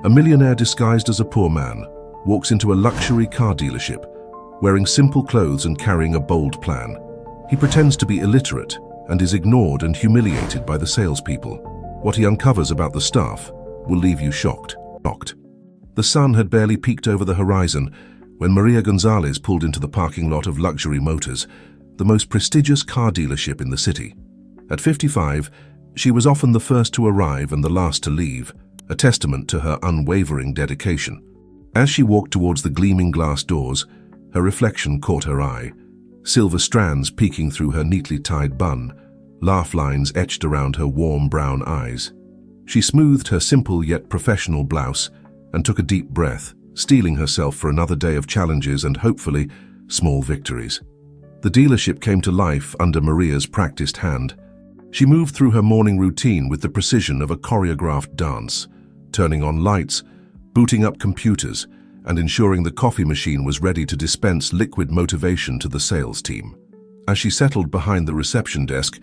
A millionaire disguised as a poor man walks into a luxury car dealership, wearing simple clothes and carrying a bold plan. He pretends to be illiterate and is ignored and humiliated by the salespeople. What he uncovers about the staff will leave you shocked. The sun had barely peeked over the horizon when Maria Gonzalez pulled into the parking lot of Luxury Motors, the most prestigious car dealership in the city. At 55, she was often the first to arrive and the last to leave, a testament to her unwavering dedication. As she walked towards the gleaming glass doors, her reflection caught her eye. Silver strands peeking through her neatly tied bun, laugh lines etched around her warm brown eyes. She smoothed her simple yet professional blouse and took a deep breath, steeling herself for another day of challenges and, hopefully, small victories. The dealership came to life under Maria's practiced hand. She moved through her morning routine with the precision of a choreographed dance, turning on lights, booting up computers, and ensuring the coffee machine was ready to dispense liquid motivation to the sales team. As she settled behind the reception desk,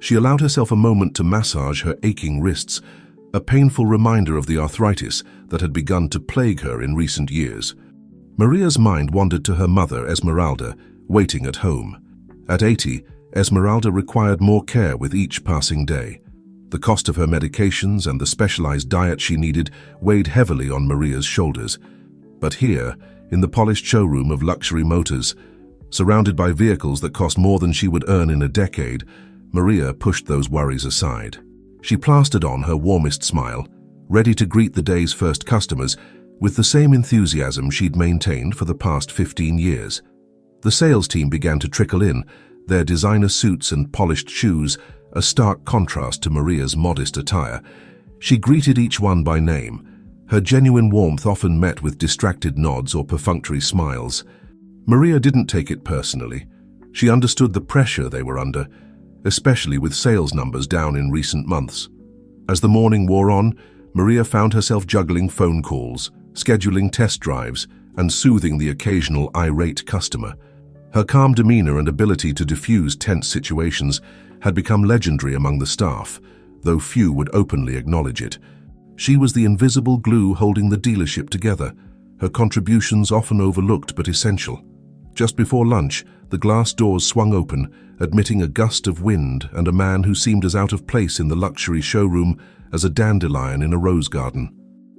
she allowed herself a moment to massage her aching wrists, a painful reminder of the arthritis that had begun to plague her in recent years. Maria's mind wandered to her mother, Esmeralda, waiting at home. At 80, Esmeralda required more care with each passing day. The cost of her medications and the specialized diet she needed weighed heavily on Maria's shoulders. But here, in the polished showroom of Luxury Motors, surrounded by vehicles that cost more than she would earn in a decade, Maria pushed those worries aside. She plastered on her warmest smile, ready to greet the day's first customers with the same enthusiasm she'd maintained for the past 15 years. The sales team began to trickle in, their designer suits and polished shoes a stark contrast to Maria's modest attire. She greeted each one by name, her genuine warmth often met with distracted nods or perfunctory smiles. Maria didn't take it personally. She understood the pressure they were under, especially with sales numbers down in recent months. As the morning wore on, Maria found herself juggling phone calls, scheduling test drives, and soothing the occasional irate customer. Her calm demeanor and ability to diffuse tense situations had become legendary among the staff, though few would openly acknowledge it. She was the invisible glue holding the dealership together, her contributions often overlooked but essential. Just before lunch, the glass doors swung open, admitting a gust of wind and a man who seemed as out of place in the luxury showroom as a dandelion in a rose garden.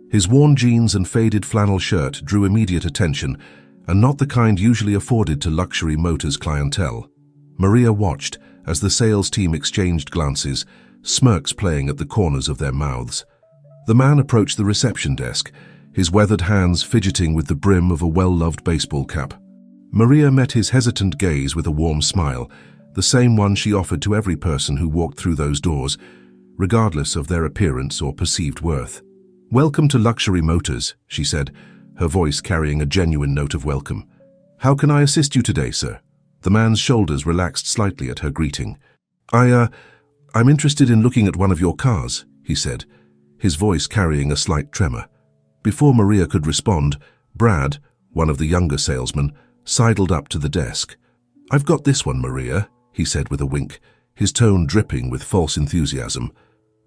His worn jeans and faded flannel shirt drew immediate attention, and not the kind usually afforded to Luxury Motors clientele. Maria watched as the sales team exchanged glances, smirks playing at the corners of their mouths. The man approached the reception desk, his weathered hands fidgeting with the brim of a well-loved baseball cap. Maria met his hesitant gaze with a warm smile, the same one she offered to every person who walked through those doors, regardless of their appearance or perceived worth. "Welcome to Luxury Motors," she said, her voice carrying a genuine note of welcome. "How can I assist you today, sir?" The man's shoulders relaxed slightly at her greeting. I'm interested in looking at one of your cars," he said, his voice carrying a slight tremor. Before Maria could respond, Brad, one of the younger salesmen, sidled up to the desk. "I've got this one, Maria," he said with a wink, his tone dripping with false enthusiasm.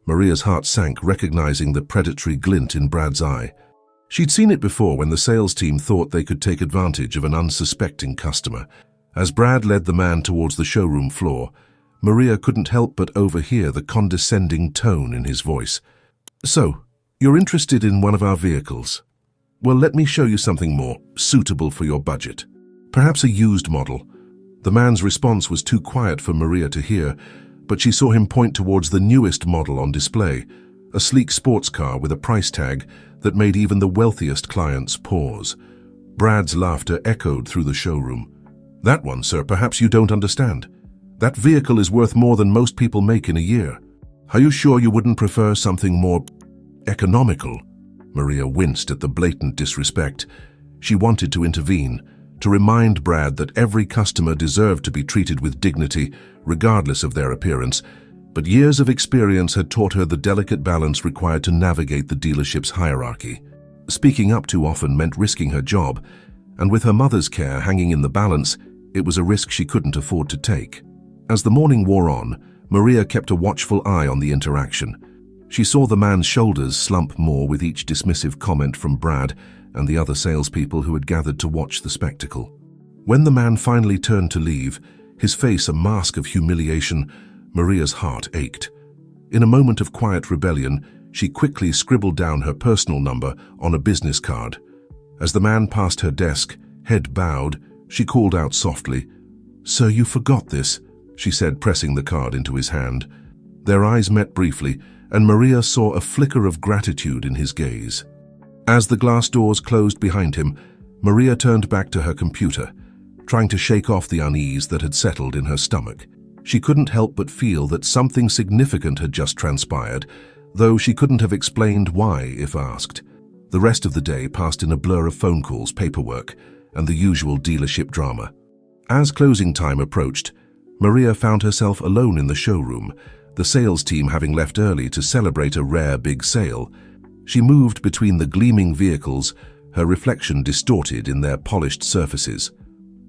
Maria's heart sank, recognizing the predatory glint in Brad's eye. She'd seen it before when the sales team thought they could take advantage of an unsuspecting customer. As Brad led the man towards the showroom floor, Maria couldn't help but overhear the condescending tone in his voice. "So, you're interested in one of our vehicles? Well, let me show you something more suitable for your budget. Perhaps a used model." The man's response was too quiet for Maria to hear, but she saw him point towards the newest model on display, a sleek sports car with a price tag that made even the wealthiest clients pause. Brad's laughter echoed through the showroom. "That one, sir, perhaps you don't understand. That vehicle is worth more than most people make in a year. Are you sure you wouldn't prefer something more economical?" Maria winced at the blatant disrespect. She wanted to intervene, to remind Brad that every customer deserved to be treated with dignity, regardless of their appearance, but years of experience had taught her the delicate balance required to navigate the dealership's hierarchy. Speaking up too often meant risking her job, and with her mother's care hanging in the balance, it was a risk she couldn't afford to take. As the morning wore on, Maria kept a watchful eye on the interaction. She saw the man's shoulders slump more with each dismissive comment from Brad and the other salespeople who had gathered to watch the spectacle. When the man finally turned to leave, his face a mask of humiliation, Maria's heart ached. In a moment of quiet rebellion, she quickly scribbled down her personal number on a business card. As the man passed her desk, head bowed, she called out softly, "Sir, you forgot this," she said, pressing the card into his hand. Their eyes met briefly, and Maria saw a flicker of gratitude in his gaze. As the glass doors closed behind him, Maria turned back to her computer, trying to shake off the unease that had settled in her stomach. She couldn't help but feel that something significant had just transpired, though she couldn't have explained why if asked. The rest of the day passed in a blur of phone calls, paperwork, and the usual dealership drama. As closing time approached, Maria found herself alone in the showroom, the sales team having left early to celebrate a rare big sale. She moved between the gleaming vehicles, her reflection distorted in their polished surfaces.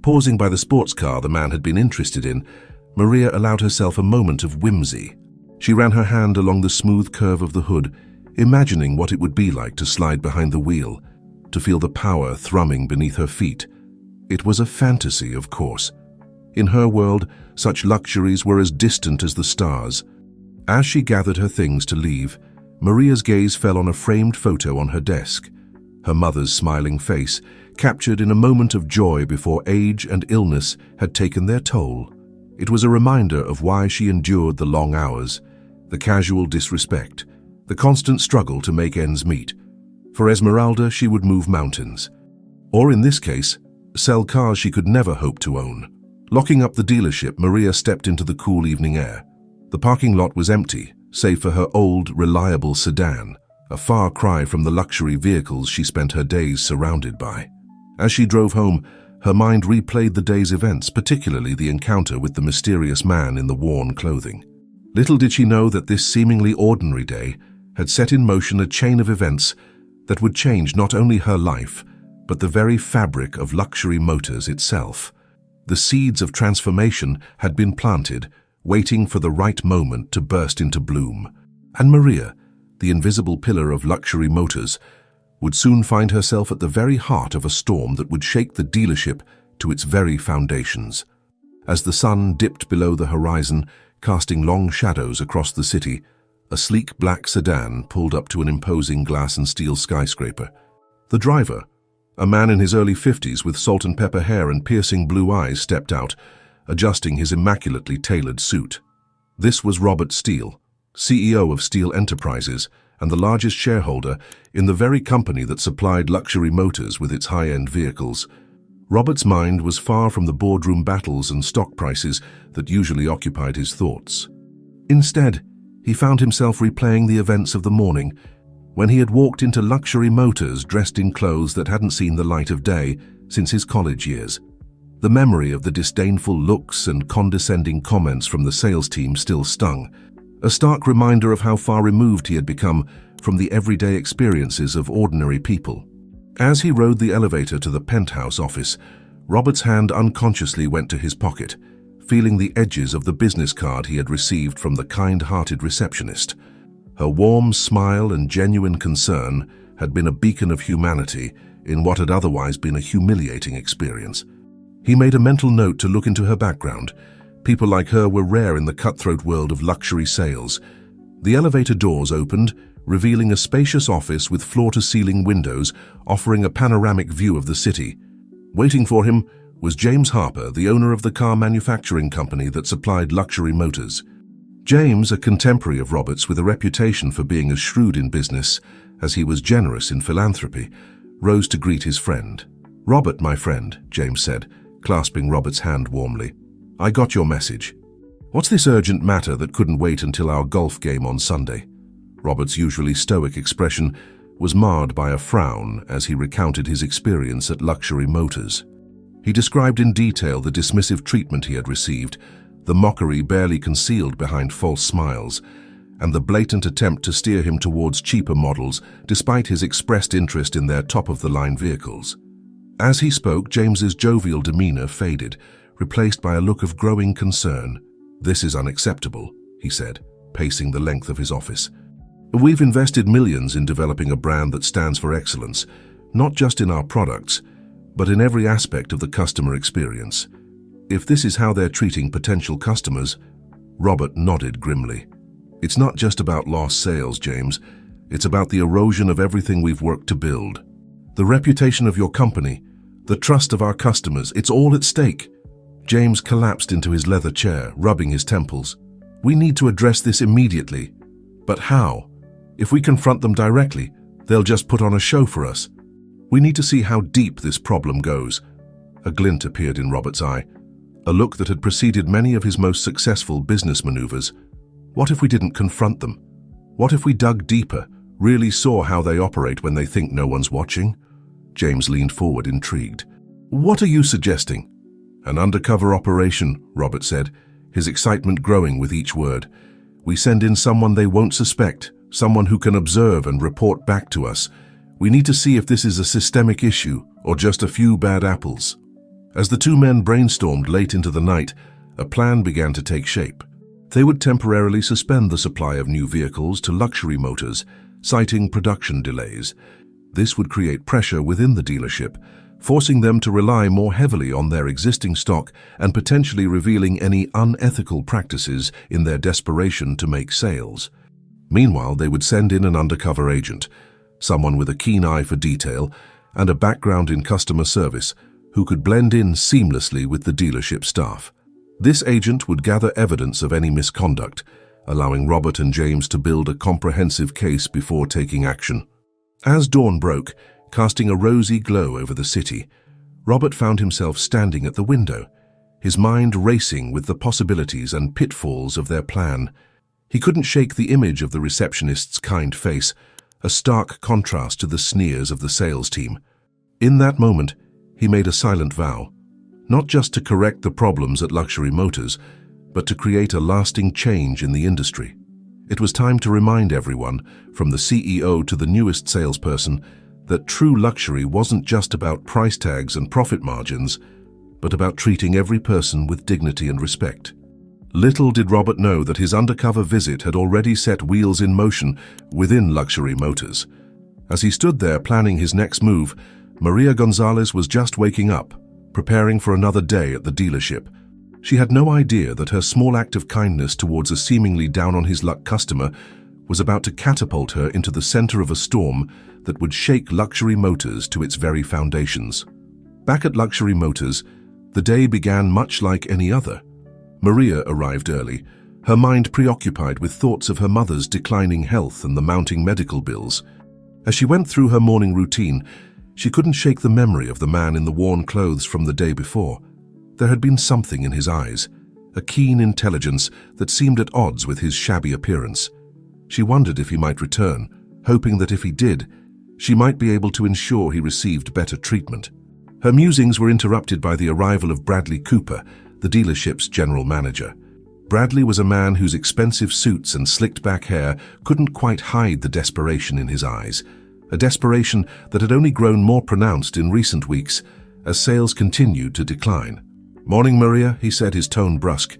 Pausing by the sports car the man had been interested in, Maria allowed herself a moment of whimsy. She ran her hand along the smooth curve of the hood, imagining what it would be like to slide behind the wheel, to feel the power thrumming beneath her feet. It was a fantasy, of course. In her world, such luxuries were as distant as the stars. As she gathered her things to leave, Maria's gaze fell on a framed photo on her desk. Her mother's smiling face, captured in a moment of joy before age and illness had taken their toll. It was a reminder of why she endured the long hours, the casual disrespect, the constant struggle to make ends meet. For Esmeralda, she would move mountains. Or in this case, sell cars she could never hope to own. Locking up the dealership, Maria stepped into the cool evening air. The parking lot was empty, save for her old, reliable sedan, a far cry from the luxury vehicles she spent her days surrounded by. As she drove home, her mind replayed the day's events, particularly the encounter with the mysterious man in the worn clothing. Little did she know that this seemingly ordinary day had set in motion a chain of events that would change not only her life, but the very fabric of luxury motors itself. The seeds of transformation had been planted, waiting for the right moment to burst into bloom. And Maria, the invisible pillar of luxury motors, would soon find herself at the very heart of a storm that would shake the dealership to its very foundations. As the sun dipped below the horizon, casting long shadows across the city, a sleek black sedan pulled up to an imposing glass and steel skyscraper. The driver, a man in his early 50s with salt and pepper hair and piercing blue eyes, stepped out, adjusting his immaculately tailored suit. This was Robert Steele, CEO of Steele Enterprises and the largest shareholder in the very company that supplied luxury motors with its high-end vehicles. Robert's mind was far from the boardroom battles and stock prices that usually occupied his thoughts. Instead, he found himself replaying the events of the morning, when he had walked into luxury motors dressed in clothes that hadn't seen the light of day since his college years. The memory of the disdainful looks and condescending comments from the sales team still stung, a stark reminder of how far removed he had become from the everyday experiences of ordinary people. As he rode the elevator to the penthouse office, Robert's hand unconsciously went to his pocket, feeling the edges of the business card he had received from the kind-hearted receptionist. Her warm smile and genuine concern had been a beacon of humanity in what had otherwise been a humiliating experience. He made a mental note to look into her background. People like her were rare in the cutthroat world of luxury sales. The elevator doors opened, revealing a spacious office with floor-to-ceiling windows offering a panoramic view of the city. Waiting for him was James Harper, the owner of the car manufacturing company that supplied luxury motors. James, a contemporary of Robert's with a reputation for being as shrewd in business as he was generous in philanthropy, rose to greet his friend. "Robert, my friend," James said, clasping Robert's hand warmly. "I got your message. What's this urgent matter that couldn't wait until our golf game on Sunday?" Robert's usually stoic expression was marred by a frown as he recounted his experience at Luxury Motors. He described in detail the dismissive treatment he had received, the mockery barely concealed behind false smiles, and the blatant attempt to steer him towards cheaper models despite his expressed interest in their top-of-the-line vehicles. As he spoke, James's jovial demeanor faded, replaced by a look of growing concern. "This is unacceptable," he said, pacing the length of his office. We've invested millions in developing a brand that stands for excellence, not just in our products, but in every aspect of the customer experience. If this is how they're treating potential customers, Robert nodded grimly. It's not just about lost sales, James. It's about the erosion of everything we've worked to build. The reputation of your company, the trust of our customers, it's all at stake. James collapsed into his leather chair, rubbing his temples. We need to address this immediately. But how? If we confront them directly, they'll just put on a show for us. We need to see how deep this problem goes. A glint appeared in Robert's eye, a look that had preceded many of his most successful business maneuvers. What if we didn't confront them? What if we dug deeper, really saw how they operate when they think no one's watching? James leaned forward, intrigued. What are you suggesting? An undercover operation, Robert said, his excitement growing with each word. We send in someone they won't suspect, someone who can observe and report back to us. We need to see if this is a systemic issue or just a few bad apples. As the two men brainstormed late into the night, a plan began to take shape. They would temporarily suspend the supply of new vehicles to luxury motors, citing production delays. This would create pressure within the dealership, forcing them to rely more heavily on their existing stock and potentially revealing any unethical practices in their desperation to make sales. Meanwhile, they would send in an undercover agent, someone with a keen eye for detail and a background in customer service, who could blend in seamlessly with the dealership staff. This agent would gather evidence of any misconduct, allowing Robert and James to build a comprehensive case before taking action. As dawn broke, casting a rosy glow over the city, Robert found himself standing at the window, his mind racing with the possibilities and pitfalls of their plan. He couldn't shake the image of the receptionist's kind face, a stark contrast to the sneers of the sales team. In that moment, he made a silent vow, not just to correct the problems at Luxury Motors, but to create a lasting change in the industry. It was time to remind everyone, from the CEO to the newest salesperson, that true luxury wasn't just about price tags and profit margins, but about treating every person with dignity and respect. Little did Robert know that his undercover visit had already set wheels in motion within Luxury Motors. As he stood there planning his next move, Maria Gonzalez was just waking up, preparing for another day at the dealership. She had no idea that her small act of kindness towards a seemingly down-on-his-luck customer was about to catapult her into the center of a storm that would shake Luxury Motors to its very foundations. Back at Luxury Motors, the day began much like any other. Maria arrived early, her mind preoccupied with thoughts of her mother's declining health and the mounting medical bills. As she went through her morning routine, she couldn't shake the memory of the man in the worn clothes from the day before. There had been something in his eyes, a keen intelligence that seemed at odds with his shabby appearance. She wondered if he might return, hoping that if he did, she might be able to ensure he received better treatment. Her musings were interrupted by the arrival of Bradley Cooper, the dealership's general manager. Bradley was a man whose expensive suits and slicked-back hair couldn't quite hide the desperation in his eyes, a desperation that had only grown more pronounced in recent weeks as sales continued to decline. "Morning, Maria," he said, his tone brusque.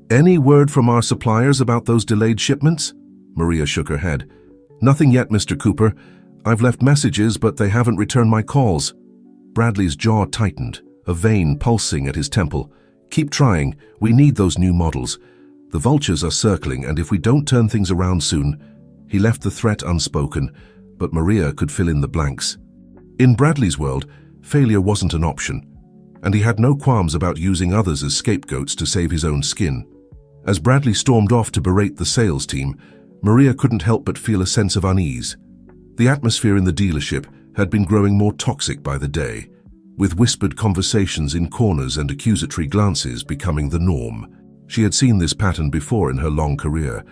"Any word from our suppliers about those delayed shipments?" Maria shook her head. "Nothing yet, Mr. Cooper. I've left messages, but they haven't returned my calls." Bradley's jaw tightened, a vein pulsing at his temple. "Keep trying. We need those new models. The vultures are circling, and if we don't turn things around soon..." He left the threat unspoken, but Maria could fill in the blanks. In Bradley's world, failure wasn't an option, and he had no qualms about using others as scapegoats to save his own skin. As Bradley stormed off to berate the sales team, Maria couldn't help but feel a sense of unease. The atmosphere in the dealership had been growing more toxic by the day, with whispered conversations in corners and accusatory glances becoming the norm. She had seen this pattern before in her long career.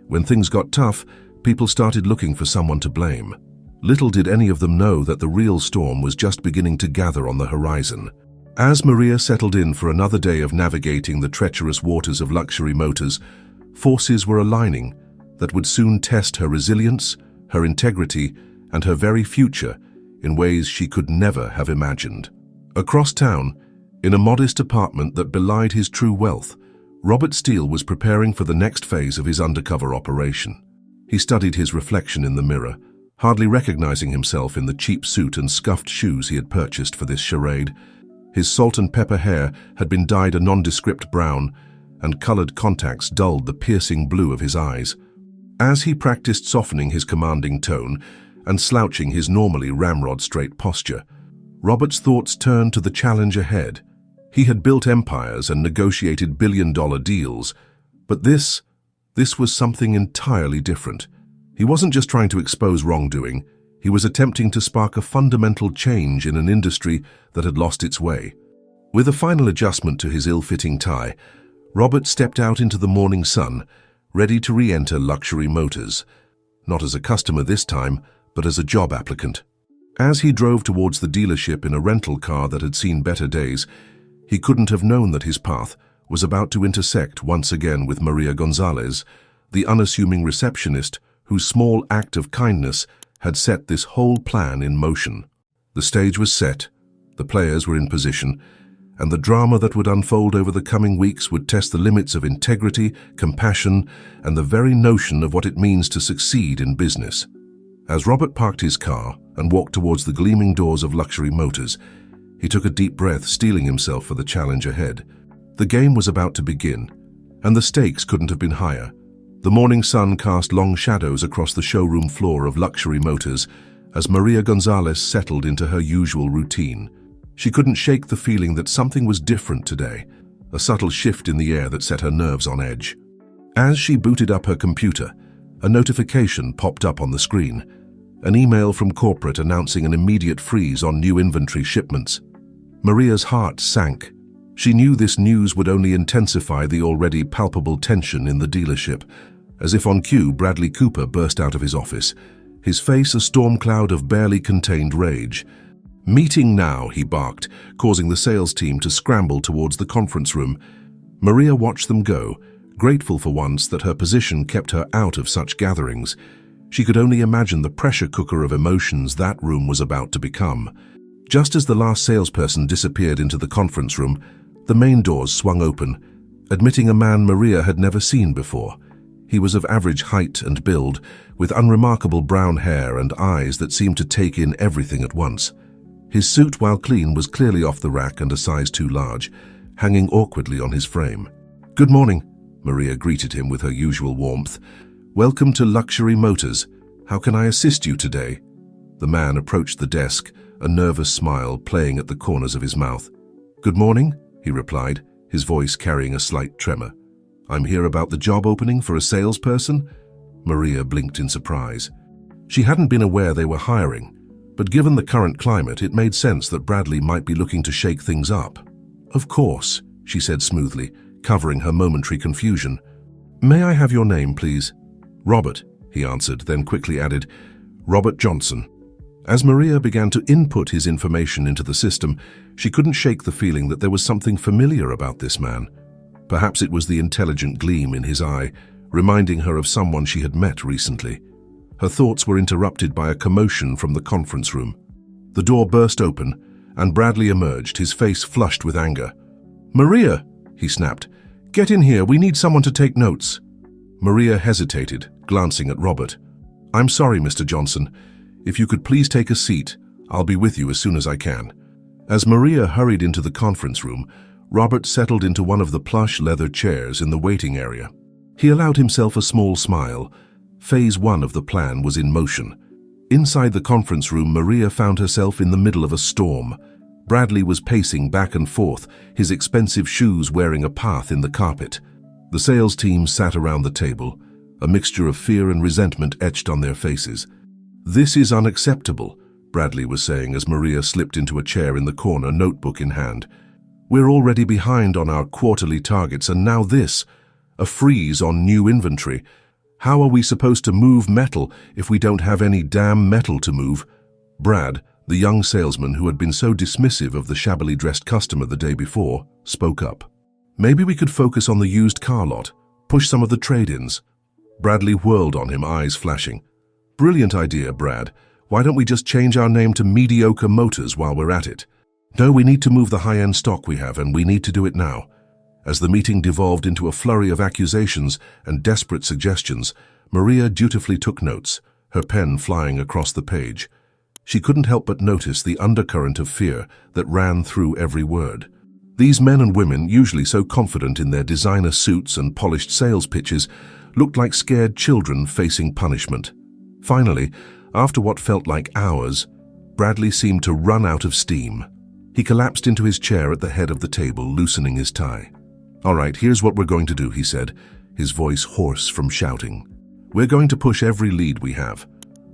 When things got tough, people started looking for someone to blame. Little did any of them know that the real storm was just beginning to gather on the horizon. As Maria settled in for another day of navigating the treacherous waters of Luxury Motors, forces were aligning that would soon test her resilience, her integrity, and her very future in ways she could never have imagined. Across town, in a modest apartment that belied his true wealth, Robert Steele was preparing for the next phase of his undercover operation. He studied his reflection in the mirror, hardly recognizing himself in the cheap suit and scuffed shoes he had purchased for this charade. His salt and pepper hair had been dyed a nondescript brown, and colored contacts dulled the piercing blue of his eyes. As he practiced softening his commanding tone and slouching his normally ramrod-straight posture, Robert's thoughts turned to the challenge ahead. He had built empires and negotiated billion-dollar deals, but this was something entirely different. He wasn't just trying to expose wrongdoing, he was attempting to spark a fundamental change in an industry that had lost its way. With a final adjustment to his ill-fitting tie, Robert stepped out into the morning sun, ready to re-enter Luxury Motors, not as a customer this time, but as a job applicant. As he drove towards the dealership in a rental car that had seen better days, he couldn't have known that his path was about to intersect once again with Maria Gonzalez, the unassuming receptionist whose small act of kindness had set this whole plan in motion. The stage was set, the players were in position, and the drama that would unfold over the coming weeks would test the limits of integrity, compassion, and the very notion of what it means to succeed in business. As Robert parked his car and walked towards the gleaming doors of Luxury Motors, he took a deep breath, steeling himself for the challenge ahead. The game was about to begin, and the stakes couldn't have been higher. The morning sun cast long shadows across the showroom floor of Luxury Motors as Maria Gonzalez settled into her usual routine. She couldn't shake the feeling that something was different today, a subtle shift in the air that set her nerves on edge. As she booted up her computer, a notification popped up on the screen, an email from corporate announcing an immediate freeze on new inventory shipments. Maria's heart sank. She knew this news would only intensify the already palpable tension in the dealership. As if on cue, Bradley Cooper burst out of his office, his face a storm cloud of barely contained rage. "Meeting now," he barked, causing the sales team to scramble towards the conference room. Maria watched them go, grateful for once that her position kept her out of such gatherings. She could only imagine the pressure cooker of emotions that room was about to become. Just as the last salesperson disappeared into the conference room, the main doors swung open, admitting a man Maria had never seen before. He was of average height and build, with unremarkable brown hair and eyes that seemed to take in everything at once. His suit, while clean, was clearly off the rack and a size too large, hanging awkwardly on his frame. "Good morning," Maria greeted him with her usual warmth. "Welcome to Luxury Motors. How can I assist you today?" The man approached the desk, a nervous smile playing at the corners of his mouth. "Good morning," he replied, his voice carrying a slight tremor. "I'm here about the job opening for a salesperson?" Maria blinked in surprise. She hadn't been aware they were hiring, but given the current climate, it made sense that Bradley might be looking to shake things up. "Of course," she said smoothly, covering her momentary confusion. "May I have your name, please?" "Robert," he answered, then quickly added, "Robert Johnson." As Maria began to input his information into the system, she couldn't shake the feeling that there was something familiar about this man. Perhaps it was the intelligent gleam in his eye, reminding her of someone she had met recently. Her thoughts were interrupted by a commotion from the conference room. The door burst open, and Bradley emerged, his face flushed with anger. "Maria," he snapped, "get in here, we need someone to take notes." Maria hesitated, glancing at Robert. "I'm sorry, Mr. Johnson. If you could please take a seat, I'll be with you as soon as I can." As Maria hurried into the conference room, Robert settled into one of the plush leather chairs in the waiting area. He allowed himself a small smile. Phase 1 of the plan was in motion. Inside the conference room, Maria found herself in the middle of a storm. Bradley was pacing back and forth, his expensive shoes wearing a path in the carpet. The sales team sat around the table, a mixture of fear and resentment etched on their faces. "This is unacceptable," Bradley was saying as Maria slipped into a chair in the corner, notebook in hand. "We're already behind on our quarterly targets, and now this, a freeze on new inventory. How are we supposed to move metal if we don't have any damn metal to move?" Brad, the young salesman who had been so dismissive of the shabbily dressed customer the day before, spoke up. "Maybe we could focus on the used car lot, push some of the trade-ins." Bradley whirled on him, eyes flashing. "Brilliant idea, Brad. Why don't we just change our name to Mediocre Motors while we're at it?" "No, we need to move the high-end stock we have, and we need to do it now." As the meeting devolved into a flurry of accusations and desperate suggestions, Maria dutifully took notes, her pen flying across the page. She couldn't help but notice the undercurrent of fear that ran through every word. These men and women, usually so confident in their designer suits and polished sales pitches, looked like scared children facing punishment. Finally, after what felt like hours, Bradley seemed to run out of steam. He collapsed into his chair at the head of the table, loosening his tie. "All right, here's what we're going to do," he said, his voice hoarse from shouting. "We're going to push every lead we have.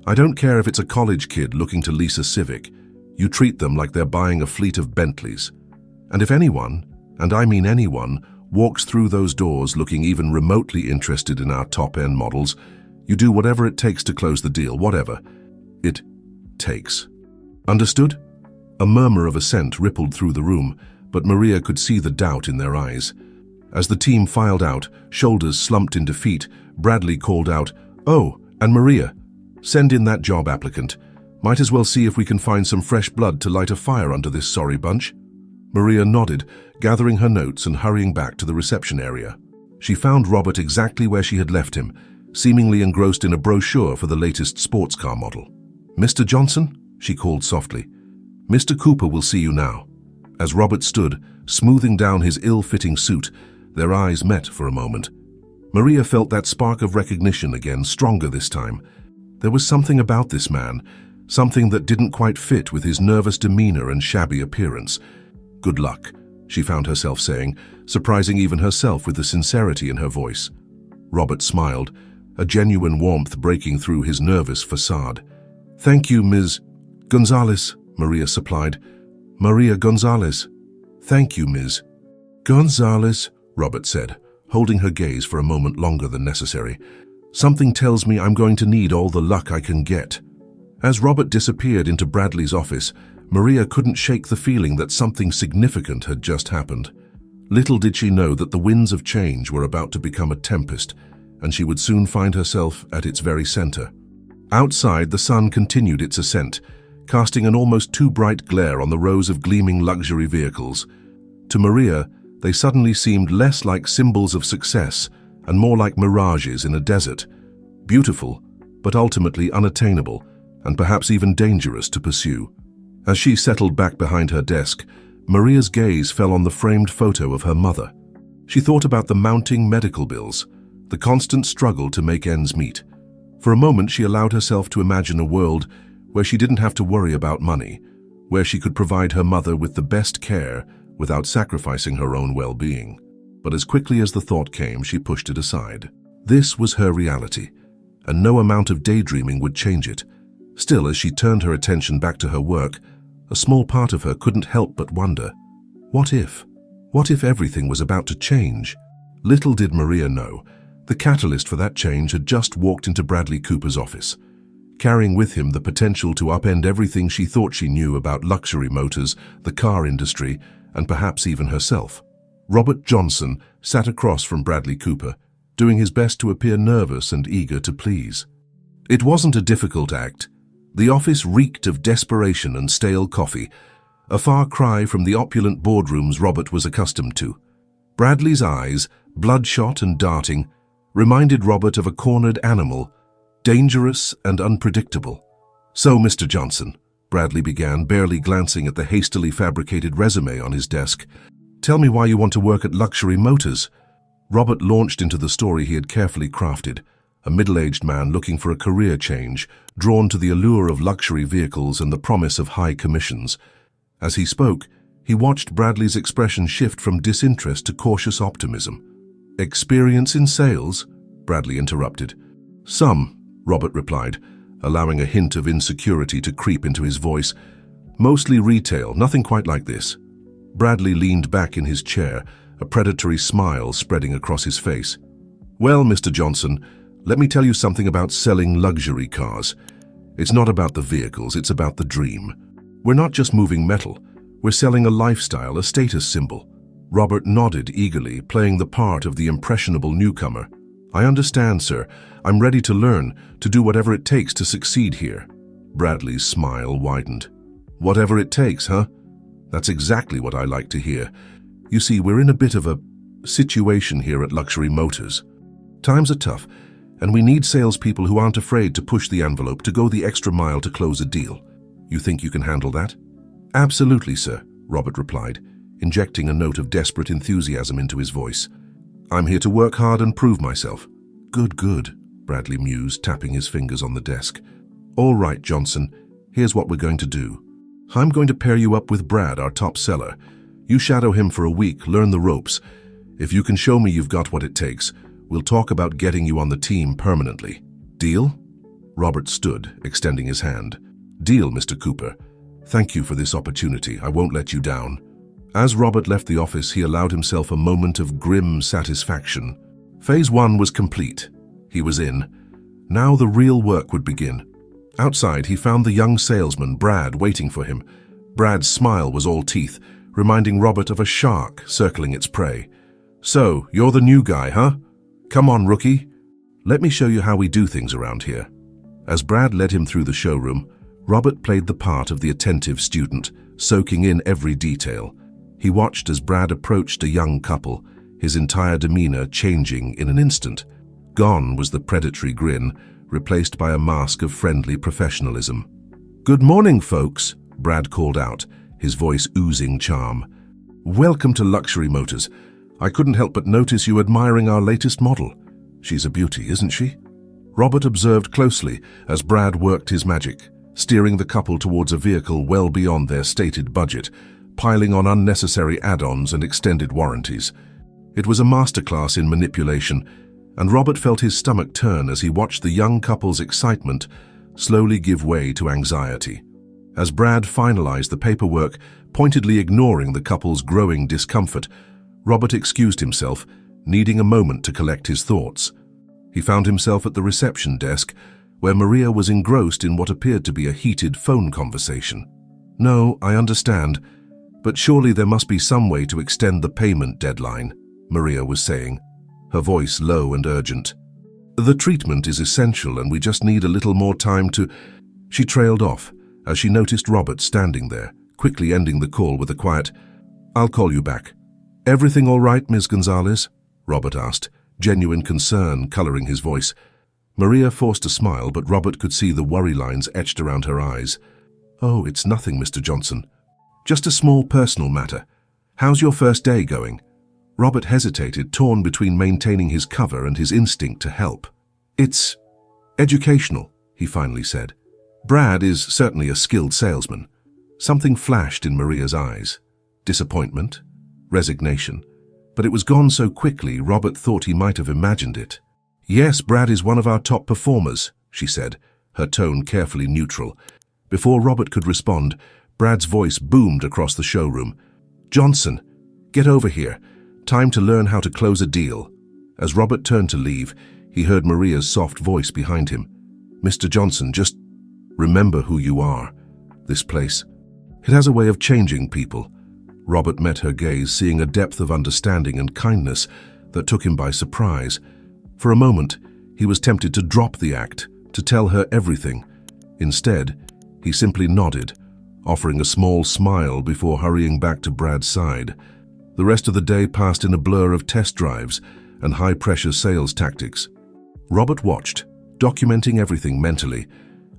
I don't care if it's a college kid looking to lease a Civic. You treat them like they're buying a fleet of Bentleys. And if anyone, and I mean anyone, walks through those doors looking even remotely interested in our top-end models, you do whatever it takes to close the deal, whatever it takes. Understood?" A murmur of assent rippled through the room, but Maria could see the doubt in their eyes. As the team filed out, shoulders slumped in defeat, Bradley called out, "Oh, and Maria, send in that job applicant. Might as well see if we can find some fresh blood to light a fire under this sorry bunch." Maria nodded, gathering her notes and hurrying back to the reception area. She found Robert exactly where she had left him, seemingly engrossed in a brochure for the latest sports car model. "Mr. Johnson?" she called softly. "Mr. Cooper will see you now." As Robert stood, smoothing down his ill-fitting suit, their eyes met for a moment. Maria felt that spark of recognition again, stronger this time. There was something about this man, something that didn't quite fit with his nervous demeanor and shabby appearance. "Good luck," she found herself saying, surprising even herself with the sincerity in her voice. Robert smiled, a genuine warmth breaking through his nervous facade. "Thank you, Ms. Gonzalez," Maria supplied. "Maria Gonzalez." "Thank you, Ms. Gonzalez," Robert said, holding her gaze for a moment longer than necessary. "Something tells me I'm going to need all the luck I can get." As Robert disappeared into Bradley's office, Maria couldn't shake the feeling that something significant had just happened. Little did she know that the winds of change were about to become a tempest, and she would soon find herself at its very center. Outside, the sun continued its ascent, casting an almost too bright glare on the rows of gleaming luxury vehicles. To Maria, they suddenly seemed less like symbols of success and more like mirages in a desert, beautiful, but ultimately unattainable, and perhaps even dangerous to pursue. As she settled back behind her desk, Maria's gaze fell on the framed photo of her mother. She thought about the mounting medical bills, the constant struggle to make ends meet. For a moment, she allowed herself to imagine a world where she didn't have to worry about money, where she could provide her mother with the best care without sacrificing her own well-being. But as quickly as the thought came, she pushed it aside. This was her reality, and no amount of daydreaming would change it. Still, as she turned her attention back to her work, a small part of her couldn't help but wonder, what if? What if everything was about to change? Little did Maria know, the catalyst for that change had just walked into Bradley Cooper's office, carrying with him the potential to upend everything she thought she knew about luxury motors, the car industry, and perhaps even herself. Robert Johnson sat across from Bradley Cooper, doing his best to appear nervous and eager to please. It wasn't a difficult act. The office reeked of desperation and stale coffee, a far cry from the opulent boardrooms Robert was accustomed to. Bradley's eyes, bloodshot and darting, reminded Robert of a cornered animal, dangerous and unpredictable. "So, Mr. Johnson," Bradley began, barely glancing at the hastily fabricated resume on his desk, "tell me why you want to work at Luxury Motors." Robert launched into the story he had carefully crafted, a middle-aged man looking for a career change, drawn to the allure of luxury vehicles and the promise of high commissions. As he spoke, he watched Bradley's expression shift from disinterest to cautious optimism. "Experience in sales?" Bradley interrupted. "Some," Robert replied, allowing a hint of insecurity to creep into his voice. "Mostly retail, nothing quite like this." Bradley leaned back in his chair, a predatory smile spreading across his face. "Well, Mr. Johnson, let me tell you something about selling luxury cars. It's not about the vehicles, it's about the dream. We're not just moving metal, we're selling a lifestyle, a status symbol." Robert nodded eagerly, playing the part of the impressionable newcomer. "I understand, sir. I'm ready to learn, to do whatever it takes to succeed here." Bradley's smile widened. "Whatever it takes, huh? That's exactly what I like to hear. You see, we're in a bit of a situation here at Luxury Motors. Times are tough, And we need salespeople who aren't afraid to push the envelope, to go the extra mile to close a deal. You think you can handle that? Absolutely, sir, Robert replied, injecting a note of desperate enthusiasm into his voice. I'm here to work hard and prove myself. Good, good, Bradley mused, tapping his fingers on the desk. All right, Johnson, here's what we're going to do. I'm going to pair you up with Brad, our top seller. You shadow him for a week, learn the ropes. If you can show me you've got what it takes, we'll talk about getting you on the team permanently. Deal? Robert stood, extending his hand. Deal, Mr. Cooper. Thank you for this opportunity. I won't let you down. As Robert left the office, he allowed himself a moment of grim satisfaction. Phase 1 was complete. He was in. Now the real work would begin. Outside, he found the young salesman, Brad, waiting for him. Brad's smile was all teeth, reminding Robert of a shark circling its prey. So, you're the new guy, huh? Come on, rookie. Let me show you how we do things around here. As Brad led him through the showroom, Robert played the part of the attentive student, soaking in every detail. He watched as Brad approached a young couple, his entire demeanor changing in an instant. Gone was the predatory grin, replaced by a mask of friendly professionalism. Good morning, folks, Brad called out, his voice oozing charm. Welcome to Luxury Motors. I couldn't help but notice you admiring our latest model. She's a beauty, isn't she? Robert observed closely as Brad worked his magic, steering the couple towards a vehicle well beyond their stated budget, piling on unnecessary add-ons and extended warranties. It was a masterclass in manipulation, and Robert felt his stomach turn as he watched the young couple's excitement slowly give way to anxiety. As Brad finalized the paperwork, pointedly ignoring the couple's growing discomfort, Robert excused himself, needing a moment to collect his thoughts. He found himself at the reception desk, where Maria was engrossed in what appeared to be a heated phone conversation. No, I understand, but surely there must be some way to extend the payment deadline, Maria was saying, her voice low and urgent. The treatment is essential and we just need a little more time to... She trailed off as she noticed Robert standing there, quickly ending the call with a quiet, I'll call you back. Everything all right, Ms. Gonzalez? Robert asked, genuine concern coloring his voice. Maria forced a smile, but Robert could see the worry lines etched around her eyes. Oh, it's nothing, Mr. Johnson. Just a small personal matter. How's your first day going? Robert hesitated, torn between maintaining his cover and his instinct to help. It's educational, he finally said. Brad is certainly a skilled salesman. Something flashed in Maria's eyes. Disappointment? Resignation? But it was gone so quickly, Robert thought he might have imagined it. Yes, Brad is one of our top performers, she said, her tone carefully neutral. Before Robert could respond, Brad's voice boomed across the showroom. Johnson, get over here. Time to learn how to close a deal. As Robert turned to leave, he heard Maria's soft voice behind him. Mr. Johnson, just remember who you are. This place, it has a way of changing people. Robert met her gaze, seeing a depth of understanding and kindness that took him by surprise. For a moment, he was tempted to drop the act, to tell her everything. Instead, he simply nodded, offering a small smile before hurrying back to Brad's side. The rest of the day passed in a blur of test drives and high-pressure sales tactics. Robert watched, documenting everything mentally,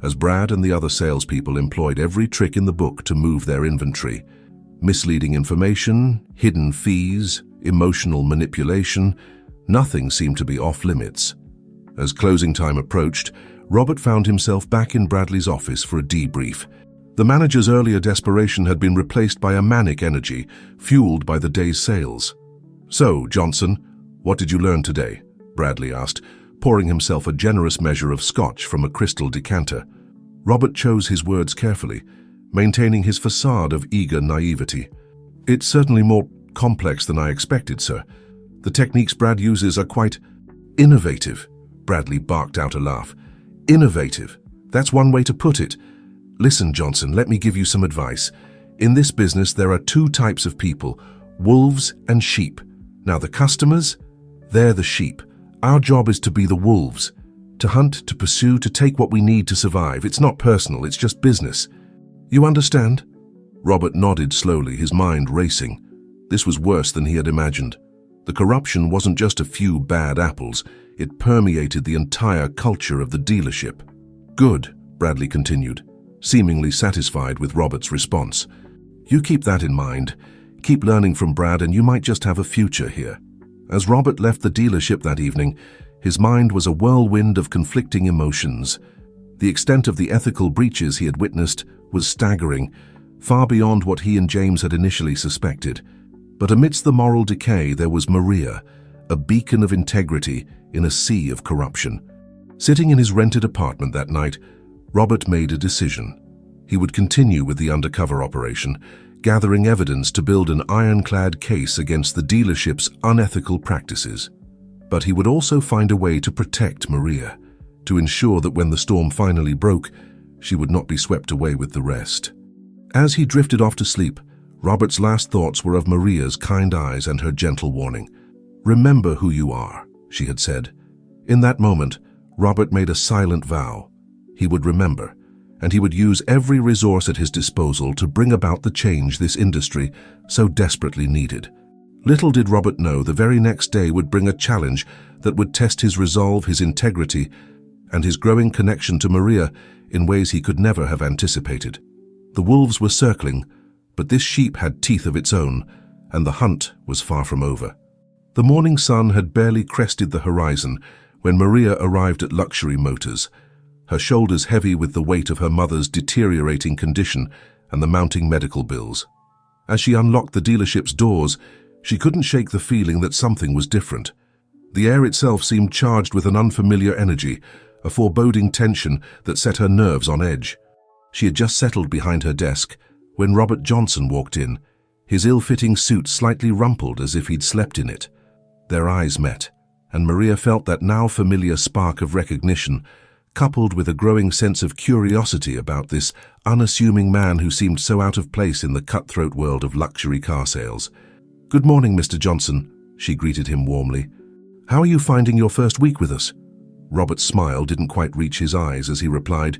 as Brad and the other salespeople employed every trick in the book to move their inventory. Misleading information, hidden fees, emotional manipulation, nothing seemed to be off-limits. As closing time approached, Robert found himself back in Bradley's office for a debrief. The manager's earlier desperation had been replaced by a manic energy, fueled by the day's sales. So, Johnson, what did you learn today? Bradley asked, pouring himself a generous measure of scotch from a crystal decanter. Robert chose his words carefully, maintaining his facade of eager naivety. It's certainly more complex than I expected, sir. The techniques Brad uses are quite innovative. Bradley barked out a laugh. Innovative. That's one way to put it. Listen, Johnson, let me give you some advice. In this business, there are two types of people, wolves and sheep. Now, the customers, they're the sheep. Our job is to be the wolves, to hunt, to pursue, to take what we need to survive. It's not personal, it's just business. You understand? Robert nodded slowly, his mind racing. This was worse than he had imagined. The corruption wasn't just a few bad apples, it permeated the entire culture of the dealership. "Good," Bradley continued, seemingly satisfied with Robert's response. "You keep that in mind. Keep learning from Brad and you might just have a future here." As Robert left the dealership that evening, his mind was a whirlwind of conflicting emotions. The extent of the ethical breaches he had witnessed was staggering, far beyond what he and James had initially suspected. But amidst the moral decay, there was Maria, a beacon of integrity in a sea of corruption. Sitting in his rented apartment that night, Robert made a decision. He would continue with the undercover operation, gathering evidence to build an ironclad case against the dealership's unethical practices. But he would also find a way to protect Maria, to ensure that when the storm finally broke, she would not be swept away with the rest. As he drifted off to sleep, Robert's last thoughts were of Maria's kind eyes and her gentle warning. "Remember who you are," she had said. In that moment, Robert made a silent vow. He would remember, and he would use every resource at his disposal to bring about the change this industry so desperately needed. Little did Robert know the very next day would bring a challenge that would test his resolve, his integrity, and his growing connection to Maria in ways he could never have anticipated. The wolves were circling, but this sheep had teeth of its own, and the hunt was far from over. The morning sun had barely crested the horizon when Maria arrived at Luxury Motors, her shoulders heavy with the weight of her mother's deteriorating condition and the mounting medical bills. As she unlocked the dealership's doors, she couldn't shake the feeling that something was different. The air itself seemed charged with an unfamiliar energy, a foreboding tension that set her nerves on edge. She had just settled behind her desk when Robert Johnson walked in, his ill-fitting suit slightly rumpled as if he'd slept in it. Their eyes met, and Maria felt that now familiar spark of recognition, coupled with a growing sense of curiosity about this unassuming man who seemed so out of place in the cutthroat world of luxury car sales. "Good morning, Mr. Johnson," she greeted him warmly. "How are you finding your first week with us?" Robert's smile didn't quite reach his eyes as he replied,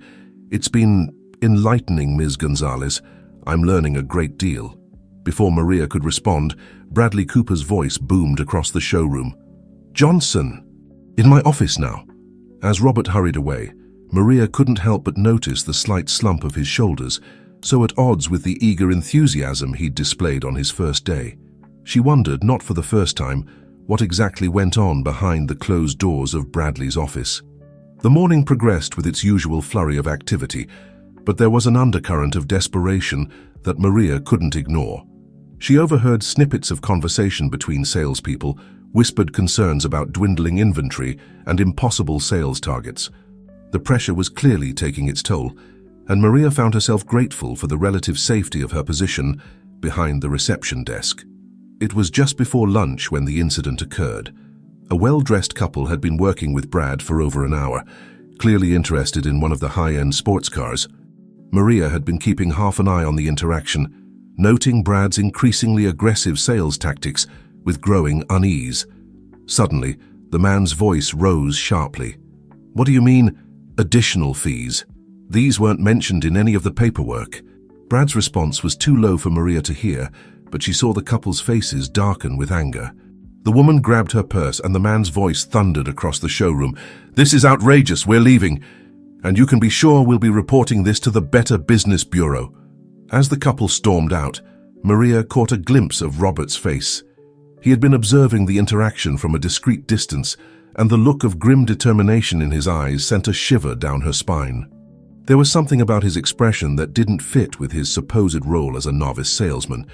"It's been enlightening, Ms. Gonzalez. I'm learning a great deal." Before Maria could respond, Bradley Cooper's voice boomed across the showroom. "Johnson! In my office now." As Robert hurried away, Maria couldn't help but notice the slight slump of his shoulders, so at odds with the eager enthusiasm he'd displayed on his first day. She wondered, not for the first time, what exactly went on behind the closed doors of Bradley's office. The morning progressed with its usual flurry of activity, but there was an undercurrent of desperation that Maria couldn't ignore. She overheard snippets of conversation between salespeople, whispered concerns about dwindling inventory and impossible sales targets. The pressure was clearly taking its toll, and Maria found herself grateful for the relative safety of her position behind the reception desk. It was just before lunch when the incident occurred. A well-dressed couple had been working with Brad for over an hour, clearly interested in one of the high-end sports cars. Maria had been keeping half an eye on the interaction, noting Brad's increasingly aggressive sales tactics with growing unease. Suddenly, the man's voice rose sharply. "What do you mean, additional fees? These weren't mentioned in any of the paperwork." Brad's response was too low for Maria to hear, but she saw the couple's faces darken with anger. The woman grabbed her purse and the man's voice thundered across the showroom. "This is outrageous, we're leaving. And you can be sure we'll be reporting this to the Better Business Bureau." As the couple stormed out, Maria caught a glimpse of Robert's face. He had been observing the interaction from a discreet distance, and the look of grim determination in his eyes sent a shiver down her spine. There was something about his expression that didn't fit with his supposed role as a novice salesman.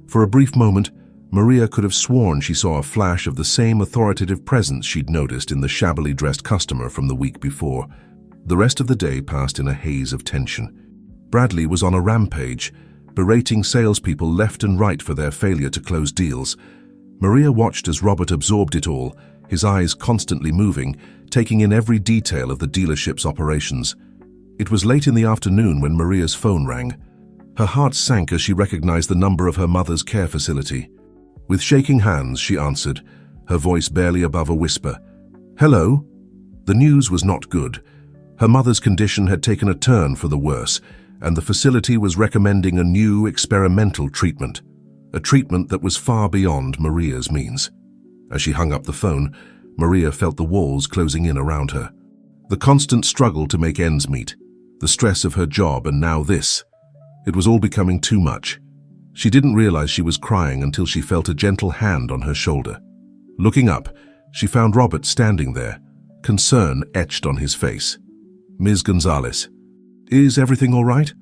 For a brief moment, Maria could have sworn she saw a flash of the same authoritative presence she'd noticed in the shabbily dressed customer from the week before. The rest of the day passed in a haze of tension. Bradley was on a rampage, berating salespeople left and right for their failure to close deals. Maria watched as Robert absorbed it all, his eyes constantly moving, taking in every detail of the dealership's operations. It was late in the afternoon when Maria's phone rang. Her heart sank as she recognized the number of her mother's care facility. With shaking hands, she answered, her voice barely above a whisper. "Hello?" The news was not good. Her mother's condition had taken a turn for the worse, and the facility was recommending a new experimental treatment, a treatment that was far beyond Maria's means. As she hung up the phone, Maria felt the walls closing in around her. The constant struggle to make ends meet, the stress of her job, and now this. It was all becoming too much. She didn't realize she was crying until she felt a gentle hand on her shoulder. Looking up, she found Robert standing there, concern etched on his face. "Ms. Gonzalez, is everything all right?"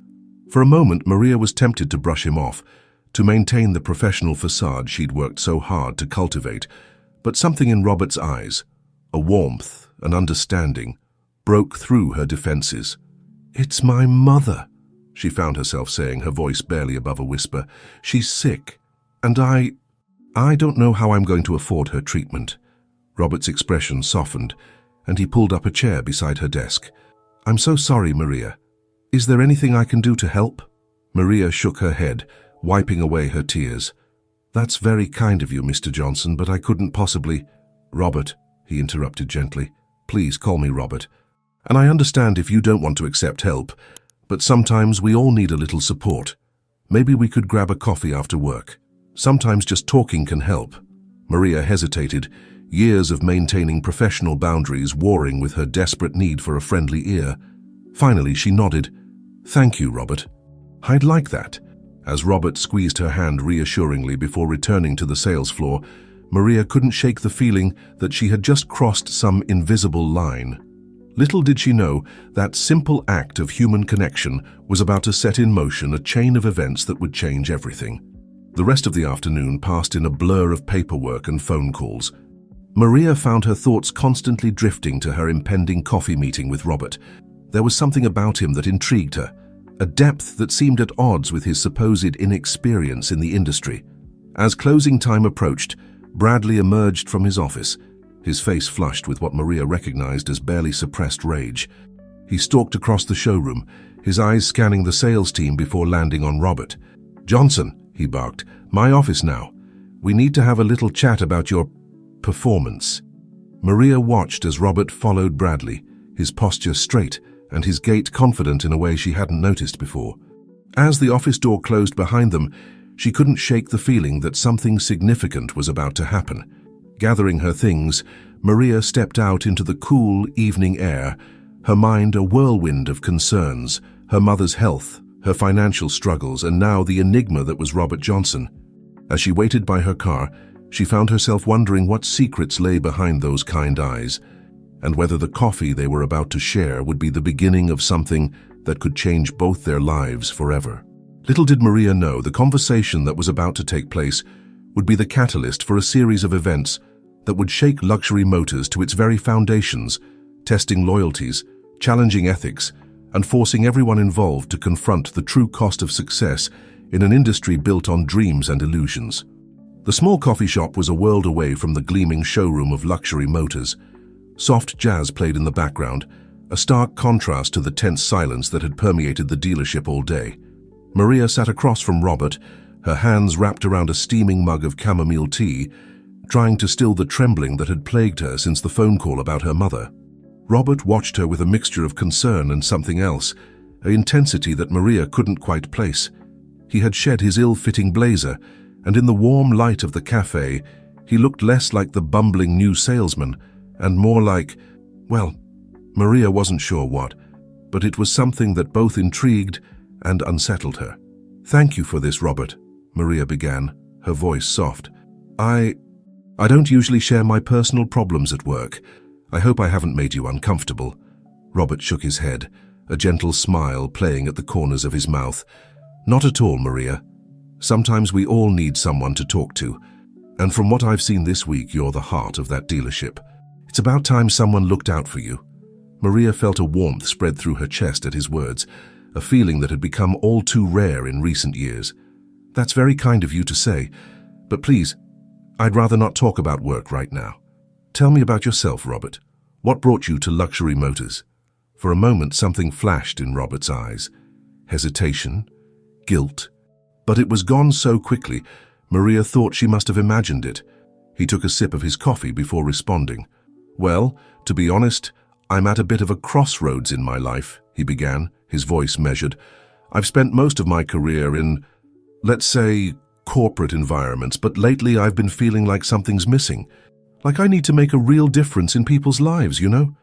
For a moment, Maria was tempted to brush him off, to maintain the professional facade she'd worked so hard to cultivate, but something in Robert's eyes, a warmth, an understanding, broke through her defenses. "It's my mother," she found herself saying, her voice barely above a whisper. "She's sick, and I don't know how I'm going to afford her treatment." Robert's expression softened, and he pulled up a chair beside her desk. "I'm so sorry, Maria. Is there anything I can do to help?" Maria shook her head, wiping away her tears. "That's very kind of you, Mr. Johnson, but I couldn't possibly—" "Robert," he interrupted gently. "Please call me Robert. And I understand if you don't want to accept help, but sometimes we all need a little support. Maybe we could grab a coffee after work. Sometimes just talking can help." Maria hesitated, years of maintaining professional boundaries warring with her desperate need for a friendly ear. Finally, she nodded. "Thank you, Robert. I'd like that." As Robert squeezed her hand reassuringly before returning to the sales floor, Maria couldn't shake the feeling that she had just crossed some invisible line. Little did she know that simple act of human connection was about to set in motion a chain of events that would change everything. The rest of the afternoon passed in a blur of paperwork and phone calls. Maria found her thoughts constantly drifting to her impending coffee meeting with Robert. There was something about him that intrigued her, a depth that seemed at odds with his supposed inexperience in the industry. As closing time approached, Bradley emerged from his office, his face flushed with what Maria recognized as barely suppressed rage. He stalked across the showroom, his eyes scanning the sales team before landing on Robert. "Johnson," he barked, "my office now. We need to have a little chat about your performance." Maria watched as Robert followed Bradley, his posture straight and his gait confident in a way she hadn't noticed before. As the office door closed behind them, she couldn't shake the feeling that something significant was about to happen. Gathering her things, Maria stepped out into the cool evening air, her mind a whirlwind of concerns, her mother's health, her financial struggles, and now the enigma that was Robert Johnson. As she waited by her car, she found herself wondering what secrets lay behind those kind eyes, and whether the coffee they were about to share would be the beginning of something that could change both their lives forever. Little did Maria know the conversation that was about to take place would be the catalyst for a series of events that would shake luxury motors to its very foundations, testing loyalties, challenging ethics, and forcing everyone involved to confront the true cost of success in an industry built on dreams and illusions. The small coffee shop was a world away from the gleaming showroom of luxury motors. Soft jazz played in the background, a stark contrast to the tense silence that had permeated the dealership all day. Maria sat across from Robert, her hands wrapped around a steaming mug of chamomile tea, trying to still the trembling that had plagued her since the phone call about her mother. Robert watched her with a mixture of concern and something else, an intensity that Maria couldn't quite place. He had shed his ill-fitting blazer, and in the warm light of the cafe, he looked less like the bumbling new salesman and more like, well, Maria wasn't sure what, but it was something that both intrigued and unsettled her. "Thank you for this, Robert," Maria began, her voice soft. I don't usually share my personal problems at work. I hope I haven't made you uncomfortable." Robert shook his head, a gentle smile playing at the corners of his mouth. "Not at all, Maria. Sometimes we all need someone to talk to, and from what I've seen this week, you're the heart of that dealership. It's about time someone looked out for you." Maria felt a warmth spread through her chest at his words, a feeling that had become all too rare in recent years. "That's very kind of you to say, but please, I'd rather not talk about work right now. Tell me about yourself, Robert. What brought you to Luxury Motors?" For a moment, something flashed in Robert's eyes. Hesitation, guilt. But it was gone so quickly, Maria thought she must have imagined it. He took a sip of his coffee before responding. "Well, to be honest, I'm at a bit of a crossroads in my life," he began, his voice measured. "I've spent most of my career in, let's say, corporate environments, but lately I've been feeling like something's missing. Like I need to make a real difference in people's lives, you know?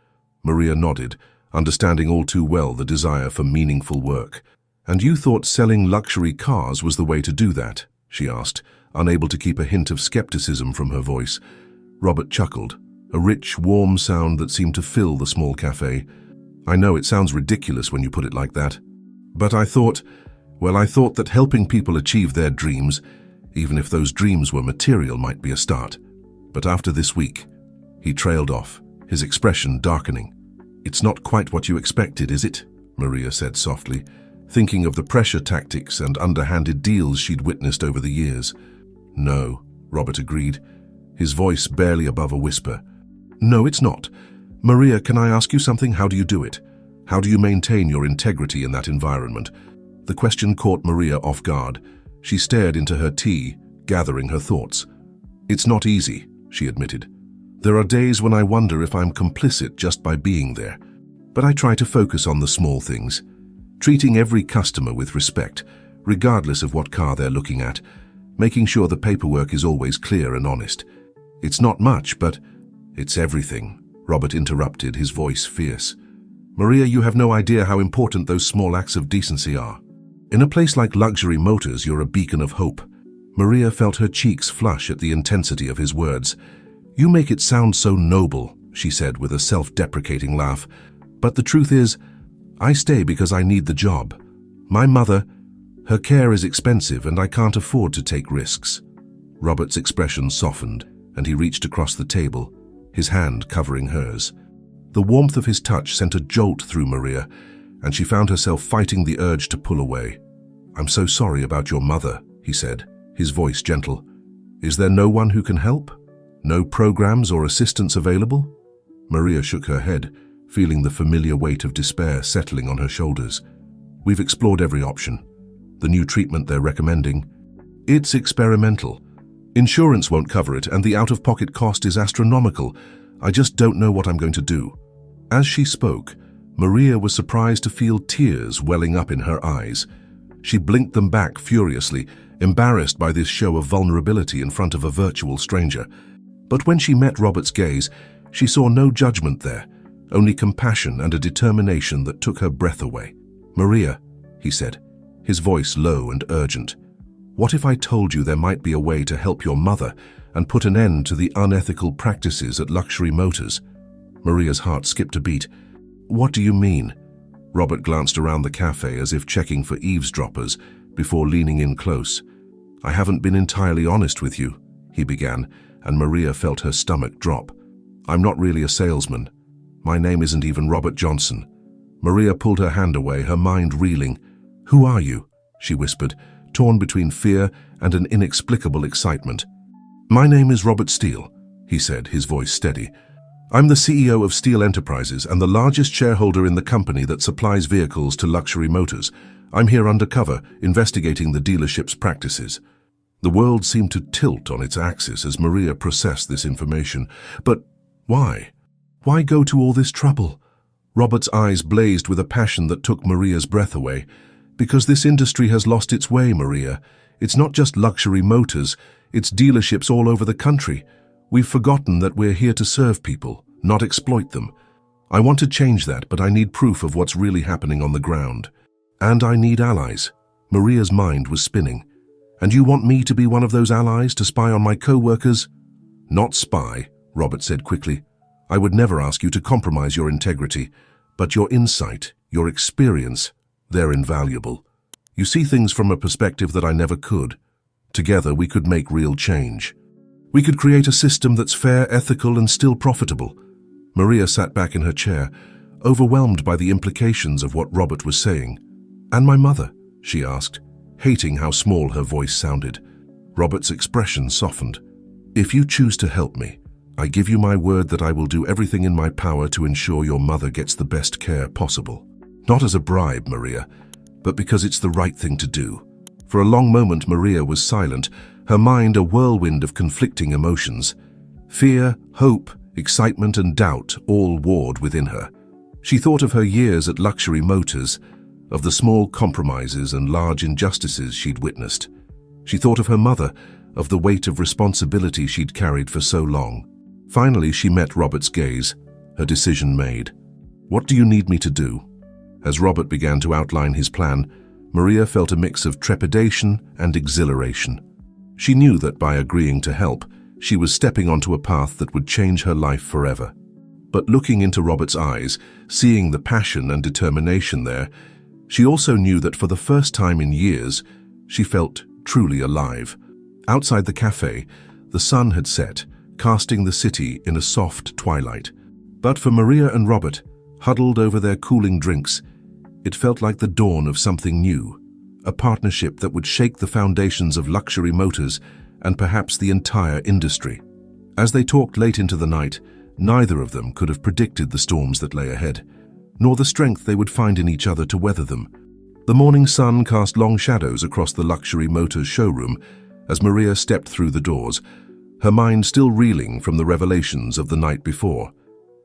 Maria nodded, understanding all too well the desire for meaningful work. And you thought selling luxury cars was the way to do that? She asked, unable to keep a hint of skepticism from her voice. Robert chuckled, a rich, warm sound that seemed to fill the small cafe. I know it sounds ridiculous when you put it like that. But I thought that helping people achieve their dreams, even if those dreams were material, might be a start. But after this week, he trailed off, his expression darkening. It's not quite what you expected, is it? Maria said softly, thinking of the pressure tactics and underhanded deals she'd witnessed over the years. No, Robert agreed, his voice barely above a whisper. No, it's not. Maria, can I ask you something? How do you do it? How do you maintain your integrity in that environment? The question caught Maria off guard. She stared into her tea, gathering her thoughts. It's not easy, she admitted. There are days when I wonder if I'm complicit just by being there. But I try to focus on the small things, treating every customer with respect, regardless of what car they're looking at, making sure the paperwork is always clear and honest. It's not much, but it's everything, Robert interrupted, his voice fierce. Maria, you have no idea how important those small acts of decency are. In a place like Luxury Motors, you're a beacon of hope. Maria felt her cheeks flush at the intensity of his words. You make it sound so noble, she said with a self-deprecating laugh. But the truth is, I stay because I need the job. My mother, her care is expensive and I can't afford to take risks. Robert's expression softened and he reached across the table, his hand covering hers. The warmth of his touch sent a jolt through Maria, and she found herself fighting the urge to pull away. I'm so sorry about your mother, he said, his voice gentle. Is there no one who can help? No programs or assistance available? Maria shook her head, feeling the familiar weight of despair settling on her shoulders. We've explored every option. The new treatment they're recommending, it's experimental. Insurance won't cover it, and the out-of-pocket cost is astronomical. I just don't know what I'm going to do. As she spoke, Maria was surprised to feel tears welling up in her eyes. She blinked them back furiously, embarrassed by this show of vulnerability in front of a virtual stranger. But when she met Robert's gaze, she saw no judgment there, only compassion and a determination that took her breath away. Maria, he said, his voice low and urgent, what if I told you there might be a way to help your mother and put an end to the unethical practices at Luxury Motors? Maria's heart skipped a beat. What do you mean? Robert glanced around the cafe as if checking for eavesdroppers before leaning in close. I haven't been entirely honest with you, he began, and Maria felt her stomach drop. I'm not really a salesman. My name isn't even Robert Johnson. Maria pulled her hand away, her mind reeling. Who are you? She whispered, torn between fear and an inexplicable excitement. My name is Robert Steele, he said, his voice steady. I'm the CEO of Steele Enterprises and the largest shareholder in the company that supplies vehicles to Luxury Motors. I'm here undercover, investigating the dealership's practices. The world seemed to tilt on its axis as Maria processed this information. But why? Why go to all this trouble? Robert's eyes blazed with a passion that took Maria's breath away. Because this industry has lost its way, Maria. It's not just Luxury Motors, it's dealerships all over the country. We've forgotten that we're here to serve people, not exploit them. I want to change that, but I need proof of what's really happening on the ground. And I need allies. Maria's mind was spinning. And you want me to be one of those allies to spy on my co-workers? Not spy, Robert said quickly. I would never ask you to compromise your integrity, but your insight, your experience, they're invaluable. You see things from a perspective that I never could. Together we could make real change. We could create a system that's fair, ethical, and still profitable. Maria sat back in her chair, overwhelmed by the implications of what Robert was saying. And my mother? She asked, hating how small her voice sounded. Robert's expression softened. If you choose to help me, I give you my word that I will do everything in my power to ensure your mother gets the best care possible. Not as a bribe, Maria, but because it's the right thing to do. For a long moment, Maria was silent, her mind a whirlwind of conflicting emotions. Fear, hope, excitement, and doubt all warred within her. She thought of her years at Luxury Motors, of the small compromises and large injustices she'd witnessed. She thought of her mother, of the weight of responsibility she'd carried for so long. Finally, she met Robert's gaze, her decision made. "What do you need me to do?" As Robert began to outline his plan, Maria felt a mix of trepidation and exhilaration. She knew that by agreeing to help, she was stepping onto a path that would change her life forever. But looking into Robert's eyes, seeing the passion and determination there, she also knew that for the first time in years, she felt truly alive. Outside the cafe, the sun had set, casting the city in a soft twilight. But for Maria and Robert, huddled over their cooling drinks, it felt like the dawn of something new, a partnership that would shake the foundations of luxury motors and perhaps the entire industry. As they talked late into the night, neither of them could have predicted the storms that lay ahead, nor the strength they would find in each other to weather them. The morning sun cast long shadows across the luxury motors showroom as Maria stepped through the doors, her mind still reeling from the revelations of the night before.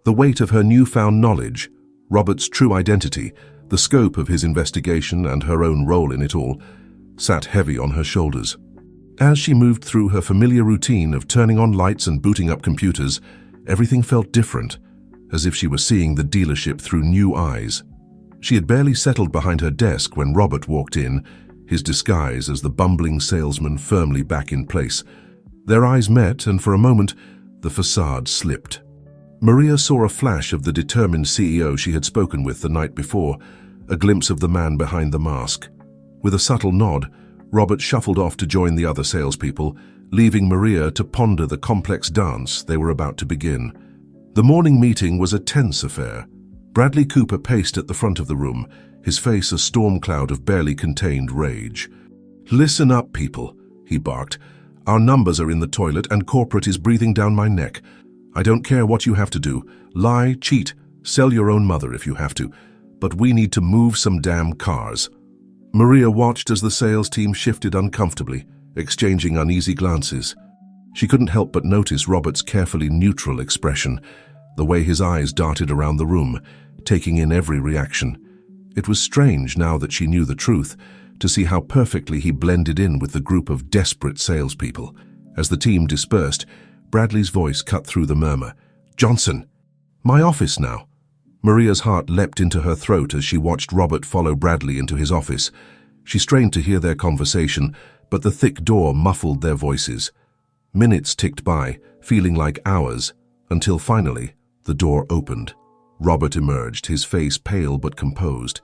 The weight of her newfound knowledge, Robert's true identity, the scope of his investigation and her own role in it all, sat heavy on her shoulders. As she moved through her familiar routine of turning on lights and booting up computers, everything felt different, as if she were seeing the dealership through new eyes. She had barely settled behind her desk when Robert walked in, his disguise as the bumbling salesman firmly back in place. Their eyes met, and for a moment, the facade slipped. Maria saw a flash of the determined CEO she had spoken with the night before, a glimpse of the man behind the mask. With a subtle nod, Robert shuffled off to join the other salespeople, leaving Maria to ponder the complex dance they were about to begin. The morning meeting was a tense affair. Bradley Cooper paced at the front of the room, his face a storm cloud of barely contained rage. "Listen up, people," he barked. "Our numbers are in the toilet and corporate is breathing down my neck. I don't care what you have to do. Lie, cheat, sell your own mother if you have to. But we need to move some damn cars." Maria watched as the sales team shifted uncomfortably, exchanging uneasy glances. She couldn't help but notice Robert's carefully neutral expression, the way his eyes darted around the room, taking in every reaction. It was strange, now that she knew the truth, to see how perfectly he blended in with the group of desperate salespeople. As the team dispersed, Bradley's voice cut through the murmur. "Johnson, my office now." Maria's heart leapt into her throat as she watched Robert follow Bradley into his office. She strained to hear their conversation, but the thick door muffled their voices. Minutes ticked by, feeling like hours, until finally, the door opened. Robert emerged, his face pale but composed.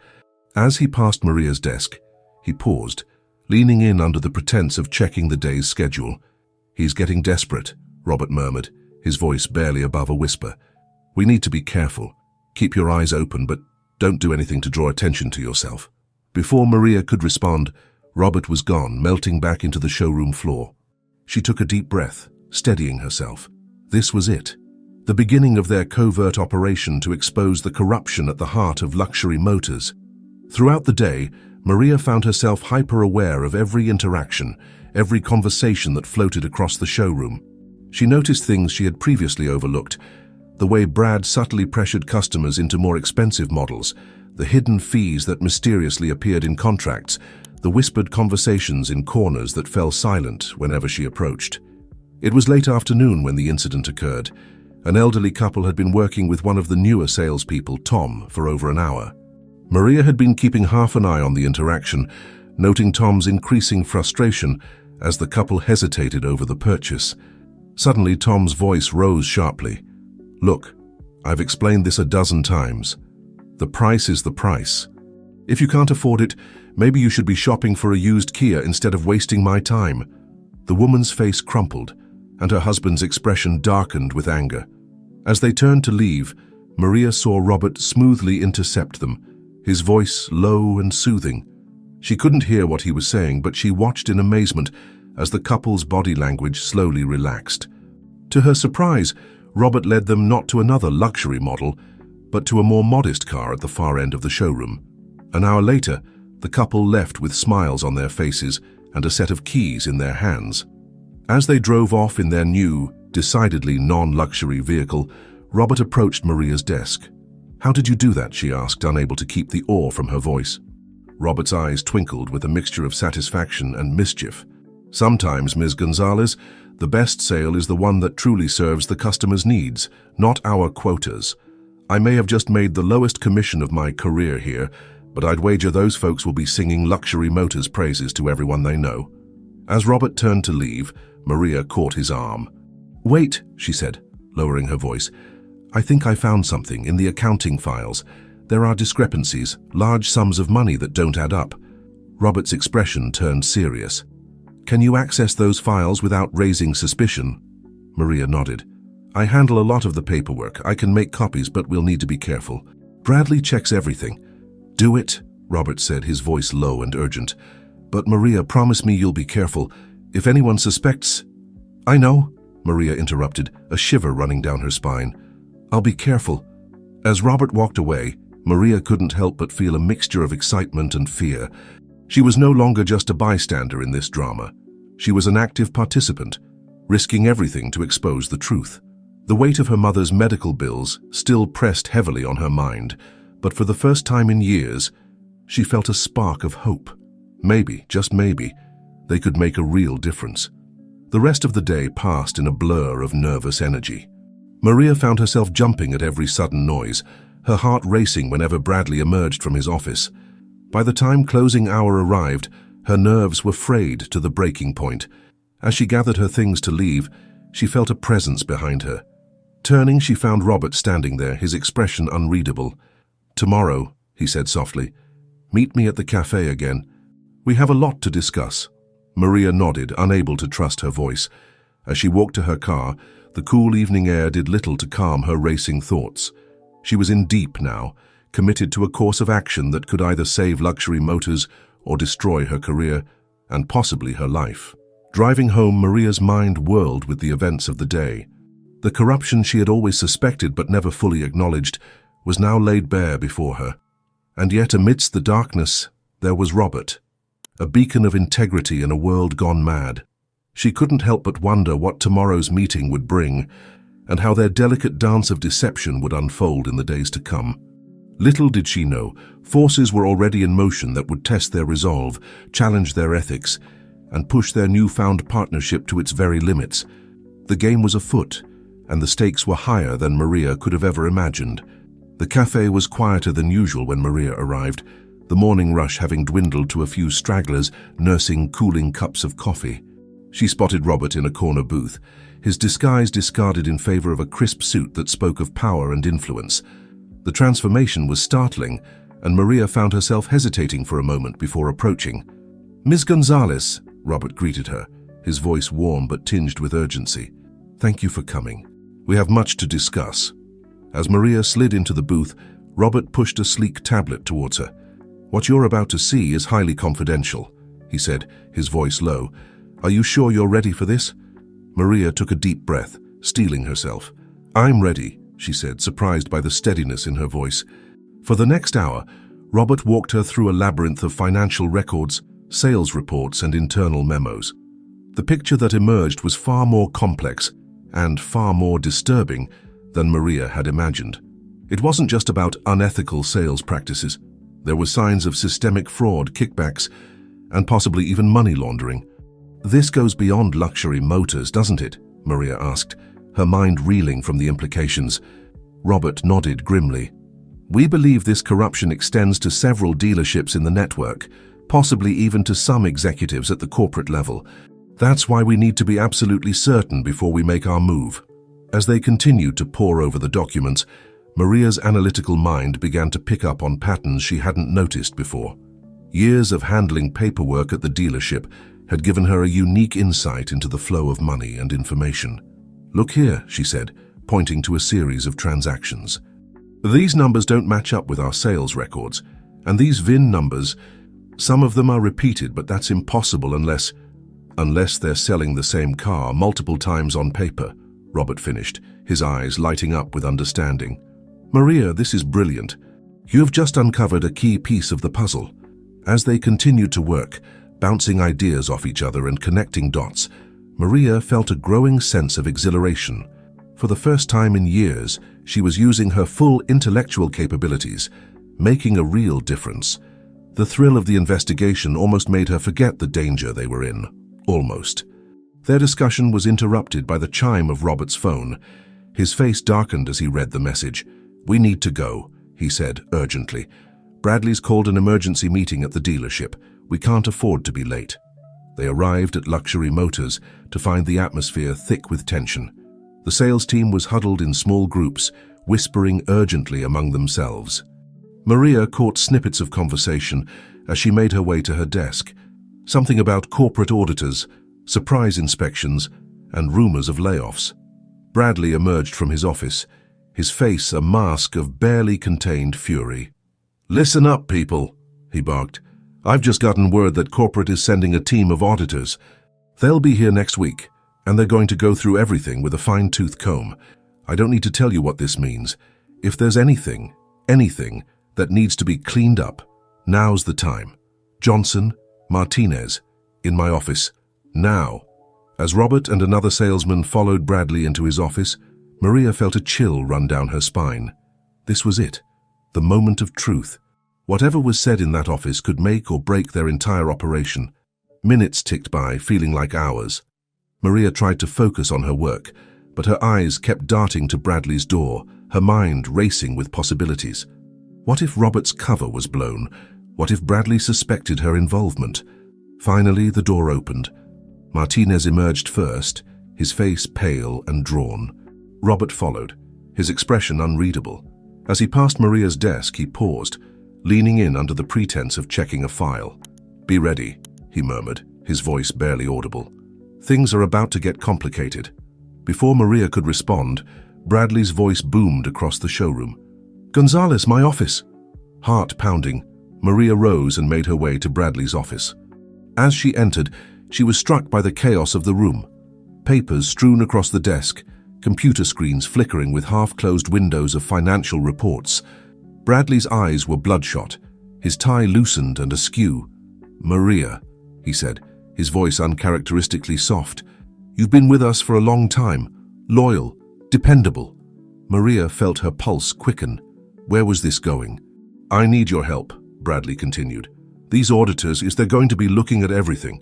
As he passed Maria's desk, he paused, leaning in under the pretense of checking the day's schedule. "He's getting desperate," Robert murmured, his voice barely above a whisper. "We need to be careful. Keep your eyes open, but don't do anything to draw attention to yourself." Before Maria could respond, Robert was gone, melting back into the showroom floor. She took a deep breath, steadying herself. This was it, the beginning of their covert operation to expose the corruption at the heart of luxury motors. Throughout the day, Maria found herself hyper-aware of every interaction, every conversation that floated across the showroom. She noticed things she had previously overlooked, the way Brad subtly pressured customers into more expensive models, the hidden fees that mysteriously appeared in contracts, the whispered conversations in corners that fell silent whenever she approached. It was late afternoon when the incident occurred. An elderly couple had been working with one of the newer salespeople, Tom, for over an hour. Maria had been keeping half an eye on the interaction, noting Tom's increasing frustration as the couple hesitated over the purchase. Suddenly, Tom's voice rose sharply. "Look, I've explained this a dozen times. The price is the price. If you can't afford it, maybe you should be shopping for a used Kia instead of wasting my time." The woman's face crumpled, and her husband's expression darkened with anger. As they turned to leave, Maria saw Robert smoothly intercept them, his voice low and soothing. She couldn't hear what he was saying, but she watched in amazement as the couple's body language slowly relaxed. To her surprise, Robert led them not to another luxury model, but to a more modest car at the far end of the showroom. An hour later, the couple left with smiles on their faces and a set of keys in their hands. As they drove off in their new, decidedly non-luxury vehicle, Robert approached Maria's desk. "How did you do that?" she asked, unable to keep the awe from her voice. Robert's eyes twinkled with a mixture of satisfaction and mischief. Sometimes, Ms. Gonzalez, the best sale is the one that truly serves the customer's needs, not our quotas. I may have just made the lowest commission of my career here, but I'd wager those folks will be singing Luxury Motors praises to everyone they know. As Robert turned to leave, Maria caught his arm. "Wait," she said, lowering her voice. "I think I found something in the accounting files. There are discrepancies, large sums of money that don't add up." Robert's expression turned serious. "Can you access those files without raising suspicion?" Maria nodded. "I handle a lot of the paperwork. I can make copies, but we'll need to be careful. Bradley checks everything." "Do it," Robert said, his voice low and urgent. "But Maria, promise me you'll be careful. If anyone suspects—" "I know," Maria interrupted, a shiver running down her spine. "I'll be careful." As Robert walked away, Maria couldn't help but feel a mixture of excitement and fear. She was no longer just a bystander in this drama. She was an active participant, risking everything to expose the truth. The weight of her mother's medical bills still pressed heavily on her mind, but for the first time in years, she felt a spark of hope. Maybe, just maybe, they could make a real difference. The rest of the day passed in a blur of nervous energy. Maria found herself jumping at every sudden noise, her heart racing whenever Bradley emerged from his office. By the time closing hour arrived, her nerves were frayed to the breaking point. As she gathered her things to leave, she felt a presence behind her. Turning, she found Robert standing there, his expression unreadable. "Tomorrow," he said softly. "Meet me at the cafe again. We have a lot to discuss." Maria nodded, unable to trust her voice. As she walked to her car, the cool evening air did little to calm her racing thoughts. She was in deep now, committed to a course of action that could either save Luxury Motors or destroy her career, and possibly her life. Driving home, Maria's mind whirled with the events of the day. The corruption she had always suspected but never fully acknowledged was now laid bare before her. And yet amidst the darkness, there was Robert, a beacon of integrity in a world gone mad. She couldn't help but wonder what tomorrow's meeting would bring, and how their delicate dance of deception would unfold in the days to come. Little did she know, forces were already in motion that would test their resolve, challenge their ethics, and push their newfound partnership to its very limits. The game was afoot, and the stakes were higher than Maria could have ever imagined. The cafe was quieter than usual when Maria arrived, the morning rush having dwindled to a few stragglers nursing cooling cups of coffee. She spotted Robert in a corner booth, his disguise discarded in favor of a crisp suit that spoke of power and influence. The transformation was startling, and Maria found herself hesitating for a moment before approaching. "Ms. Gonzalez," Robert greeted her, his voice warm but tinged with urgency. "Thank you for coming. We have much to discuss." As Maria slid into the booth, Robert pushed a sleek tablet towards her. "What you're about to see is highly confidential," he said, his voice low. "Are you sure you're ready for this?" Maria took a deep breath, steeling herself. "I'm ready," she said, surprised by the steadiness in her voice. For the next hour, Robert walked her through a labyrinth of financial records, sales reports, and internal memos. The picture that emerged was far more complex and far more disturbing than Maria had imagined. It wasn't just about unethical sales practices. There were signs of systemic fraud, kickbacks, and possibly even money laundering. "This goes beyond Luxury Motors, doesn't it?" Maria asked, her mind reeling from the implications. Robert nodded grimly. "We believe this corruption extends to several dealerships in the network, possibly even to some executives at the corporate level. That's why we need to be absolutely certain before we make our move." As they continued to pore over the documents, Maria's analytical mind began to pick up on patterns she hadn't noticed before. Years of handling paperwork at the dealership had given her a unique insight into the flow of money and information. "Look here," she said, pointing to a series of transactions. "These numbers don't match up with our sales records, and these VIN numbers, some of them are repeated, but that's impossible unless they're selling the same car multiple times on paper," Robert finished, his eyes lighting up with understanding. "Maria, this is brilliant. You've just uncovered a key piece of the puzzle." As they continued to work, bouncing ideas off each other and connecting dots, Maria felt a growing sense of exhilaration. For the first time in years, she was using her full intellectual capabilities, making a real difference. The thrill of the investigation almost made her forget the danger they were in. Almost. Their discussion was interrupted by the chime of Robert's phone. His face darkened as he read the message. "We need to go," he said urgently. "Bradley's called an emergency meeting at the dealership. We can't afford to be late." They arrived at Luxury Motors to find the atmosphere thick with tension. The sales team was huddled in small groups, whispering urgently among themselves. Maria caught snippets of conversation as she made her way to her desk. Something about corporate auditors, surprise inspections, and rumors of layoffs. Bradley emerged from his office, his face a mask of barely contained fury. "Listen up, people," he barked. "I've just gotten word that corporate is sending a team of auditors. They'll be here next week, and they're going to go through everything with a fine-tooth comb. I don't need to tell you what this means. If there's anything that needs to be cleaned up, now's the time. Johnson, Martinez, in my office, now." As Robert and another salesman followed Bradley into his office, Maria felt a chill run down her spine. This was it, the moment of truth. Whatever was said in that office could make or break their entire operation. Minutes ticked by, feeling like hours. Maria tried to focus on her work, but her eyes kept darting to Bradley's door, her mind racing with possibilities. What if Robert's cover was blown? What if Bradley suspected her involvement? Finally, the door opened. Martinez emerged first, his face pale and drawn. Robert followed, his expression unreadable. As he passed Maria's desk, he paused, leaning in under the pretense of checking a file. "Be ready," he murmured, his voice barely audible. "Things are about to get complicated." Before Maria could respond, Bradley's voice boomed across the showroom. "Gonzalez, my office!" Heart pounding, Maria rose and made her way to Bradley's office. As she entered, she was struck by the chaos of the room. Papers strewn across the desk, computer screens flickering with half-closed windows of financial reports. Bradley's eyes were bloodshot, his tie loosened and askew. "Maria," he said, his voice uncharacteristically soft. "You've been with us for a long time, loyal, dependable." Maria felt her pulse quicken. Where was this going? "I need your help," Bradley continued. "These auditors, they're going to be looking at everything.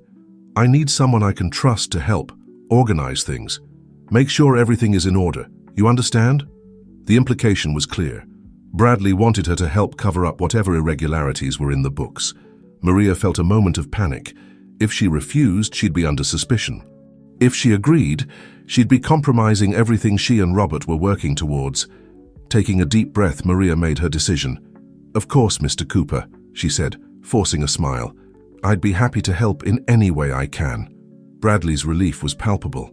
I need someone I can trust to help, organize things. Make sure everything is in order. You understand?" The implication was clear. Bradley wanted her to help cover up whatever irregularities were in the books. Maria felt a moment of panic. If she refused, she'd be under suspicion. If she agreed, she'd be compromising everything she and Robert were working towards. Taking a deep breath, Maria made her decision. "Of course, Mr. Cooper," she said, forcing a smile. "I'd be happy to help in any way I can." Bradley's relief was palpable.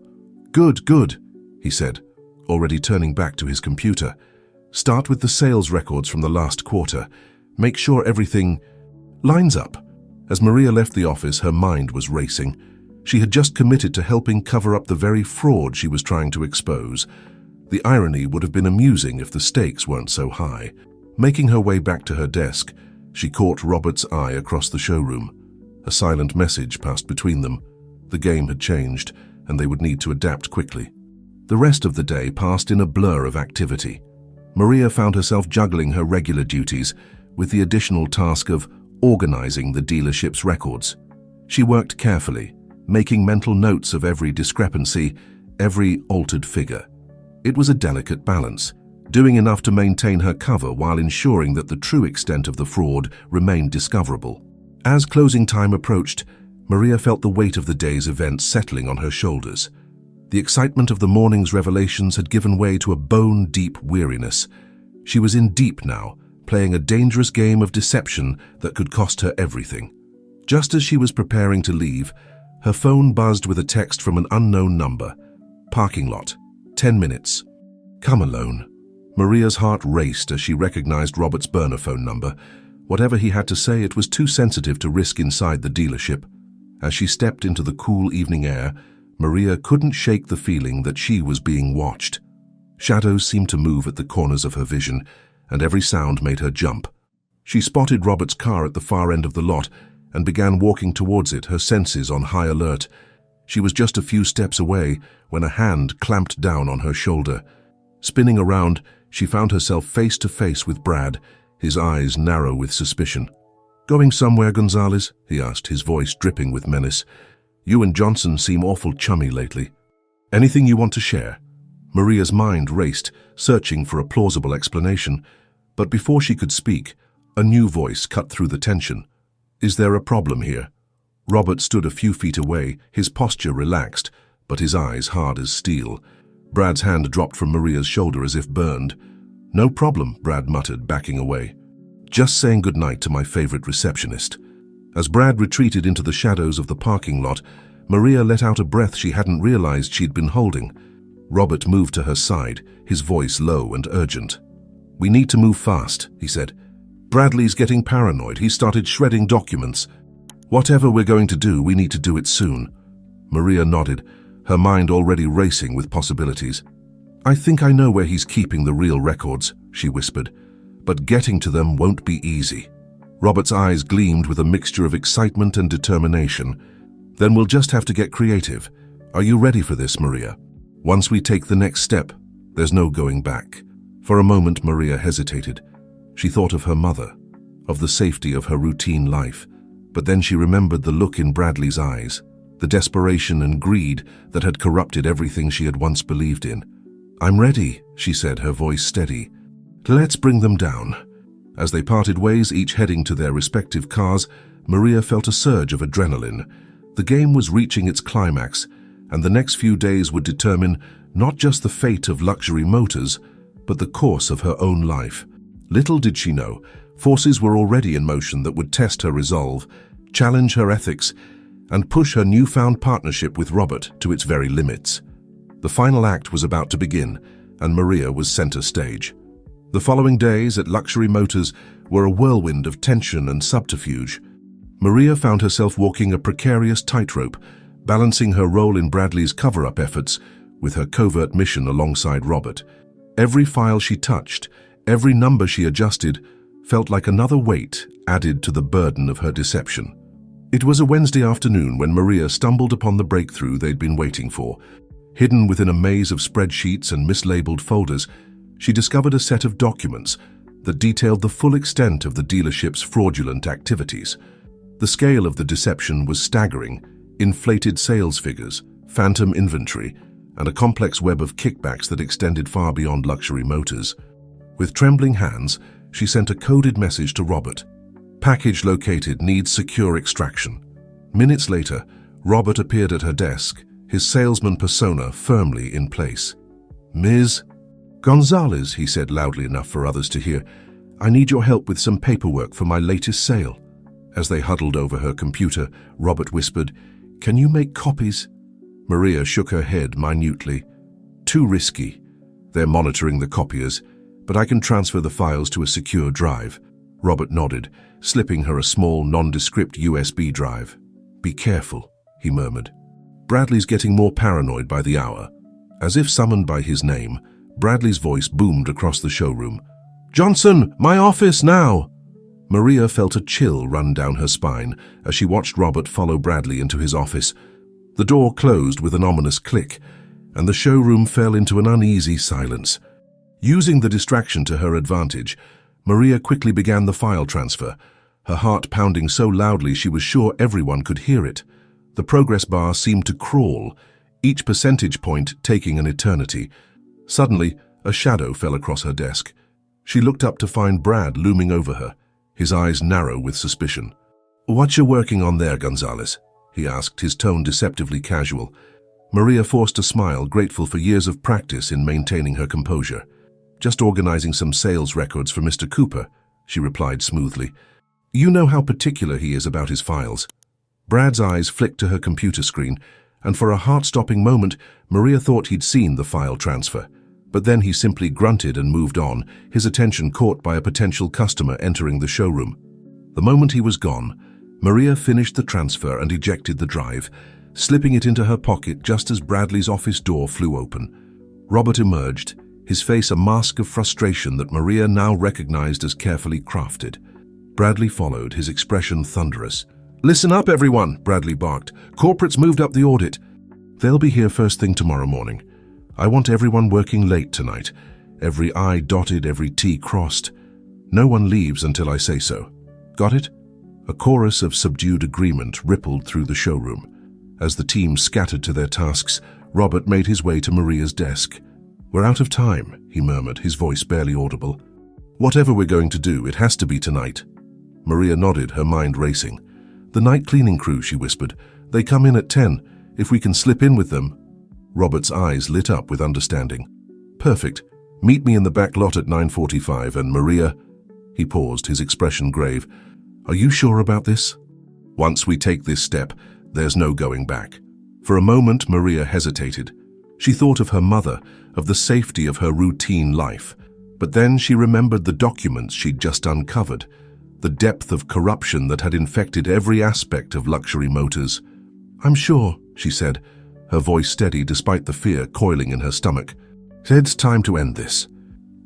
Good," he said, already turning back to his computer. "Start with the sales records from the last quarter. Make sure everything lines up." As Maria left the office, her mind was racing. She had just committed to helping cover up the very fraud she was trying to expose. The irony would have been amusing if the stakes weren't so high. Making her way back to her desk, she caught Robert's eye across the showroom. A silent message passed between them. The game had changed, and they would need to adapt quickly. The rest of the day passed in a blur of activity. Maria found herself juggling her regular duties with the additional task of organizing the dealership's records. She worked carefully, making mental notes of every discrepancy, every altered figure. It was a delicate balance, doing enough to maintain her cover while ensuring that the true extent of the fraud remained discoverable. As closing time approached, Maria felt the weight of the day's events settling on her shoulders. The excitement of the morning's revelations had given way to a bone-deep weariness. She was in deep now, playing a dangerous game of deception that could cost her everything. Just as she was preparing to leave, her phone buzzed with a text from an unknown number. "Parking lot. 10 minutes. Come alone." Maria's heart raced as she recognized Robert's burner phone number. Whatever he had to say, it was too sensitive to risk inside the dealership. As she stepped into the cool evening air, Maria couldn't shake the feeling that she was being watched. Shadows seemed to move at the corners of her vision, and every sound made her jump. She spotted Robert's car at the far end of the lot and began walking towards it, her senses on high alert. She was just a few steps away when a hand clamped down on her shoulder. Spinning around, she found herself face to face with Brad, his eyes narrow with suspicion. "Going somewhere, Gonzalez?" he asked, his voice dripping with menace. You and Johnson seem awful chummy lately. Anything you want to share?" Maria's mind raced, searching for a plausible explanation, but before she could speak, a new voice cut through the tension. "Is there a problem here?" Robert stood a few feet away, his posture relaxed, but his eyes hard as steel. Brad's hand dropped from Maria's shoulder as if burned. "No problem," Brad muttered, backing away. "Just saying goodnight to my favorite receptionist." As Brad retreated into the shadows of the parking lot, Maria let out a breath she hadn't realized she'd been holding. Robert moved to her side, his voice low and urgent. "We need to move fast," he said. "Bradley's getting paranoid. He started shredding documents. Whatever we're going to do, we need to do it soon." Maria nodded, her mind already racing with possibilities. "I think I know where he's keeping the real records," she whispered, "but getting to them won't be easy." Robert's eyes gleamed with a mixture of excitement and determination. "Then we'll just have to get creative. Are you ready for this, Maria? Once we take the next step, there's no going back." For a moment, Maria hesitated. She thought of her mother, of the safety of her routine life, but then she remembered the look in Bradley's eyes, the desperation and greed that had corrupted everything she had once believed in. "I'm ready," she said, her voice steady. "Let's bring them down." As they parted ways, each heading to their respective cars, Maria felt a surge of adrenaline. The game was reaching its climax, and the next few days would determine not just the fate of Luxury Motors, but the course of her own life. Little did she know, forces were already in motion that would test her resolve, challenge her ethics, and push her newfound partnership with Robert to its very limits. The final act was about to begin, and Maria was center stage. The following days at Luxury Motors were a whirlwind of tension and subterfuge. Maria found herself walking a precarious tightrope, balancing her role in Bradley's cover-up efforts with her covert mission alongside Robert. Every file she touched, every number she adjusted, felt like another weight added to the burden of her deception. It was a Wednesday afternoon when Maria stumbled upon the breakthrough they'd been waiting for. Hidden within a maze of spreadsheets and mislabeled folders, she discovered a set of documents that detailed the full extent of the dealership's fraudulent activities. The scale of the deception was staggering: inflated sales figures, phantom inventory, and a complex web of kickbacks that extended far beyond Luxury Motors. With trembling hands, she sent a coded message to Robert. "Package located, needs secure extraction." Minutes later, Robert appeared at her desk, his salesman persona firmly in place. "Ms. Gonzalez," he said loudly enough for others to hear, "I need your help with some paperwork for my latest sale." As they huddled over her computer, Robert whispered, "Can you make copies?" Maria shook her head minutely. "Too risky. They're monitoring the copiers, but I can transfer the files to a secure drive." Robert nodded, slipping her a small, nondescript USB drive. "Be careful," he murmured. "Bradley's getting more paranoid by the hour." As if summoned by his name, Bradley's voice boomed across the showroom. "Johnson, my office now!" Maria felt a chill run down her spine as she watched Robert follow Bradley into his office. The door closed with an ominous click, and the showroom fell into an uneasy silence. Using the distraction to her advantage, Maria quickly began the file transfer, her heart pounding so loudly she was sure everyone could hear it. The progress bar seemed to crawl, each percentage point taking an eternity. Suddenly, a shadow fell across her desk. She looked up to find Brad looming over her, his eyes narrow with suspicion. "What you working on there, Gonzalez?" he asked, his tone deceptively casual. Maria forced a smile, grateful for years of practice in maintaining her composure. "Just organizing some sales records for Mr. Cooper," she replied smoothly. "You know how particular he is about his files." Brad's eyes flicked to her computer screen, and for a heart-stopping moment, Maria thought he'd seen the file transfer. But then he simply grunted and moved on, his attention caught by a potential customer entering the showroom. The moment he was gone, Maria finished the transfer and ejected the drive, slipping it into her pocket just as Bradley's office door flew open. Robert emerged, his face a mask of frustration that Maria now recognized as carefully crafted. Bradley followed, his expression thunderous. "Listen up, everyone," Bradley barked. "Corporate's moved up the audit. They'll be here first thing tomorrow morning. I want everyone working late tonight. Every I dotted, every T crossed. No one leaves until I say so. Got it?" A chorus of subdued agreement rippled through the showroom. As the team scattered to their tasks, Robert made his way to Maria's desk. "We're out of time," he murmured, his voice barely audible. "Whatever we're going to do, it has to be tonight." Maria nodded, her mind racing. "The night cleaning crew," she whispered. "They come in at 10. If we can slip in with them." Robert's eyes lit up with understanding. "Perfect. Meet me in the back lot at 9:45, and Maria—" He paused, his expression grave. "Are you sure about this?" "Once we take this step, there's no going back." For a moment, Maria hesitated. She thought of her mother, of the safety of her routine life. But then she remembered the documents she'd just uncovered, the depth of corruption that had infected every aspect of luxury motors. "I'm sure," she said, her voice steady despite the fear coiling in her stomach. "It's time to end this."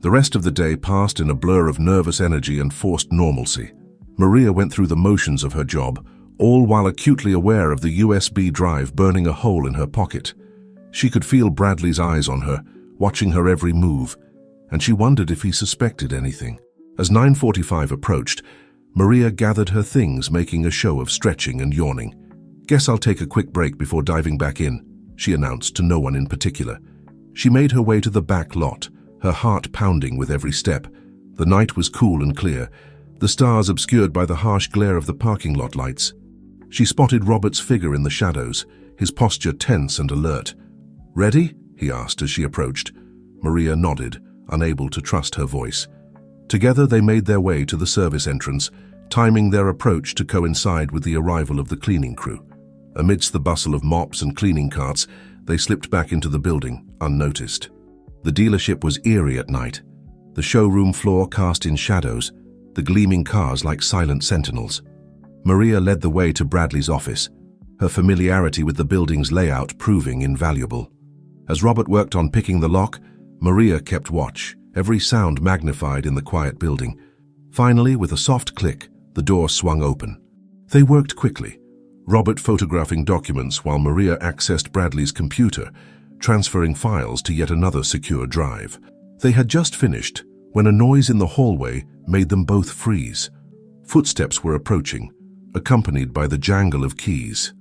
The rest of the day passed in a blur of nervous energy and forced normalcy. Maria went through the motions of her job, all while acutely aware of the USB drive burning a hole in her pocket. She could feel Bradley's eyes on her, watching her every move, and she wondered if he suspected anything. As 9:45 approached, Maria gathered her things, making a show of stretching and yawning. "Guess I'll take a quick break before diving back in," she announced to no one in particular. She made her way to the back lot, her heart pounding with every step. The night was cool and clear, the stars obscured by the harsh glare of the parking lot lights. She spotted Robert's figure in the shadows, his posture tense and alert. "Ready?" he asked as she approached. Maria nodded, unable to trust her voice. Together they made their way to the service entrance, timing their approach to coincide with the arrival of the cleaning crew. Amidst the bustle of mops and cleaning carts, they slipped back into the building, unnoticed. The dealership was eerie at night, the showroom floor cast in shadows, the gleaming cars like silent sentinels. Maria led the way to Bradley's office, her familiarity with the building's layout proving invaluable. As Robert worked on picking the lock, Maria kept watch, every sound magnified in the quiet building. Finally, with a soft click, the door swung open. They worked quickly, Robert photographing documents while Maria accessed Bradley's computer, transferring files to yet another secure drive. They had just finished when a noise in the hallway made them both freeze. Footsteps were approaching, accompanied by the jangle of keys.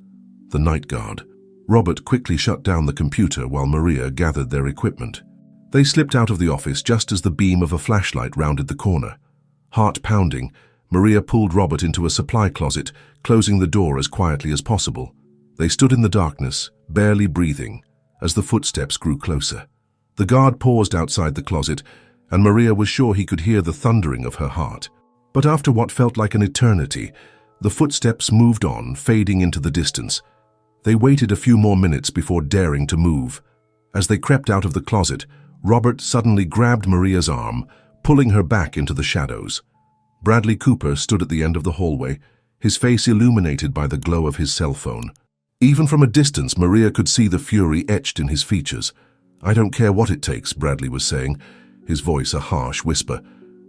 The night guard. Robert quickly shut down the computer while Maria gathered their equipment. They slipped out of the office just as the beam of a flashlight rounded the corner. Heart pounding, Maria pulled Robert into a supply closet, closing the door as quietly as possible. They stood in the darkness, barely breathing, as the footsteps grew closer. The guard paused outside the closet, and Maria was sure he could hear the thundering of her heart. But after what felt like an eternity, the footsteps moved on, fading into the distance. They waited a few more minutes before daring to move. As they crept out of the closet, Robert suddenly grabbed Maria's arm, pulling her back into the shadows. Bradley Cooper stood at the end of the hallway, his face illuminated by the glow of his cell phone. Even from a distance, Maria could see the fury etched in his features. "I don't care what it takes," Bradley was saying, his voice a harsh whisper.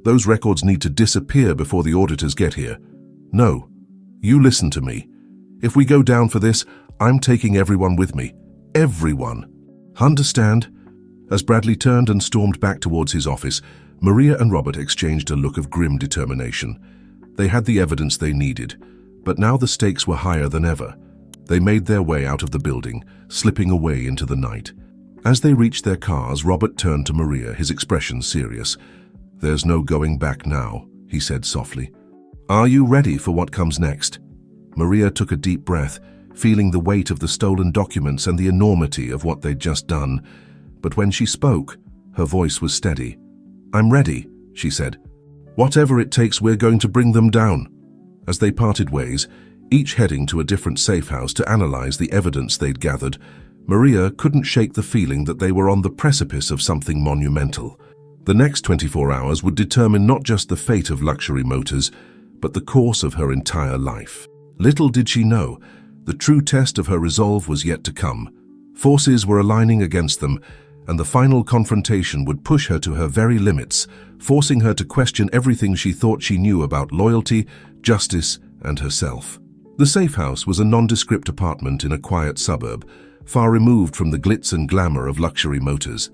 "Those records need to disappear before the auditors get here. No, you listen to me. If we go down for this, I'm taking everyone with me. Everyone. Understand?" As Bradley turned and stormed back towards his office, Maria and Robert exchanged a look of grim determination. They had the evidence they needed, but now the stakes were higher than ever. They made their way out of the building, slipping away into the night. As they reached their cars, Robert turned to Maria, his expression serious. "There's no going back now," he said softly. "Are you ready for what comes next?" Maria took a deep breath, feeling the weight of the stolen documents and the enormity of what they'd just done. But when she spoke, her voice was steady. "I'm ready," she said. "Whatever it takes, we're going to bring them down." As they parted ways, each heading to a different safe house to analyze the evidence they'd gathered, Maria couldn't shake the feeling that they were on the precipice of something monumental. The next 24 hours would determine not just the fate of luxury motors, but the course of her entire life. Little did she know, the true test of her resolve was yet to come. Forces were aligning against them, and the final confrontation would push her to her very limits, forcing her to question everything she thought she knew about loyalty, justice, and herself. The safe house was a nondescript apartment in a quiet suburb, far removed from the glitz and glamour of luxury motors.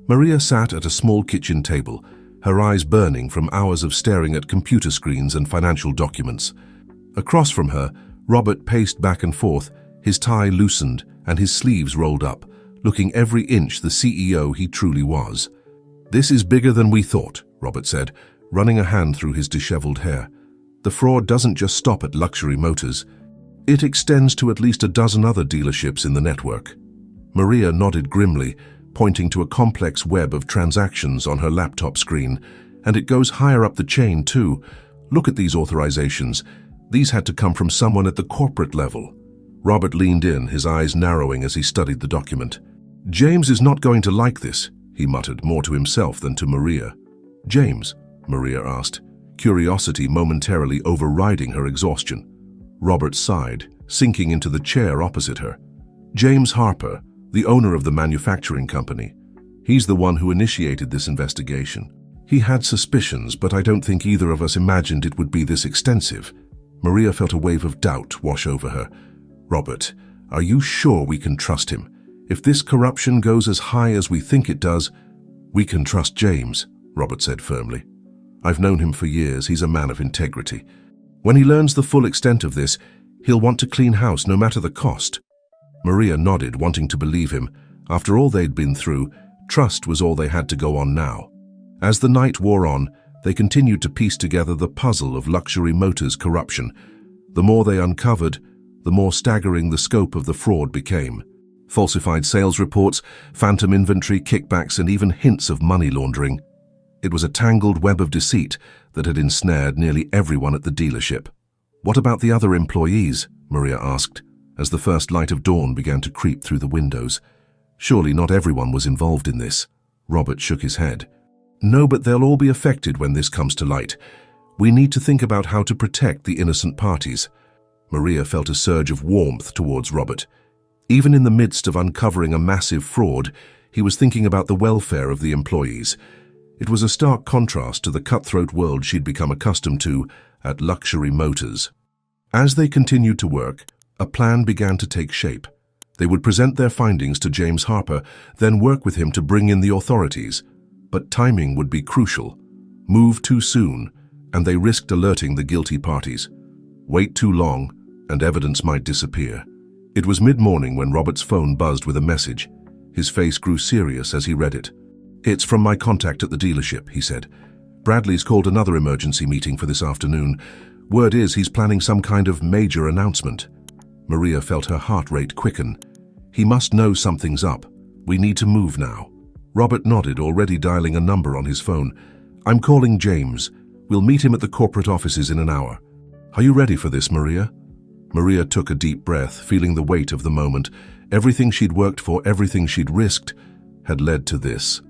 Maria sat at a small kitchen table, her eyes burning from hours of staring at computer screens and financial documents. Across from her, Robert paced back and forth, His tie loosened and his sleeves rolled up, looking every inch the CEO he truly was. "This is bigger than we thought," Robert said, running a hand through his disheveled hair. "The fraud doesn't just stop at Luxury Motors. It extends to at least a dozen other dealerships in the network." Maria nodded grimly, pointing to a complex web of transactions on her laptop screen. "And it goes higher up the chain, too. Look at these authorizations. These had to come from someone at the corporate level." Robert leaned in, his eyes narrowing as he studied the document. "James is not going to like this," he muttered, more to himself than to Maria. "James?" Maria asked, curiosity momentarily overriding her exhaustion. Robert sighed, sinking into the chair opposite her. "James Harper, the owner of the manufacturing company. He's the one who initiated this investigation. He had suspicions, but I don't think either of us imagined it would be this extensive." Maria felt a wave of doubt wash over her. "Robert, are you sure we can trust him? If this corruption goes as high as we think it does..." "We can trust James," Robert said firmly. "I've known him for years. He's a man of integrity. When he learns the full extent of this, he'll want to clean house no matter the cost." Maria nodded, wanting to believe him. After all they'd been through, trust was all they had to go on now. As the night wore on, they continued to piece together the puzzle of Luxury Motors' corruption. The more they uncovered, the more staggering the scope of the fraud became. Falsified sales reports, phantom inventory, kickbacks, and even hints of money laundering. It was a tangled web of deceit that had ensnared nearly everyone at the dealership. "What about the other employees?" Maria asked, as the first light of dawn began to creep through the windows. "Surely not everyone was involved in this." Robert shook his head. "No, but they'll all be affected when this comes to light. We need to think about how to protect the innocent parties." Maria felt a surge of warmth towards Robert. Even in the midst of uncovering a massive fraud, he was thinking about the welfare of the employees. It was a stark contrast to the cutthroat world she'd become accustomed to at Luxury Motors. As they continued to work, a plan began to take shape. They would present their findings to James Harper, then work with him to bring in the authorities. But timing would be crucial. Move too soon, and they risked alerting the guilty parties. Wait too long, and evidence might disappear. It was mid-morning when Robert's phone buzzed with a message. His face grew serious as he read it. "It's from my contact at the dealership," he said. "Bradley's called another emergency meeting for this afternoon. Word is he's planning some kind of major announcement." Maria felt her heart rate quicken. "He must know something's up. We need to move now." Robert nodded, already dialing a number on his phone. "I'm calling James. We'll meet him at the corporate offices in an hour. Are you ready for this, Maria?" Maria took a deep breath, feeling the weight of the moment. Everything she'd worked for, everything she'd risked, had led to this.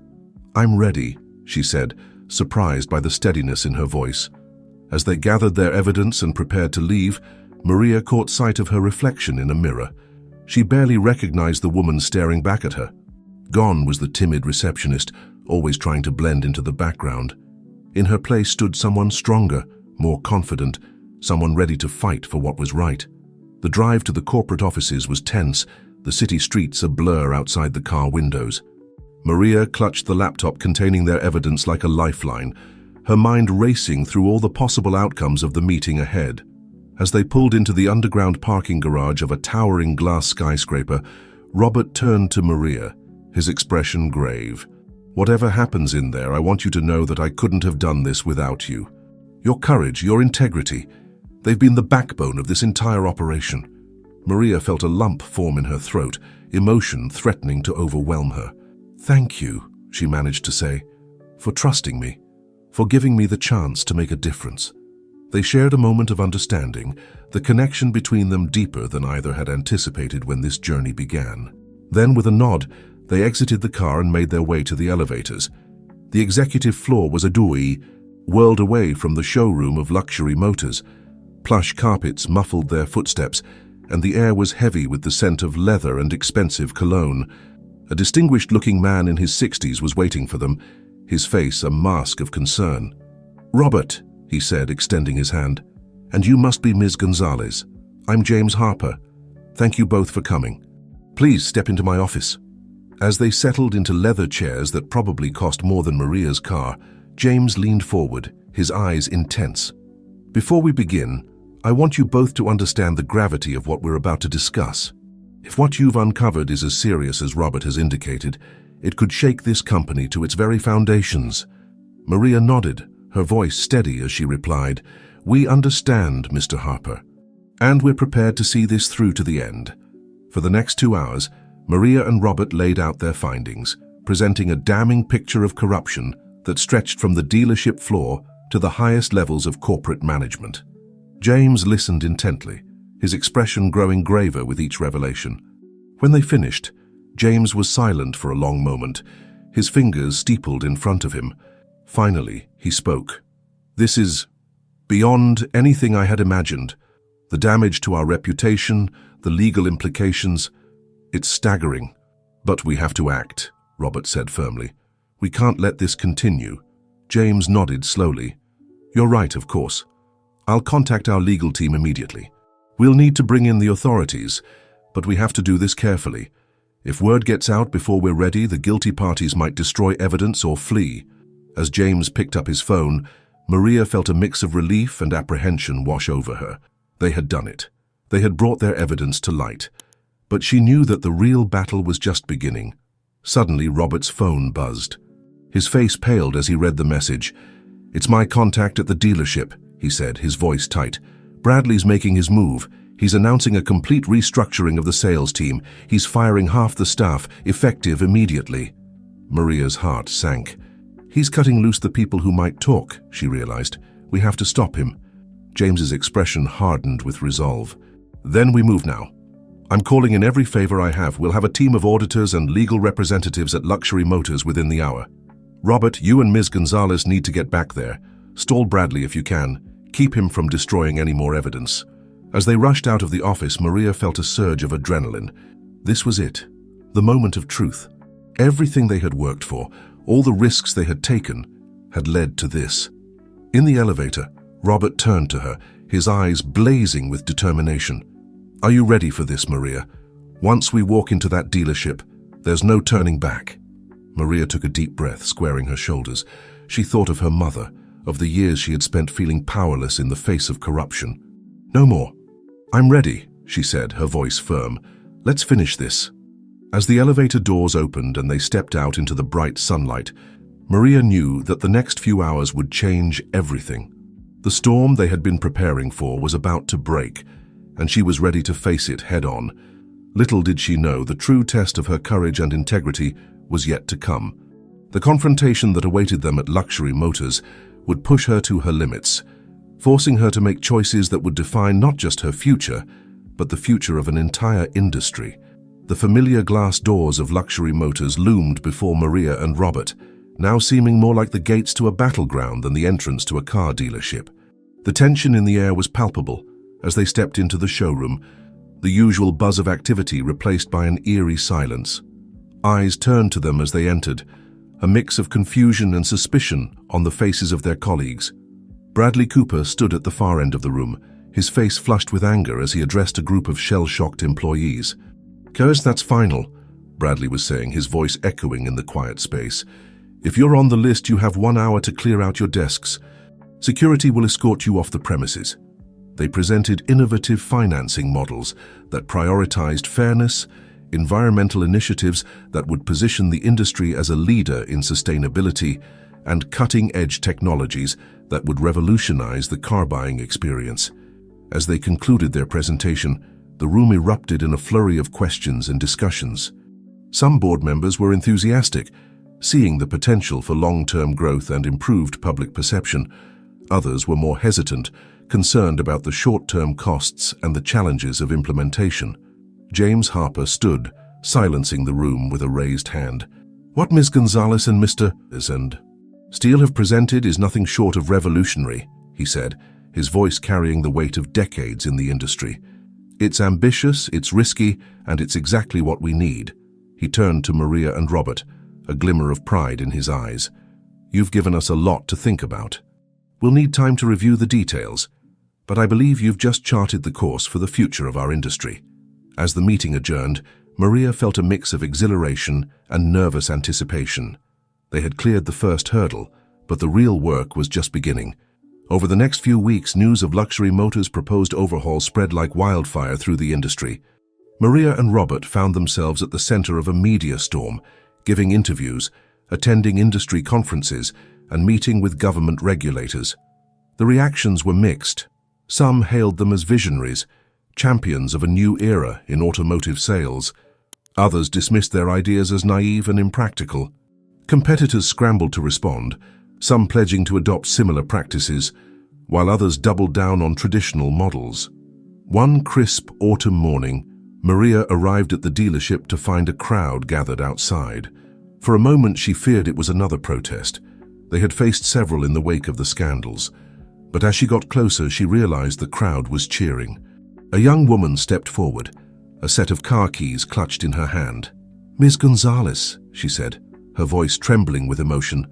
"I'm ready," she said, surprised by the steadiness in her voice. As they gathered their evidence and prepared to leave, Maria caught sight of her reflection in a mirror. She barely recognized the woman staring back at her. Gone was the timid receptionist, always trying to blend into the background. In her place stood someone stronger, more confident, someone ready to fight for what was right. The drive to the corporate offices was tense, the city streets a blur outside the car windows. Maria clutched the laptop containing their evidence like a lifeline, her mind racing through all the possible outcomes of the meeting ahead. As they pulled into the underground parking garage of a towering glass skyscraper, Robert turned to Maria, his expression grave. "Whatever happens in there, I want you to know that I couldn't have done this without you. Your courage, your integrity, they've been the backbone of this entire operation." Maria felt a lump form in her throat, emotion threatening to overwhelm her. "Thank you," she managed to say, "for trusting me, for giving me the chance to make a difference." They shared a moment of understanding, the connection between them deeper than either had anticipated when this journey began. Then, with a nod, they exited the car and made their way to the elevators. The executive floor was a doorway, whirled away from the showroom of Luxury Motors. Plush carpets muffled their footsteps, and the air was heavy with the scent of leather and expensive cologne. A distinguished-looking man in his 60s was waiting for them, his face a mask of concern. "Robert," he said, extending his hand, "and you must be Ms. Gonzalez. I'm James Harper. Thank you both for coming. Please step into my office." As they settled into leather chairs that probably cost more than Maria's car, James leaned forward, his eyes intense. "Before we begin, I want you both to understand the gravity of what we're about to discuss," If what you've uncovered is as serious as Robert has indicated, it could shake this company to its very foundations." Maria nodded, her voice steady as she replied, "We understand, Mr. Harper, and we're prepared to see this through to the end." For the next 2 hours, Maria and Robert laid out their findings, presenting a damning picture of corruption that stretched from the dealership floor to the highest levels of corporate management. James listened intently, his expression growing graver with each revelation. When they finished, James was silent for a long moment, his fingers steepled in front of him. Finally, he spoke. "This is beyond anything I had imagined. The damage to our reputation, the legal implications, it's staggering. But we have to act," Robert said firmly. "We can't let this continue." James nodded slowly. "You're right, of course. I'll contact our legal team immediately. We'll need to bring in the authorities, but we have to do this carefully. If word gets out before we're ready, the guilty parties might destroy evidence or flee." As James picked up his phone, Maria felt a mix of relief and apprehension wash over her. They had done it. They had brought their evidence to light. But she knew that the real battle was just beginning. Suddenly, Robert's phone buzzed. His face paled as he read the message. "It's my contact at the dealership," he said, his voice tight. "Bradley's making his move. He's announcing a complete restructuring of the sales team. He's firing half the staff, effective immediately." Maria's heart sank. "He's cutting loose the people who might talk," she realized. "We have to stop him." James's expression hardened with resolve. "Then we move now. I'm calling in every favor I have. We'll have a team of auditors and legal representatives at Luxury Motors within the hour. Robert, you and Ms. Gonzalez need to get back there. Stall Bradley if you can. Keep him from destroying any more evidence." As they rushed out of the office, Maria felt a surge of adrenaline. This was it, the moment of truth. Everything they had worked for, all the risks they had taken, had led to this. In the elevator, Robert turned to her, his eyes blazing with determination. "Are you ready for this, Maria? Once we walk into that dealership, there's no turning back." Maria took a deep breath, squaring her shoulders. She thought of her mother, of the years she had spent feeling powerless in the face of corruption. "No more. I'm ready," she said, her voice firm. "Let's finish this." As the elevator doors opened and they stepped out into the bright sunlight, Maria knew that the next few hours would change everything. The storm they had been preparing for was about to break, and she was ready to face it head-on. Little did she know the true test of her courage and integrity was yet to come. The confrontation that awaited them at Luxury Motors would push her to her limits, forcing her to make choices that would define not just her future, but the future of an entire industry. The familiar glass doors of Luxury Motors loomed before Maria and Robert, now seeming more like the gates to a battleground than the entrance to a car dealership. The tension in the air was palpable as they stepped into the showroom, the usual buzz of activity replaced by an eerie silence. Eyes turned to them as they entered, a mix of confusion and suspicion on the faces of their colleagues. Bradley Cooper stood at the far end of the room, his face flushed with anger as he addressed a group of shell-shocked employees. "Curse, that's final," Bradley was saying, his voice echoing in the quiet space. "If you're on the list, you have 1 hour to clear out your desks. Security will escort you off the premises." They presented innovative financing models that prioritized fairness, environmental initiatives that would position the industry as a leader in sustainability, and cutting-edge technologies that would revolutionize the car-buying experience. As they concluded their presentation, the room erupted in a flurry of questions and discussions. Some board members were enthusiastic, seeing the potential for long-term growth and improved public perception. Others were more hesitant, concerned about the short-term costs and the challenges of implementation. James Harper stood, silencing the room with a raised hand. "What Ms. Gonzalez and Mr. Steele have presented is nothing short of revolutionary," he said, his voice carrying the weight of decades in the industry. "It's ambitious, it's risky, and it's exactly what we need." He turned to Maria and Robert, a glimmer of pride in his eyes. "You've given us a lot to think about. We'll need time to review the details, but I believe you've just charted the course for the future of our industry." As the meeting adjourned, Maria felt a mix of exhilaration and nervous anticipation. They had cleared the first hurdle, but the real work was just beginning. Over the next few weeks, news of Luxury Motors' proposed overhaul spread like wildfire through the industry. Maria and Robert found themselves at the center of a media storm, giving interviews, attending industry conferences, and meeting with government regulators. The reactions were mixed. Some hailed them as visionaries, champions of a new era in automotive sales. Others dismissed their ideas as naive and impractical. Competitors scrambled to respond, some pledging to adopt similar practices, while others doubled down on traditional models. One crisp autumn morning, Maria arrived at the dealership to find a crowd gathered outside. For a moment she feared it was another protest. They had faced several in the wake of the scandals. But as she got closer, she realized the crowd was cheering. A young woman stepped forward, a set of car keys clutched in her hand. "Ms. Gonzalez," she said, her voice trembling with emotion,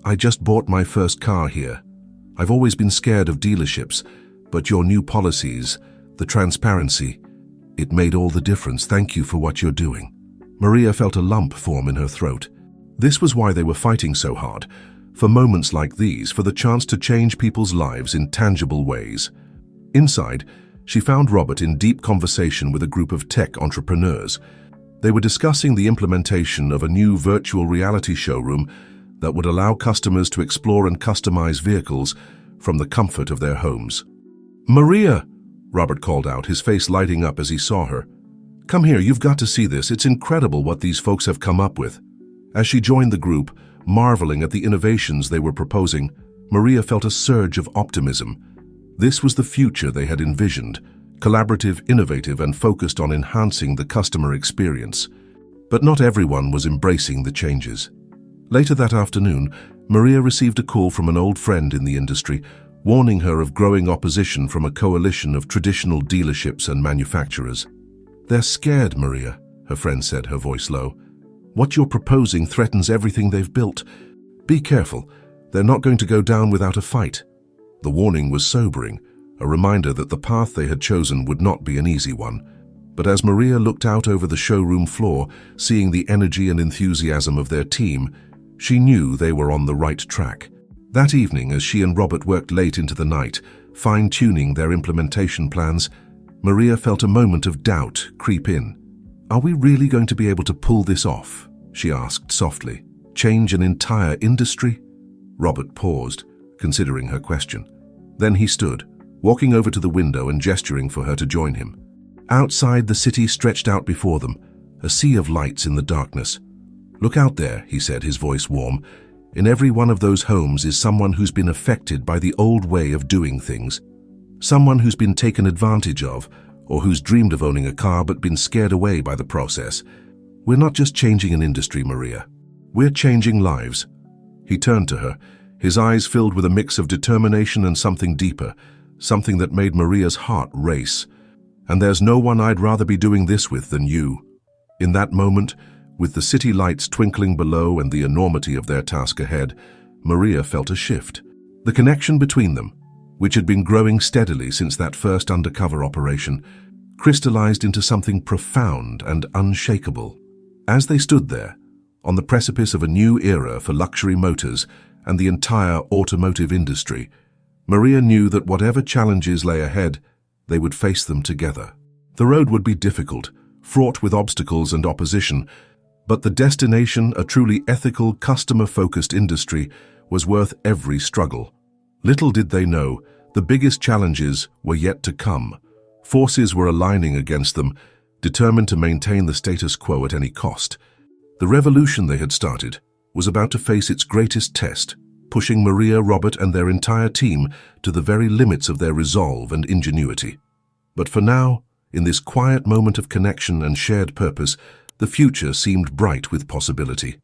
"I just bought my first car here. I've always been scared of dealerships, but your new policies, the transparency, it made all the difference. Thank you for what you're doing." Maria felt a lump form in her throat. This was why they were fighting so hard, for moments like these, for the chance to change people's lives in tangible ways. Inside, she found Robert in deep conversation with a group of tech entrepreneurs. They were discussing the implementation of a new virtual reality showroom that would allow customers to explore and customize vehicles from the comfort of their homes. "Maria!" Robert called out, his face lighting up as he saw her. "Come here, you've got to see this. It's incredible what these folks have come up with." As she joined the group, marveling at the innovations they were proposing, Maria felt a surge of optimism. This was the future they had envisioned, collaborative, innovative, and focused on enhancing the customer experience. But not everyone was embracing the changes. Later that afternoon, Maria received a call from an old friend in the industry, warning her of growing opposition from a coalition of traditional dealerships and manufacturers. "They're scared, Maria," her friend said, her voice low. "What you're proposing threatens everything they've built. Be careful, they're not going to go down without a fight." The warning was sobering, a reminder that the path they had chosen would not be an easy one. But as Maria looked out over the showroom floor, seeing the energy and enthusiasm of their team, she knew they were on the right track. That evening, as she and Robert worked late into the night, fine-tuning their implementation plans, Maria felt a moment of doubt creep in. "Are we really going to be able to pull this off?" she asked softly. "Change an entire industry?" Robert paused, considering her question. Then he stood, walking over to the window and gesturing for her to join him. Outside, the city stretched out before them, a sea of lights in the darkness. "Look out there," he said, his voice warm. "In every one of those homes is someone who's been affected by the old way of doing things. Someone who's been taken advantage of, or who's dreamed of owning a car but been scared away by the process. We're not just changing an industry, Maria. We're changing lives." He turned to her, his eyes filled with a mix of determination and something deeper, something that made Maria's heart race. "And there's no one I'd rather be doing this with than you." In that moment, with the city lights twinkling below and the enormity of their task ahead, Maria felt a shift. The connection between them, which had been growing steadily since that first undercover operation, crystallized into something profound and unshakable. As they stood there, on the precipice of a new era for luxury motors and the entire automotive industry, Maria knew that whatever challenges lay ahead, they would face them together. The road would be difficult, fraught with obstacles and opposition, but the destination, a truly ethical, customer-focused industry, was worth every struggle. Little did they know, the biggest challenges were yet to come. Forces were aligning against them, determined to maintain the status quo at any cost. The revolution they had started was about to face its greatest test, pushing Maria, Robert, and their entire team to the very limits of their resolve and ingenuity. But for now, in this quiet moment of connection and shared purpose, the future seemed bright with possibility.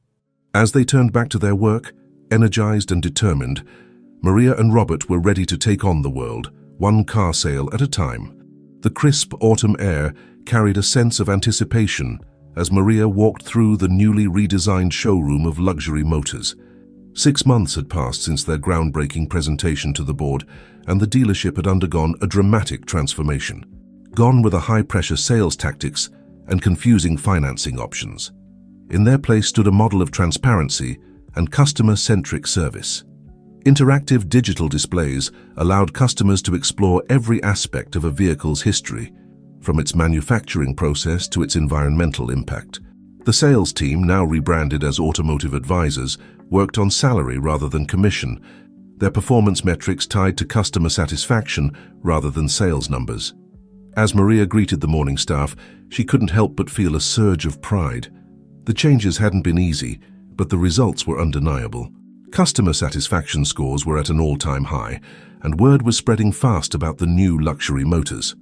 As they turned back to their work, energized and determined, Maria and Robert were ready to take on the world, one car sale at a time. The crisp autumn air carried a sense of anticipation as Maria walked through the newly redesigned showroom of luxury motors. 6 months had passed since their groundbreaking presentation to the board, and the dealership had undergone a dramatic transformation. Gone were the high-pressure sales tactics and confusing financing options. In their place stood a model of transparency and customer-centric service. Interactive digital displays allowed customers to explore every aspect of a vehicle's history, from its manufacturing process to its environmental impact. The sales team, now rebranded as Automotive Advisors, worked on salary rather than commission, their performance metrics tied to customer satisfaction rather than sales numbers. As Maria greeted the morning staff, she couldn't help but feel a surge of pride. The changes hadn't been easy, but the results were undeniable. Customer satisfaction scores were at an all-time high, and word was spreading fast about the new luxury motors.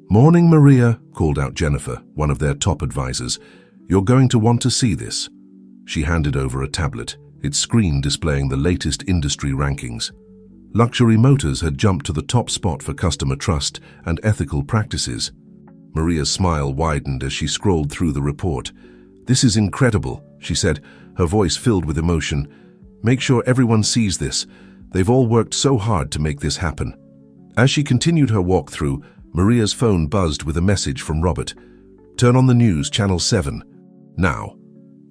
"Morning, Maria," called out Jennifer, one of their top advisors. "You're going to want to see this." She handed over a tablet, its screen displaying the latest industry rankings. Luxury motors had jumped to the top spot for customer trust and ethical practices. Maria's smile widened as she scrolled through the report. "This is incredible," she said, her voice filled with emotion. "Make sure everyone sees this. They've all worked so hard to make this happen." As she continued her walkthrough, Maria's phone buzzed with a message from Robert. "Turn on the news, Channel 7. Now."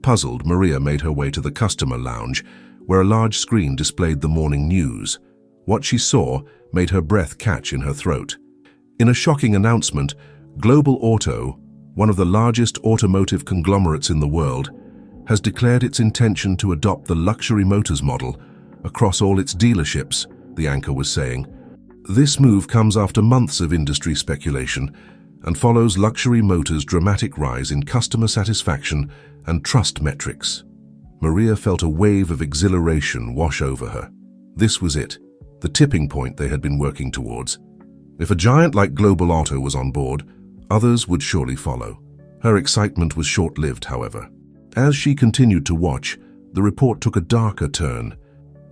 Puzzled, Maria made her way to the customer lounge, where a large screen displayed the morning news. What she saw made her breath catch in her throat. In a shocking announcement, Global Auto, one of the largest automotive conglomerates in the world, has declared its intention to adopt the luxury motors model across all its dealerships, the anchor was saying. This move comes after months of industry speculation and follows luxury motors' dramatic rise in customer satisfaction and trust metrics. Maria felt a wave of exhilaration wash over her. This was it, the tipping point they had been working towards. If a giant like Global Auto was on board, others would surely follow. Her excitement was short-lived, however. As she continued to watch, the report took a darker turn.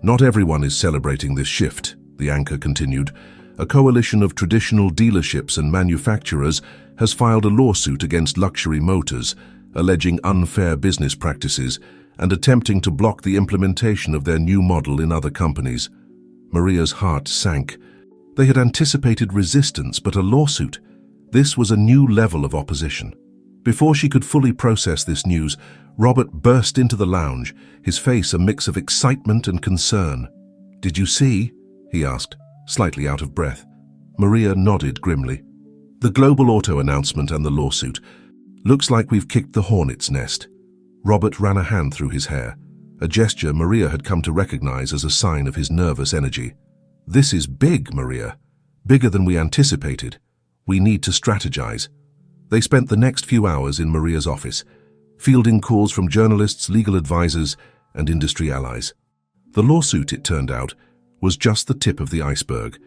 "Not everyone is celebrating this shift," the anchor continued. "A coalition of traditional dealerships and manufacturers has filed a lawsuit against luxury motors, alleging unfair business practices and attempting to block the implementation of their new model in other companies." Maria's heart sank. They had anticipated resistance, but a lawsuit. This was a new level of opposition. Before she could fully process this news, Robert burst into the lounge, his face a mix of excitement and concern. "Did you see?" he asked, slightly out of breath. Maria nodded grimly. "The Global Auto announcement and the lawsuit. Looks like we've kicked the hornet's nest." Robert ran a hand through his hair, a gesture Maria had come to recognize as a sign of his nervous energy. "This is big, Maria. Bigger than we anticipated. We need to strategize." They spent the next few hours in Maria's office, fielding calls from journalists, legal advisors, and industry allies. The lawsuit, it turned out, was just the tip of the iceberg.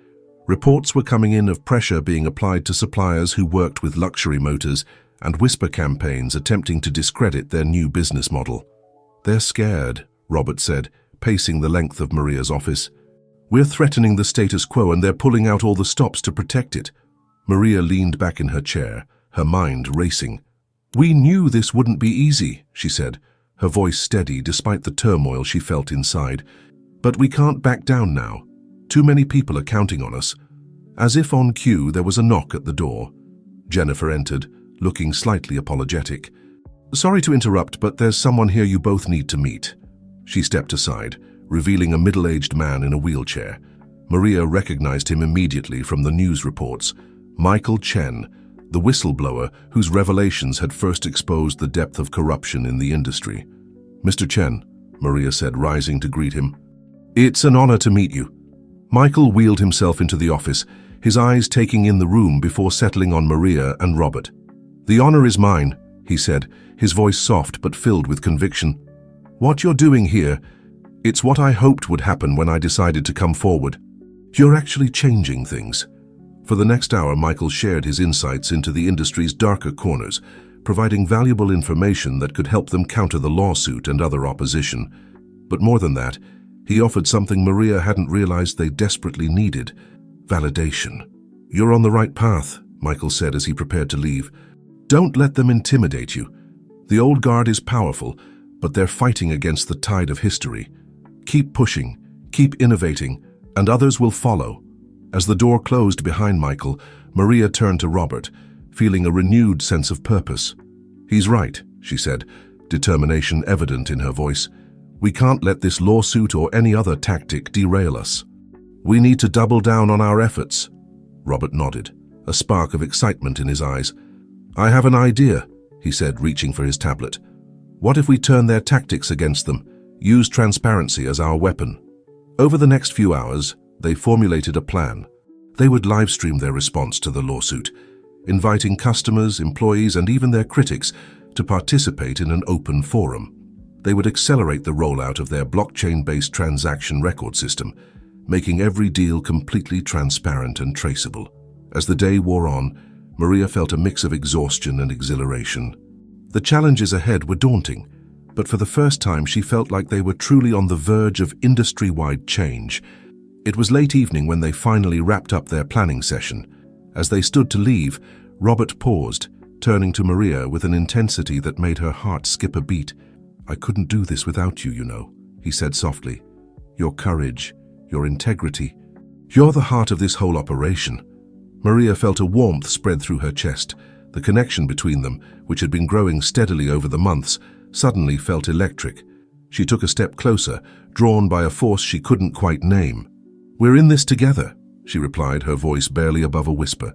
Reports were coming in of pressure being applied to suppliers who worked with luxury motors and whisper campaigns attempting to discredit their new business model. "They're scared," Robert said, pacing the length of Maria's office. "We're threatening the status quo and they're pulling out all the stops to protect it." Maria leaned back in her chair, her mind racing. "We knew this wouldn't be easy," she said, her voice steady despite the turmoil she felt inside. "But we can't back down now. Too many people are counting on us." As if on cue, there was a knock at the door. Jennifer entered, looking slightly apologetic. "Sorry to interrupt, but there's someone here you both need to meet." She stepped aside, revealing a middle-aged man in a wheelchair. Maria recognized him immediately from the news reports. Michael Chen, the whistleblower whose revelations had first exposed the depth of corruption in the industry. "Mr. Chen," Maria said, rising to greet him. "It's an honor to meet you." Michael wheeled himself into the office, his eyes taking in the room before settling on Maria and Robert. "The honor is mine," he said, his voice soft but filled with conviction. "What you're doing here, it's what I hoped would happen when I decided to come forward. You're actually changing things." For the next hour, Michael shared his insights into the industry's darker corners, providing valuable information that could help them counter the lawsuit and other opposition. But more than that, he offered something Maria hadn't realized they desperately needed: validation. "You're on the right path," Michael said as he prepared to leave. "Don't let them intimidate you. The old guard is powerful, but they're fighting against the tide of history. Keep pushing, keep innovating, and others will follow." As the door closed behind Michael, Maria turned to Robert, feeling a renewed sense of purpose. "He's right," she said, determination evident in her voice. "We can't let this lawsuit or any other tactic derail us. We need to double down on our efforts." Robert nodded. a spark of excitement in his eyes. "I have an idea," he said, reaching for his tablet. "What if we turn their tactics against them, use transparency as our weapon?" Over the next few hours, they formulated a plan. They would live-stream their response to the lawsuit, inviting customers, employees, and even their critics to participate in an open forum. They would accelerate the rollout of their blockchain-based transaction record system, making every deal completely transparent and traceable. As the day wore on, Maria felt a mix of exhaustion and exhilaration. The challenges ahead were daunting, but for the first time she felt like they were truly on the verge of industry-wide change. It was late evening when they finally wrapped up their planning session. As they stood to leave, Robert paused, turning to Maria with an intensity that made her heart skip a beat. "I couldn't do this without you, you know," he said softly. "Your courage, your integrity, you're the heart of this whole operation." Maria felt a warmth spread through her chest. The connection between them, which had been growing steadily over the months, suddenly felt electric. She took a step closer, drawn by a force she couldn't quite name. "We're in this together," she replied, her voice barely above a whisper.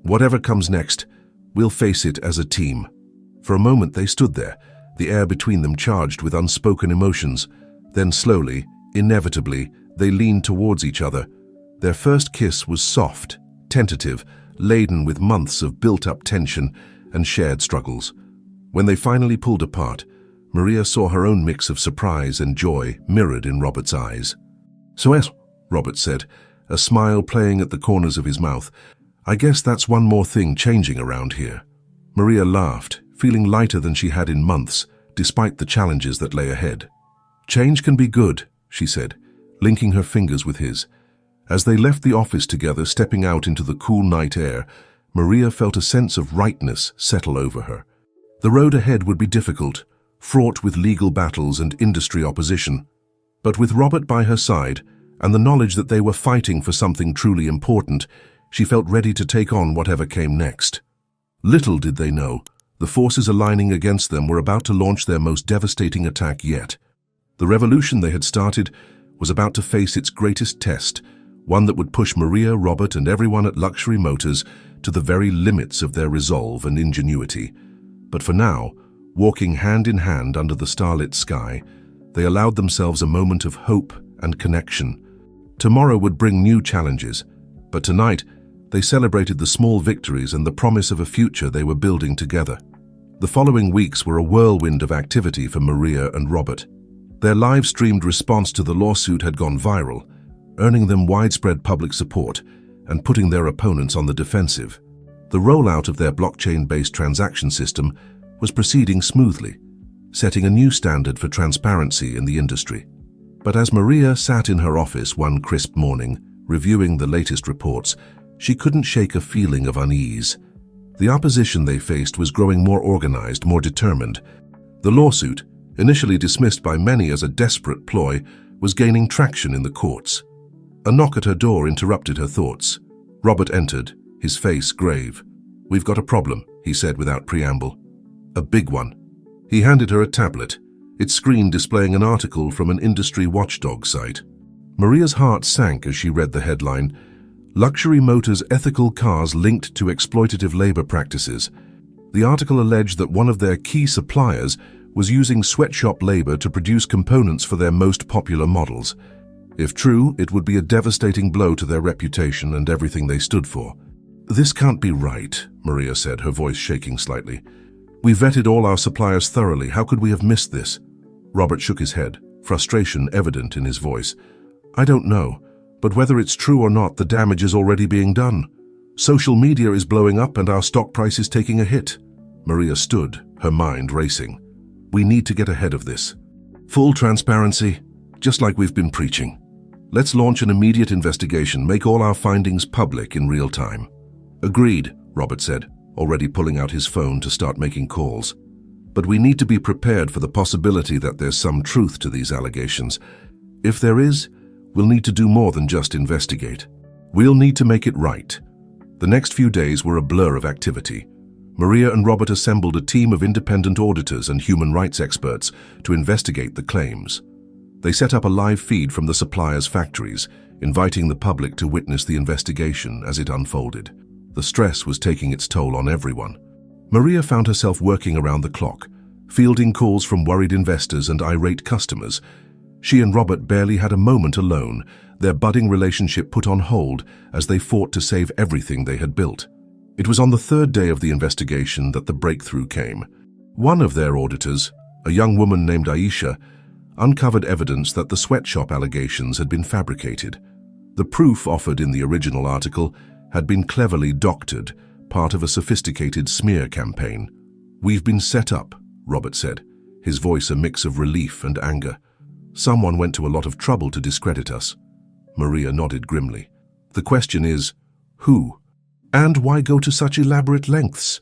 "Whatever comes next, we'll face it as a team." For a moment they stood there, the air between them charged with unspoken emotions. Then slowly, inevitably, they leaned towards each other. Their first kiss was soft, tentative, laden with months of built-up tension and shared struggles. When they finally pulled apart, Maria saw her own mix of surprise and joy mirrored in Robert's eyes. "So yes," Robert said, a smile playing at the corners of his mouth. "I guess that's one more thing changing around here." Maria laughed, feeling lighter than she had in months, despite the challenges that lay ahead. "Change can be good," she said, linking her fingers with his. As they left the office together, stepping out into the cool night air, Maria felt a sense of rightness settle over her. The road ahead would be difficult, fraught with legal battles and industry opposition. But with Robert by her side, and the knowledge that they were fighting for something truly important, she felt ready to take on whatever came next. Little did they know, the forces aligning against them were about to launch their most devastating attack yet. The revolution they had started was about to face its greatest test, one that would push Maria, Robert, and everyone at Luxury Motors to the very limits of their resolve and ingenuity. But for now, walking hand in hand under the starlit sky, they allowed themselves a moment of hope and connection. Tomorrow would bring new challenges, but tonight they celebrated the small victories and the promise of a future they were building together. The following weeks were a whirlwind of activity for Maria and Robert. Their live-streamed response to the lawsuit had gone viral, earning them widespread public support and putting their opponents on the defensive. The rollout of their blockchain-based transaction system was proceeding smoothly, setting a new standard for transparency in the industry. But as Maria sat in her office one crisp morning, reviewing the latest reports, she couldn't shake a feeling of unease. The opposition they faced was growing more organized, more determined. The lawsuit, initially dismissed by many as a desperate ploy, was gaining traction in the courts. A knock at her door interrupted her thoughts. Robert entered, his face grave. "We've got a problem," he said without preamble. "A big one." He handed her a tablet, its screen displaying an article from an industry watchdog site. Maria's heart sank as she read the headline, "Luxury Motors Ethical Cars Linked to Exploitative Labor Practices." The article alleged that one of their key suppliers was using sweatshop labor to produce components for their most popular models. If true, it would be a devastating blow to their reputation and everything they stood for. "This can't be right," Maria said, her voice shaking slightly. "We vetted all our suppliers thoroughly. How could we have missed this?" Robert shook his head, frustration evident in his voice. "I don't know, but whether it's true or not, the damage is already being done. Social media is blowing up and our stock price is taking a hit." Maria stood, her mind racing. "We need to get ahead of this. Full transparency, just like we've been preaching. Let's launch an immediate investigation, make all our findings public in real time." "Agreed," Robert said, already pulling out his phone to start making calls. "But we need to be prepared for the possibility that there's some truth to these allegations. If there is, we'll need to do more than just investigate. We'll need to make it right." The next few days were a blur of activity. Maria and Robert assembled a team of independent auditors and human rights experts to investigate the claims. They set up a live feed from the suppliers' factories, inviting the public to witness the investigation as it unfolded. The stress was taking its toll on everyone. Maria found herself working around the clock, fielding calls from worried investors and irate customers. She and Robert barely had a moment alone, their budding relationship put on hold as they fought to save everything they had built. It was on the third day of the investigation that the breakthrough came. One of their auditors, a young woman named Aisha, uncovered evidence that the sweatshop allegations had been fabricated. The proof offered in the original article had been cleverly doctored, part of a sophisticated smear campaign. "We've been set up," Robert said, his voice a mix of relief and anger. "Someone went to a lot of trouble to discredit us." Maria nodded grimly. "The question is, who? And why go to such elaborate lengths?"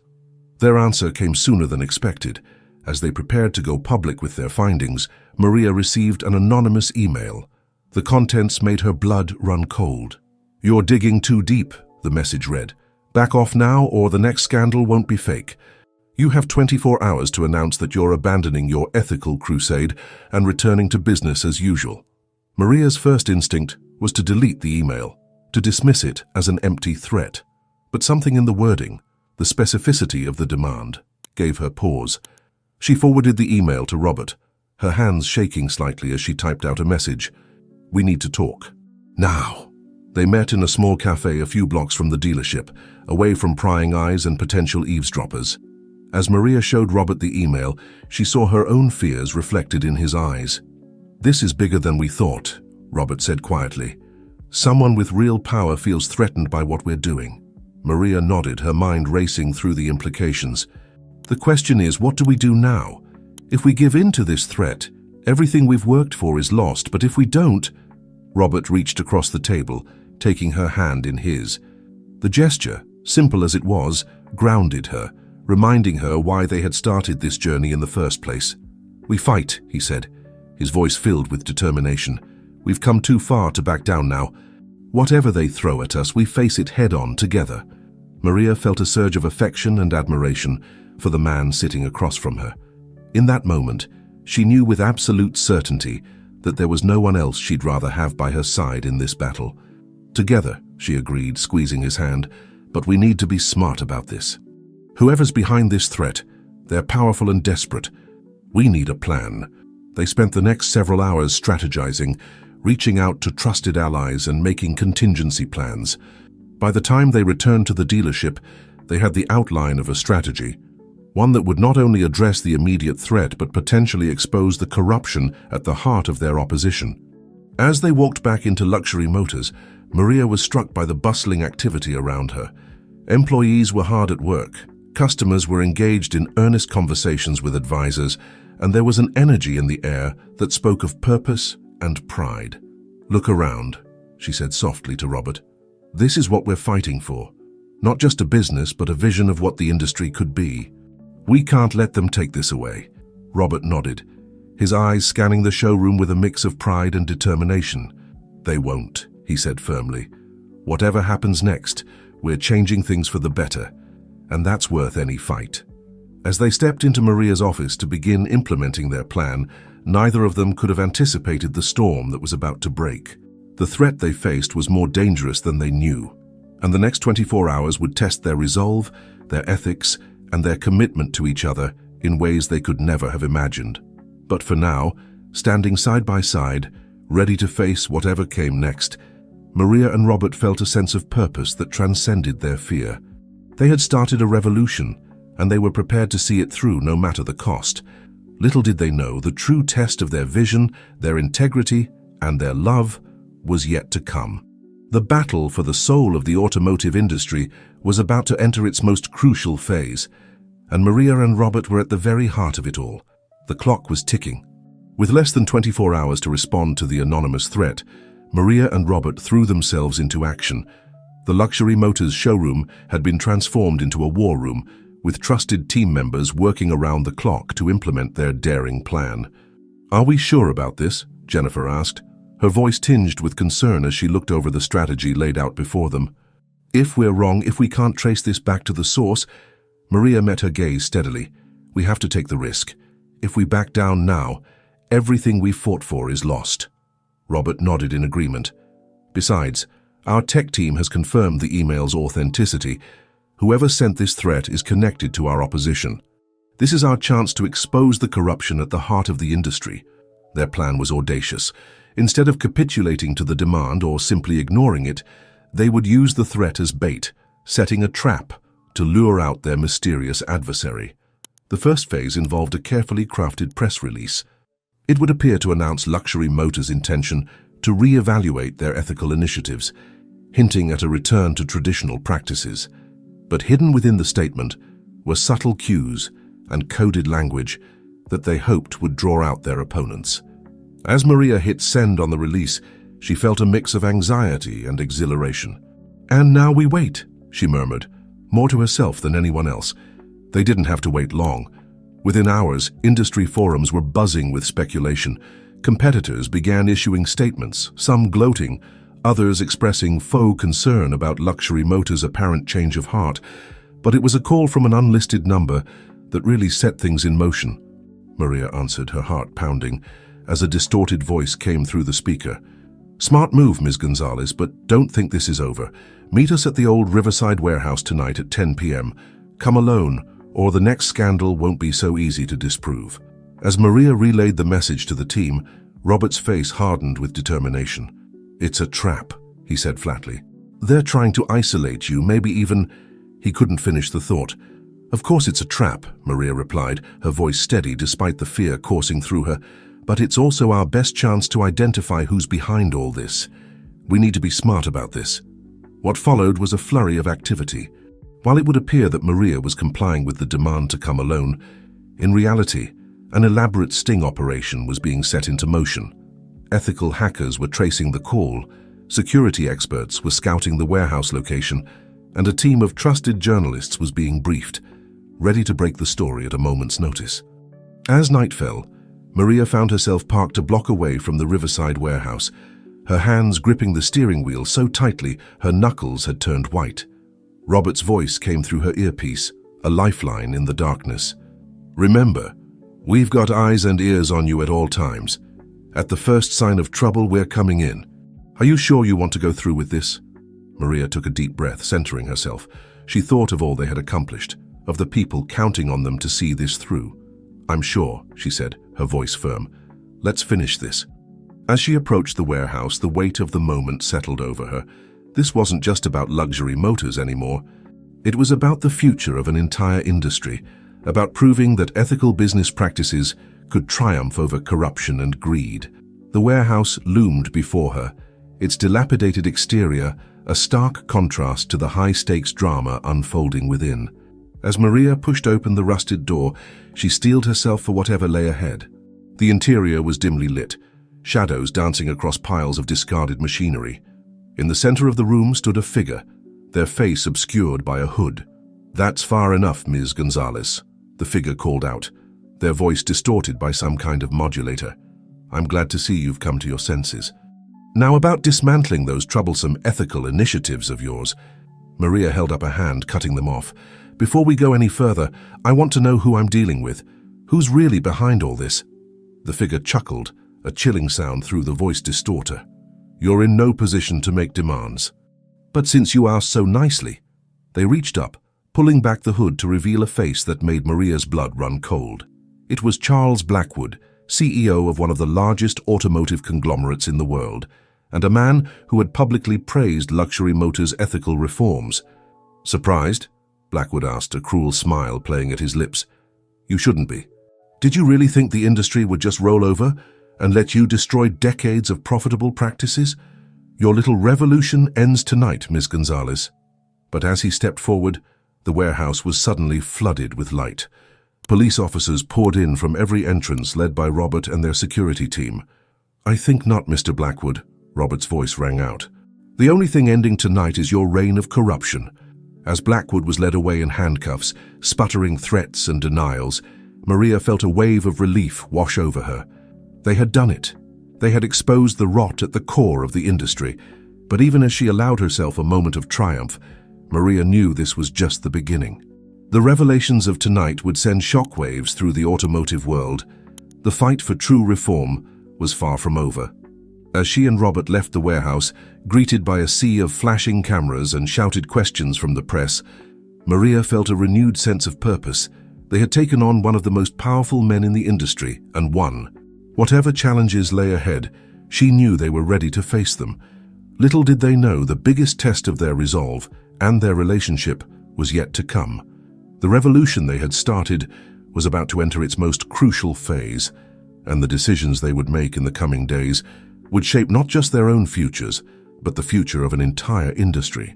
Their answer came sooner than expected. As they prepared to go public with their findings, Maria received an anonymous email. The contents made her blood run cold. "You're digging too deep," the message read. "Back off now or the next scandal won't be fake. You have 24 hours to announce that you're abandoning your ethical crusade and returning to business as usual." Maria's first instinct was to delete the email, to dismiss it as an empty threat. But something in the wording, the specificity of the demand, gave her pause. She forwarded the email to Robert, her hands shaking slightly as she typed out a message. "We need to talk. Now." They met in a small cafe a few blocks from the dealership, away from prying eyes and potential eavesdroppers. As Maria showed Robert the email, she saw her own fears reflected in his eyes. "This is bigger than we thought," Robert said quietly. "Someone with real power feels threatened by what we're doing." Maria nodded, her mind racing through the implications. "The question is, what do we do now? If we give in to this threat, everything we've worked for is lost, but if we don't—" Robert reached across the table, taking her hand in his. The gesture, simple as it was, grounded her, reminding her why they had started this journey in the first place. "We fight," he said, his voice filled with determination. "We've come too far to back down now. Whatever they throw at us, we face it head-on together." Maria felt a surge of affection and admiration for the man sitting across from her. In that moment, she knew with absolute certainty that there was no one else she'd rather have by her side in this battle. "Together," she agreed, squeezing his hand, "but we need to be smart about this. Whoever's behind this threat, they're powerful and desperate. We need a plan." They spent the next several hours strategizing, reaching out to trusted allies and making contingency plans. By the time they returned to the dealership, they had the outline of a strategy, one that would not only address the immediate threat but potentially expose the corruption at the heart of their opposition. As they walked back into Luxury Motors, Maria was struck by the bustling activity around her. Employees were hard at work, customers were engaged in earnest conversations with advisors, and there was an energy in the air that spoke of purpose and pride. "Look around," she said softly to Robert. "This is what we're fighting for. Not just a business, but a vision of what the industry could be. We can't let them take this away." Robert nodded, his eyes scanning the showroom with a mix of pride and determination. "They won't," he said firmly. "Whatever happens next, we're changing things for the better, and that's worth any fight." As they stepped into Maria's office to begin implementing their plan, neither of them could have anticipated the storm that was about to break. The threat they faced was more dangerous than they knew, and the next 24 hours would test their resolve, their ethics, and their commitment to each other in ways they could never have imagined. But for now, standing side by side, ready to face whatever came next, Maria and Robert felt a sense of purpose that transcended their fear. They had started a revolution, and they were prepared to see it through no matter the cost. Little did they know the true test of their vision, their integrity, and their love was yet to come. The battle for the soul of the automotive industry was about to enter its most crucial phase, and Maria and Robert were at the very heart of it all. The clock was ticking. With less than 24 hours to respond to the anonymous threat, Maria and Robert threw themselves into action. The Luxury Motors showroom had been transformed into a war room, with trusted team members working around the clock to implement their daring plan. "Are we sure about this?" Jennifer asked, her voice tinged with concern as she looked over the strategy laid out before them. "If we're wrong, if we can't trace this back to the source—" Maria met her gaze steadily. "We have to take the risk. If we back down now, everything we fought for is lost." Robert nodded in agreement. "Besides, our tech team has confirmed the email's authenticity. Whoever sent this threat is connected to our opposition. This is our chance to expose the corruption at the heart of the industry. Their plan was audacious. Instead of capitulating to the demand or simply ignoring it, they would use the threat as bait, setting a trap to lure out their mysterious adversary. The first phase involved a carefully crafted press release. It would appear to announce Luxury Motors' intention to re-evaluate their ethical initiatives, hinting at a return to traditional practices. But hidden within the statement were subtle cues and coded language that they hoped would draw out their opponents. As Maria hit send on the release, she felt a mix of anxiety and exhilaration. "And now we wait," she murmured, more to herself than anyone else. They didn't have to wait long. Within hours, industry forums were buzzing with speculation. Competitors began issuing statements, some gloating, others expressing faux concern about Luxury Motors' apparent change of heart. But it was a call from an unlisted number that really set things in motion. Maria answered, her heart pounding, as a distorted voice came through the speaker. "Smart move, Ms. Gonzalez, but don't think this is over. Meet us at the old Riverside warehouse tonight at 10 p.m. Come alone, or the next scandal won't be so easy to disprove." As Maria relayed the message to the team, Robert's face hardened with determination. "It's a trap," he said flatly. "They're trying to isolate you, maybe even—" He couldn't finish the thought. "Of course it's a trap," Maria replied, her voice steady despite the fear coursing through her. "But it's also our best chance to identify who's behind all this. We need to be smart about this." What followed was a flurry of activity. While it would appear that Maria was complying with the demand to come alone, in reality, an elaborate sting operation was being set into motion. Ethical hackers were tracing the call, security experts were scouting the warehouse location, and a team of trusted journalists was being briefed, ready to break the story at a moment's notice. As night fell, Maria found herself parked a block away from the Riverside warehouse, her hands gripping the steering wheel so tightly her knuckles had turned white. Robert's voice came through her earpiece, a lifeline in the darkness. "Remember, we've got eyes and ears on you at all times. At the first sign of trouble, we're coming in. Are you sure you want to go through with this?" Maria took a deep breath, centering herself. She thought of all they had accomplished, of the people counting on them to see this through. "I'm sure," she said, her voice firm. "Let's finish this." As she approached the warehouse, the weight of the moment settled over her. This wasn't just about Luxury Motors anymore. It was about the future of an entire industry, about proving that ethical business practices could triumph over corruption and greed. The warehouse loomed before her, its dilapidated exterior a stark contrast to the high-stakes drama unfolding within. As Maria pushed open the rusted door, she steeled herself for whatever lay ahead. The interior was dimly lit, shadows dancing across piles of discarded machinery. In the center of the room stood a figure, their face obscured by a hood. "That's far enough, Ms. Gonzalez," the figure called out, their voice distorted by some kind of modulator. "I'm glad to see you've come to your senses. Now about dismantling those troublesome ethical initiatives of yours." Maria held up a hand, cutting them off. "Before we go any further, I want to know who I'm dealing with. Who's really behind all this?" The figure chuckled, a chilling sound through the voice distorter. "You're in no position to make demands. But since you asked so nicely." They reached up, pulling back the hood to reveal a face that made Maria's blood run cold. It was Charles Blackwood, CEO of one of the largest automotive conglomerates in the world, and a man who had publicly praised Luxury Motors' ethical reforms. "Surprised?" Blackwood asked, a cruel smile playing at his lips. "You shouldn't be. Did you really think the industry would just roll over and let you destroy decades of profitable practices? Your little revolution ends tonight, Ms. Gonzalez." But as he stepped forward, the warehouse was suddenly flooded with light. Police officers poured in from every entrance, led by Robert and their security team. "I think not, Mr. Blackwood," Robert's voice rang out. "The only thing ending tonight is your reign of corruption." As Blackwood was led away in handcuffs, sputtering threats and denials, Maria felt a wave of relief wash over her. They had done it. They had exposed the rot at the core of the industry. But even as she allowed herself a moment of triumph, Maria knew this was just the beginning. The revelations of tonight would send shockwaves through the automotive world. The fight for true reform was far from over. As she and Robert left the warehouse, greeted by a sea of flashing cameras and shouted questions from the press, Maria felt a renewed sense of purpose. They had taken on one of the most powerful men in the industry and won. Whatever challenges lay ahead, she knew they were ready to face them. Little did they know the biggest test of their resolve and their relationship was yet to come. The revolution they had started was about to enter its most crucial phase, and the decisions they would make in the coming days would shape not just their own futures, but the future of an entire industry.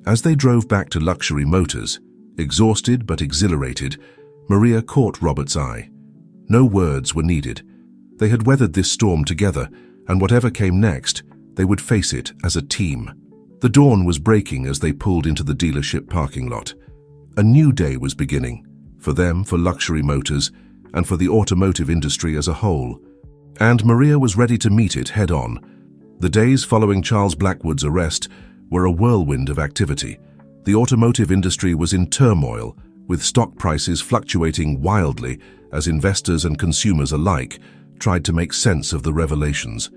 As they drove back to Luxury Motors, exhausted but exhilarated, Maria caught Robert's eye. No words were needed. They had weathered this storm together, and whatever came next, they would face it as a team. The dawn was breaking as they pulled into the dealership parking lot. A new day was beginning, for them, for Luxury Motors, and for the automotive industry as a whole. And Maria was ready to meet it head-on. The days following Charles Blackwood's arrest were a whirlwind of activity. The automotive industry was in turmoil, with stock prices fluctuating wildly as investors and consumers alike tried to make sense of the revelations.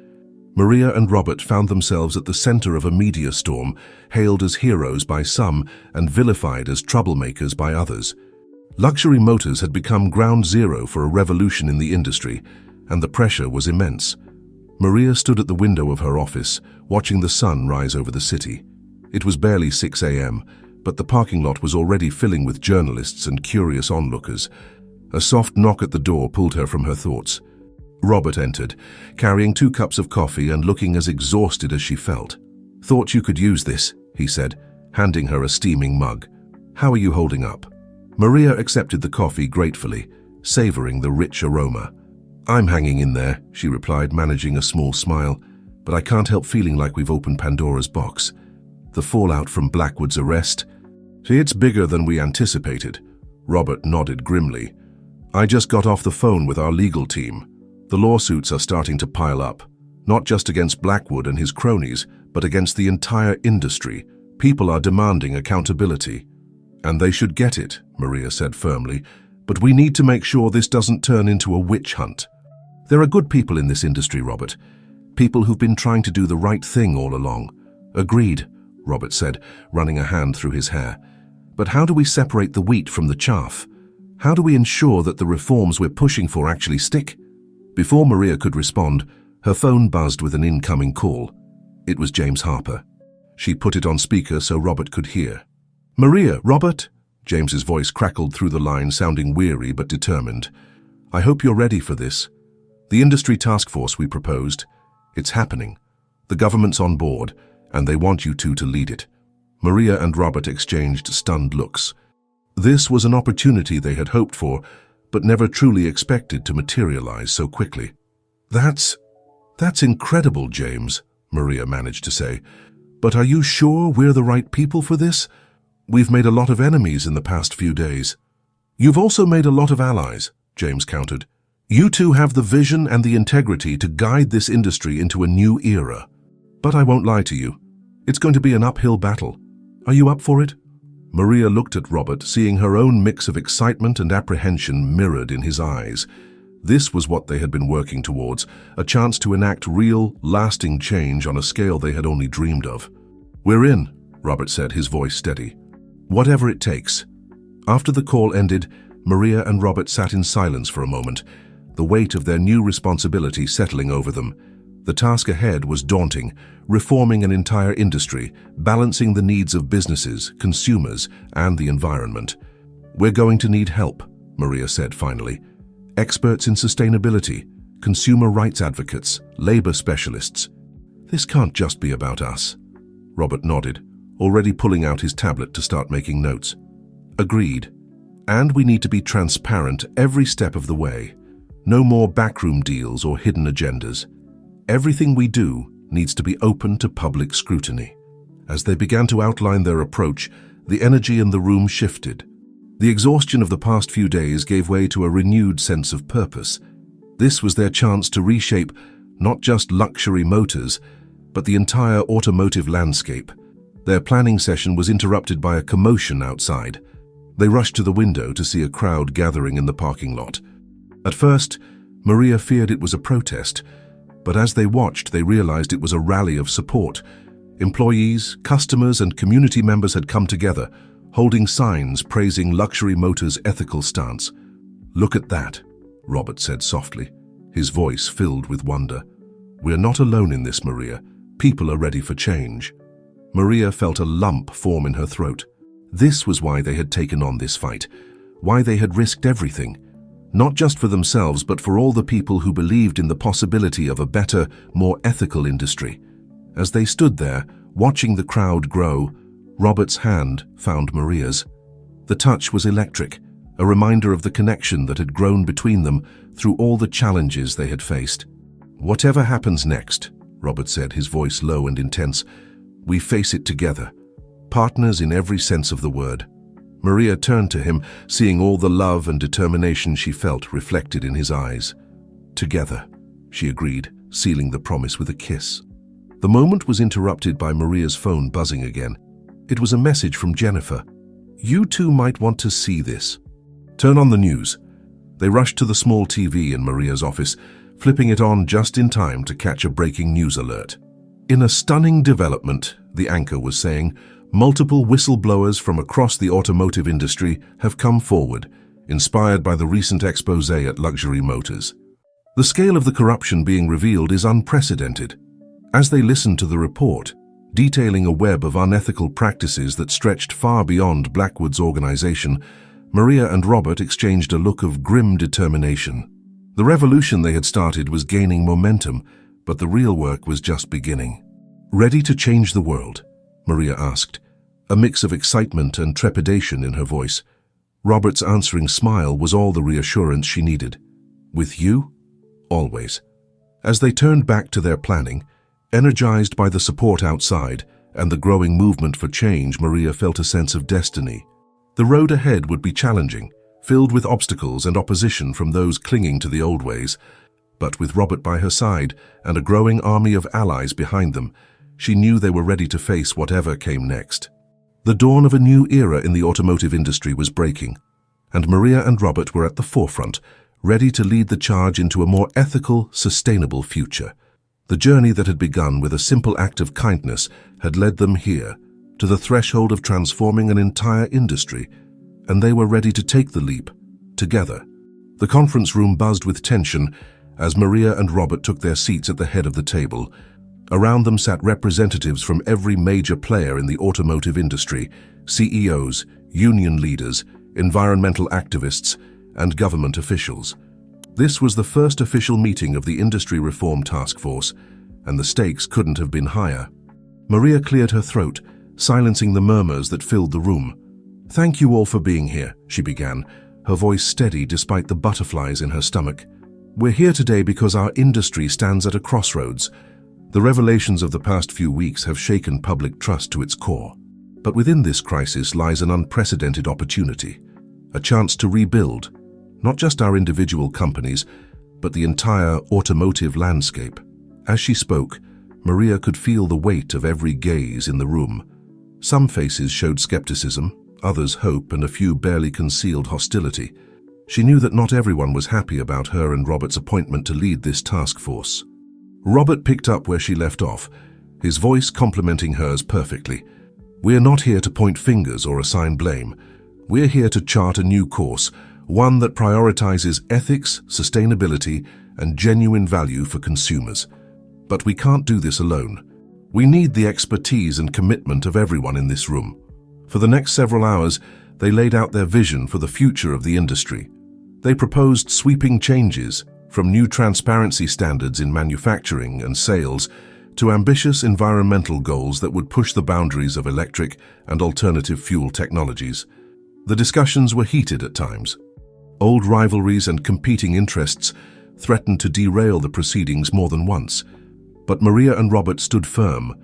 Maria and Robert found themselves at the center of a media storm, hailed as heroes by some and vilified as troublemakers by others. Luxury Motors had become ground zero for a revolution in the industry, and the pressure was immense. Maria stood at the window of her office, watching the sun rise over the city. It was barely 6 a.m., but the parking lot was already filling with journalists and curious onlookers. A soft knock at the door pulled her from her thoughts. Robert entered, carrying 2 cups of coffee and looking as exhausted as she felt. "Thought you could use this," he said, handing her a steaming mug. "How are you holding up?" Maria accepted the coffee gratefully, savoring the rich aroma. "I'm hanging in there," she replied, managing a small smile, "but I can't help feeling like we've opened Pandora's box. The fallout from Blackwood's arrest? It's bigger than we anticipated." Robert nodded grimly. "I just got off the phone with our legal team. The lawsuits are starting to pile up, not just against Blackwood and his cronies, but against the entire industry. People are demanding accountability." "And they should get it," Maria said firmly, "but we need to make sure this doesn't turn into a witch hunt. There are good people in this industry, Robert. People who've been trying to do the right thing all along." "Agreed," Robert said, running a hand through his hair. "But how do we separate the wheat from the chaff? How do we ensure that the reforms we're pushing for actually stick?" Before Maria could respond, her phone buzzed with an incoming call. It was James Harper. She put it on speaker so Robert could hear. "Maria, Robert?" James's voice crackled through the line, sounding weary but determined. "I hope you're ready for this. The industry task force we proposed, it's happening. The government's on board, and they want you two to lead it." Maria and Robert exchanged stunned looks. This was an opportunity they had hoped for, but never truly expected to materialize so quickly. That's incredible, James," Maria managed to say. "But are you sure we're the right people for this? We've made a lot of enemies in the past few days." "You've also made a lot of allies," James countered. "You two have the vision and the integrity to guide this industry into a new era. But I won't lie to you. It's going to be an uphill battle. Are you up for it?" Maria looked at Robert, seeing her own mix of excitement and apprehension mirrored in his eyes. This was what they had been working towards, a chance to enact real, lasting change on a scale they had only dreamed of. "We're in," Robert said, his voice steady. "Whatever it takes." After the call ended, Maria and Robert sat in silence for a moment, the weight of their new responsibility settling over them. The task ahead was daunting, reforming an entire industry, balancing the needs of businesses, consumers, and the environment. "We're going to need help," Maria said finally. "Experts in sustainability, consumer rights advocates, labor specialists. This can't just be about us." Robert nodded, already pulling out his tablet to start making notes. "Agreed. And we need to be transparent every step of the way. No more backroom deals or hidden agendas. Everything we do needs to be open to public scrutiny." As they began to outline their approach, the energy in the room shifted. The exhaustion of the past few days gave way to a renewed sense of purpose. This was their chance to reshape not just Luxury Motors, but the entire automotive landscape. Their planning session was interrupted by a commotion outside. They rushed to the window to see a crowd gathering in the parking lot. At first, Maria feared it was a protest, but as they watched, they realized it was a rally of support. Employees, customers, and community members had come together, holding signs praising Luxury Motors' ethical stance. "Look at that," Robert said softly, his voice filled with wonder. "We're not alone in this, Maria. People are ready for change." Maria felt a lump form in her throat. This was why they had taken on this fight, why they had risked everything, not just for themselves but for all the people who believed in the possibility of a better, more ethical industry. As they stood there, watching the crowd grow, Robert's hand found Maria's. The touch was electric, a reminder of the connection that had grown between them through all the challenges they had faced. "Whatever happens next," Robert said, his voice low and intense, "we face it together, partners in every sense of the word." Maria turned to him, seeing all the love and determination she felt reflected in his eyes. "Together," she agreed, sealing the promise with a kiss. The moment was interrupted by Maria's phone buzzing again. It was a message from Jennifer. "You two might want to see this. Turn on the news." They rushed to the small TV in Maria's office, flipping it on just in time to catch a breaking news alert. "In a stunning development," the anchor was saying, "multiple whistleblowers from across the automotive industry have come forward, inspired by the recent expose at Luxury Motors. The scale of the corruption being revealed is unprecedented." As they listened to the report, detailing a web of unethical practices that stretched far beyond Blackwood's organization, Maria and Robert exchanged a look of grim determination. The revolution they had started was gaining momentum, but the real work was just beginning. "Ready to change the world?" Maria asked, a mix of excitement and trepidation in her voice. Robert's answering smile was all the reassurance she needed. "With you? Always." As they turned back to their planning, energized by the support outside and the growing movement for change, Maria felt a sense of destiny. The road ahead would be challenging, filled with obstacles and opposition from those clinging to the old ways. But with Robert by her side and a growing army of allies behind them, she knew they were ready to face whatever came next. The dawn of a new era in the automotive industry was breaking, and Maria and Robert were at the forefront, ready to lead the charge into a more ethical, sustainable future. The journey that had begun with a simple act of kindness had led them here, to the threshold of transforming an entire industry, and they were ready to take the leap, together. The conference room buzzed with tension as Maria and Robert took their seats at the head of the table. Around them sat representatives from every major player in the automotive industry, CEOs, union leaders, environmental activists, and government officials. This was the first official meeting of the Industry Reform Task Force, and the stakes couldn't have been higher. Maria cleared her throat, silencing the murmurs that filled the room. "Thank you all for being here," she began, her voice steady despite the butterflies in her stomach. "We're here today because our industry stands at a crossroads. The revelations of the past few weeks have shaken public trust to its core. But within this crisis lies an unprecedented opportunity, a chance to rebuild, not just our individual companies, but the entire automotive landscape." As she spoke, Maria could feel the weight of every gaze in the room. Some faces showed skepticism, others hope, and a few barely concealed hostility. She knew that not everyone was happy about her and Robert's appointment to lead this task force. Robert picked up where she left off, his voice complementing hers perfectly. "We're not here to point fingers or assign blame. We're here to chart a new course, one that prioritizes ethics, sustainability, and genuine value for consumers. But we can't do this alone. We need the expertise and commitment of everyone in this room." For the next several hours, they laid out their vision for the future of the industry. They proposed sweeping changes, from new transparency standards in manufacturing and sales to ambitious environmental goals that would push the boundaries of electric and alternative fuel technologies. The discussions were heated at times. Old rivalries and competing interests threatened to derail the proceedings more than once. But Maria and Robert stood firm,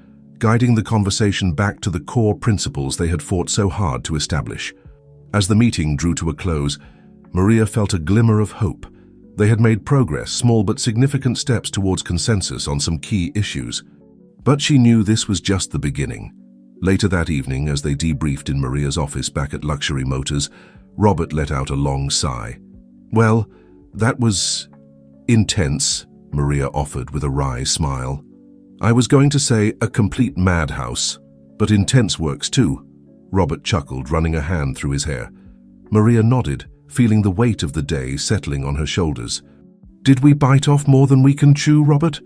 guiding the conversation back to the core principles they had fought so hard to establish. As the meeting drew to a close, Maria felt a glimmer of hope. They had made progress, small but significant steps towards consensus on some key issues. But she knew this was just the beginning. Later that evening, as they debriefed in Maria's office back at Luxury Motors, Robert let out a long sigh. "Well, that was intense," Maria offered with a wry smile. "I was going to say a complete madhouse, but intense works too. Robert chuckled, running a hand through his hair. Maria nodded, feeling the weight of the day settling on her shoulders. Did we bite off more than we can chew, Robert?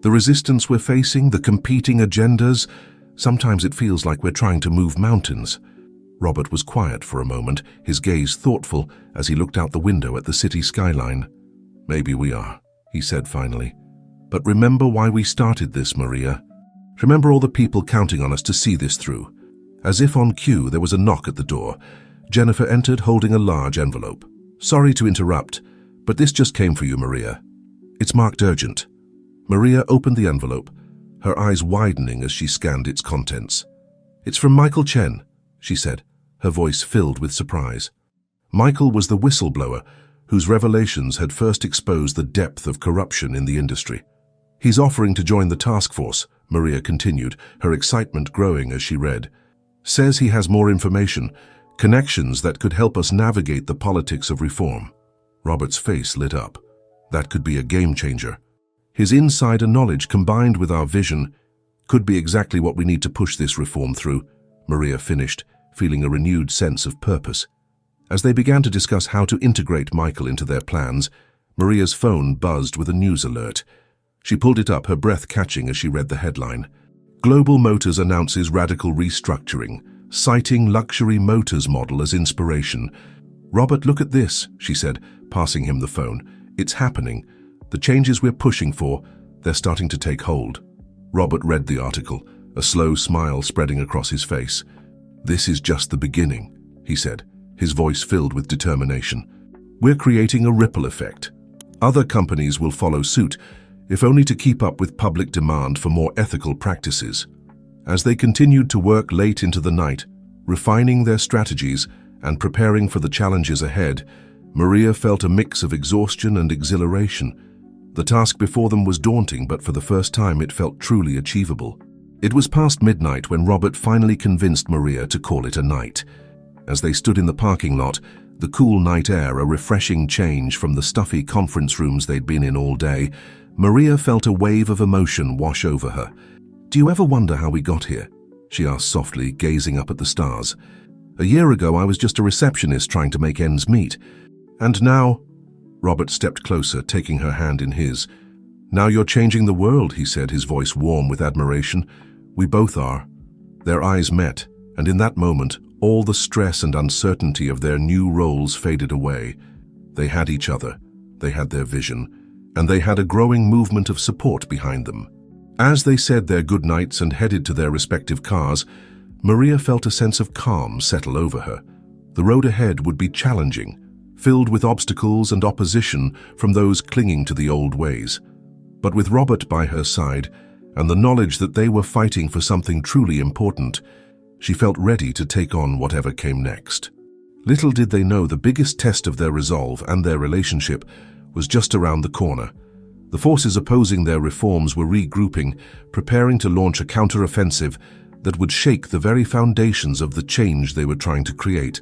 The resistance we're facing, the competing agendas, sometimes it feels like we're trying to move mountains. Robert was quiet for a moment, his gaze thoughtful as he looked out the window at the city skyline. Maybe we are, he said finally. But remember why we started this, Maria. Remember all the people counting on us to see this through. As if on cue, there was a knock at the door. Jennifer entered holding a large envelope. Sorry to interrupt, but this just came for you, Maria. It's marked urgent. Maria opened the envelope, her eyes widening as she scanned its contents. It's from Michael Chen, she said, her voice filled with surprise. Michael was the whistleblower whose revelations had first exposed the depth of corruption in the industry. He's offering to join the task force, Maria continued, her excitement growing as she read. Says he has more information, connections that could help us navigate the politics of reform. Robert's face lit up. That could be a game changer. His insider knowledge combined with our vision could be exactly what we need to push this reform through, Maria finished, feeling a renewed sense of purpose. As they began to discuss how to integrate Michael into their plans, Maria's phone buzzed with a news alert. She pulled it up, her breath catching as she read the headline. Global Motors announces radical restructuring, citing luxury motors model as inspiration. Robert, look at this, she said, passing him the phone. It's happening. The changes we're pushing for, they're starting to take hold. Robert read the article, a slow smile spreading across his face. This is just the beginning, he said, his voice filled with determination. We're creating a ripple effect. Other companies will follow suit, if only to keep up with public demand for more ethical practices. As they continued to work late into the night, refining their strategies and preparing for the challenges ahead, Maria felt a mix of exhaustion and exhilaration. The task before them was daunting, but for the first time it felt truly achievable. It was past midnight when Robert finally convinced Maria to call it a night. As they stood in the parking lot, the cool night air a refreshing change from the stuffy conference rooms they'd been in all day, Maria felt a wave of emotion wash over her. Do you ever wonder how we got here? She asked softly, gazing up at the stars. A year ago I was just a receptionist trying to make ends meet. And now... Robert stepped closer, taking her hand in his. Now you're changing the world, he said, his voice warm with admiration. We both are. Their eyes met, and in that moment, all the stress and uncertainty of their new roles faded away. They had each other, they had their vision, and they had a growing movement of support behind them. As they said their goodnights and headed to their respective cars, Maria felt a sense of calm settle over her. The road ahead would be challenging, filled with obstacles and opposition from those clinging to the old ways. But with Robert by her side, and the knowledge that they were fighting for something truly important, she felt ready to take on whatever came next. Little did they know the biggest test of their resolve and their relationship was just around the corner. The forces opposing their reforms were regrouping, preparing to launch a counter-offensive that would shake the very foundations of the change they were trying to create.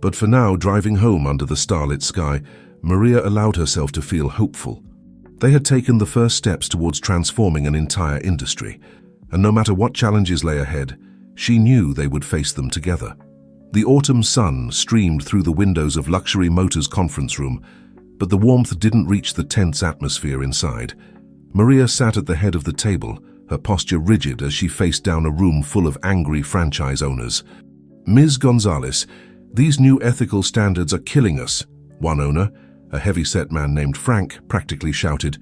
But for now, driving home under the starlit sky, Maria allowed herself to feel hopeful. They had taken the first steps towards transforming an entire industry, and no matter what challenges lay ahead, she knew they would face them together. The autumn sun streamed through the windows of Luxury Motors' conference room, but the warmth didn't reach the tense atmosphere inside. Maria sat at the head of the table, her posture rigid as she faced down a room full of angry franchise owners. Ms. Gonzalez, these new ethical standards are killing us, one owner, a heavy-set man named Frank, practically shouted.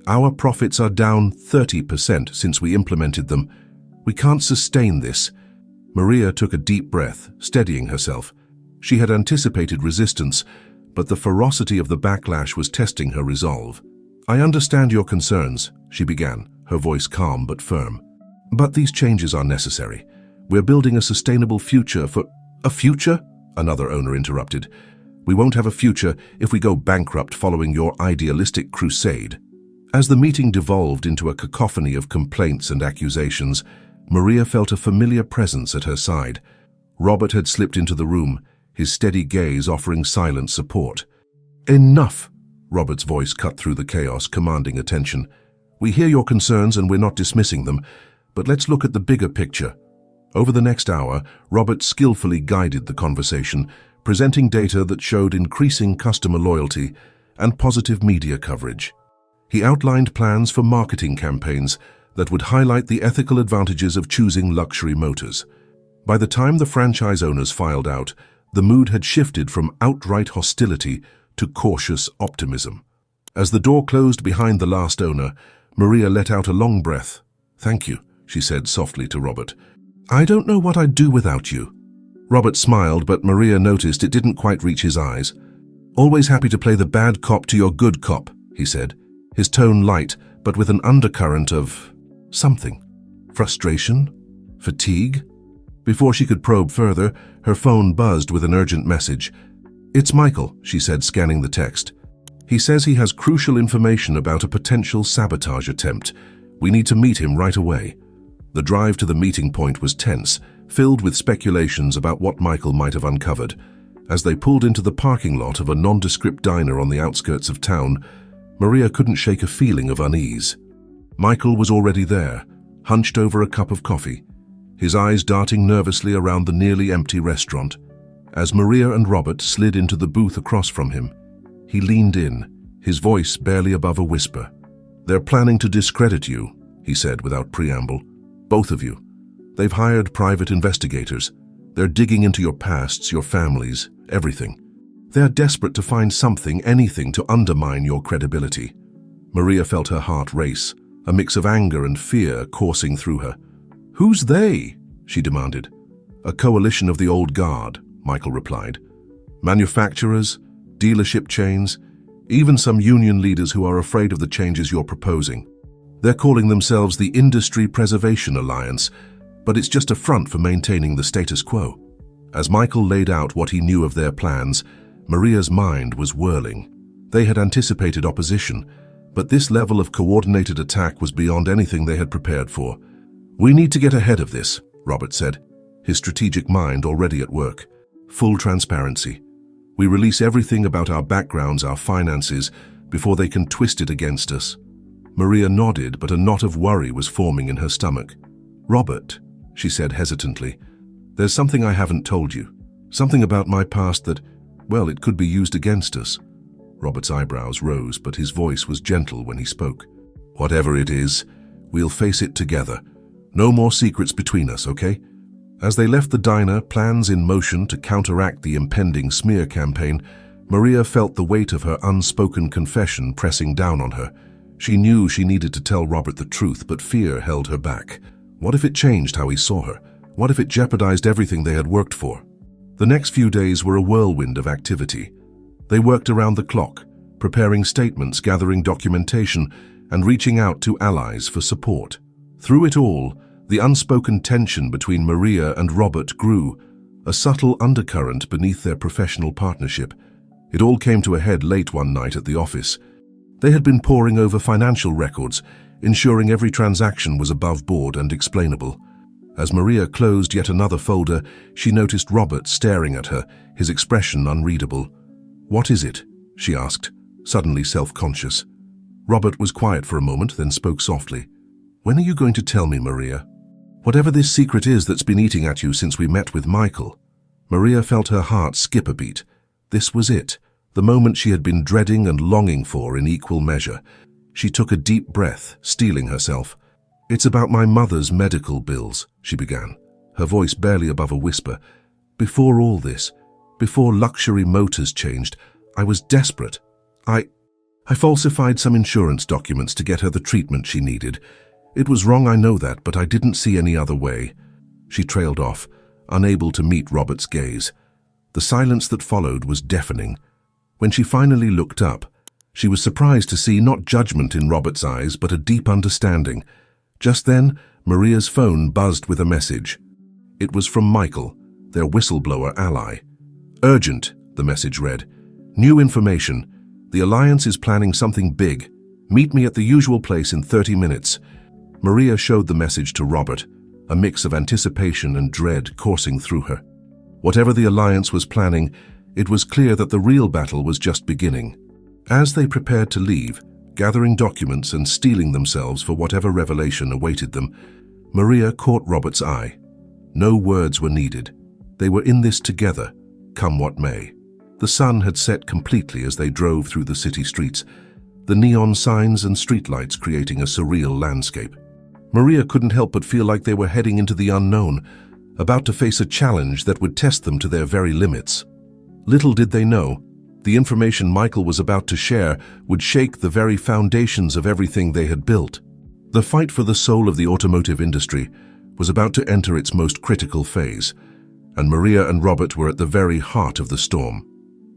Our profits are down 30% since we implemented them. We can't sustain this. Maria took a deep breath, steadying herself. She had anticipated resistance, but the ferocity of the backlash was testing her resolve. I understand your concerns, she began, her voice calm but firm. But these changes are necessary. We're building a sustainable future for... A future? Another owner interrupted. We won't have a future if we go bankrupt following your idealistic crusade. As the meeting devolved into a cacophony of complaints and accusations, Maria felt a familiar presence at her side. Robert had slipped into the room, his steady gaze offering silent support. Enough! Robert's voice cut through the chaos, commanding attention. We hear your concerns and we're not dismissing them, but let's look at the bigger picture. Over the next hour, Robert skillfully guided the conversation, presenting data that showed increasing customer loyalty and positive media coverage. He outlined plans for marketing campaigns that would highlight the ethical advantages of choosing luxury motors. By the time the franchise owners filed out, the mood had shifted from outright hostility to cautious optimism. As the door closed behind the last owner, Maria let out a long breath. "Thank you," she said softly to Robert. "I don't know what I'd do without you." Robert smiled, but Maria noticed it didn't quite reach his eyes. "Always happy to play the bad cop to your good cop," he said, his tone light, but with an undercurrent of something. Frustration? Fatigue? Before she could probe further, her phone buzzed with an urgent message. "It's Michael," she said, scanning the text. "He says he has crucial information about a potential sabotage attempt. We need to meet him right away." The drive to the meeting point was tense, filled with speculations about what Michael might have uncovered. As they pulled into the parking lot of a nondescript diner on the outskirts of town, Maria couldn't shake a feeling of unease. Michael was already there, hunched over a cup of coffee, his eyes darting nervously around the nearly empty restaurant. As Maria and Robert slid into the booth across from him, he leaned in, his voice barely above a whisper. "They're planning to discredit you," he said without preamble. "Both of you. They've hired private investigators. They're digging into your pasts, your families, everything. They're desperate to find something, anything, to undermine your credibility." Maria felt her heart race, a mix of anger and fear coursing through her. "Who's they?" she demanded. "A coalition of the old guard," Michael replied. "Manufacturers, dealership chains, even some union leaders who are afraid of the changes you're proposing. They're calling themselves the Industry Preservation Alliance, but it's just a front for maintaining the status quo." As Michael laid out what he knew of their plans, Maria's mind was whirling. They had anticipated opposition, but this level of coordinated attack was beyond anything they had prepared for. "We need to get ahead of this," Robert said, his strategic mind already at work. "Full transparency. We release everything about our backgrounds, our finances, before they can twist it against us." Maria nodded, but a knot of worry was forming in her stomach. "Robert," she said hesitantly, "there's something I haven't told you. Something about my past that, well, it could be used against us." Robert's eyebrows rose, but his voice was gentle when he spoke. "Whatever it is, we'll face it together. No more secrets between us, okay?" As they left the diner, plans in motion to counteract the impending smear campaign, Maria felt the weight of her unspoken confession pressing down on her. She knew she needed to tell Robert the truth, but fear held her back. What if it changed how he saw her? What if it jeopardized everything they had worked for? The next few days were a whirlwind of activity. They worked around the clock, preparing statements, gathering documentation, and reaching out to allies for support. Through it all, the unspoken tension between Maria and Robert grew, a subtle undercurrent beneath their professional partnership. It all came to a head late one night at the office. They had been poring over financial records, ensuring every transaction was above board and explainable. As Maria closed yet another folder, she noticed Robert staring at her, his expression unreadable. "What is it?" she asked, suddenly self-conscious. Robert was quiet for a moment, then spoke softly. "When are you going to tell me, Maria? Whatever this secret is that's been eating at you since we met with Michael." Maria felt her heart skip a beat. This was it, the moment she had been dreading and longing for in equal measure. She took a deep breath, steeling herself. "It's about my mother's medical bills," she began, her voice barely above a whisper. "Before all this, before luxury motors changed, I was desperate. I falsified some insurance documents to get her the treatment she needed. It was wrong, I know that, but I didn't see any other way." She trailed off, unable to meet Robert's gaze. The silence that followed was deafening. When she finally looked up, she was surprised to see not judgment in Robert's eyes, but a deep understanding. Just then, Maria's phone buzzed with a message. It was from Michael, their whistleblower ally. "Urgent," the message read. "New information. The Alliance is planning something big. Meet me at the usual place in 30 minutes. Maria showed the message to Robert, a mix of anticipation and dread coursing through her. Whatever the Alliance was planning, it was clear that the real battle was just beginning. As they prepared to leave, gathering documents and steeling themselves for whatever revelation awaited them, Maria caught Robert's eye. No words were needed. They were in this together, come what may. The sun had set completely as they drove through the city streets, the neon signs and streetlights creating a surreal landscape. Maria couldn't help but feel like they were heading into the unknown, about to face a challenge that would test them to their very limits. Little did they know, the information Michael was about to share would shake the very foundations of everything they had built. The fight for the soul of the automotive industry was about to enter its most critical phase, and Maria and Robert were at the very heart of the storm.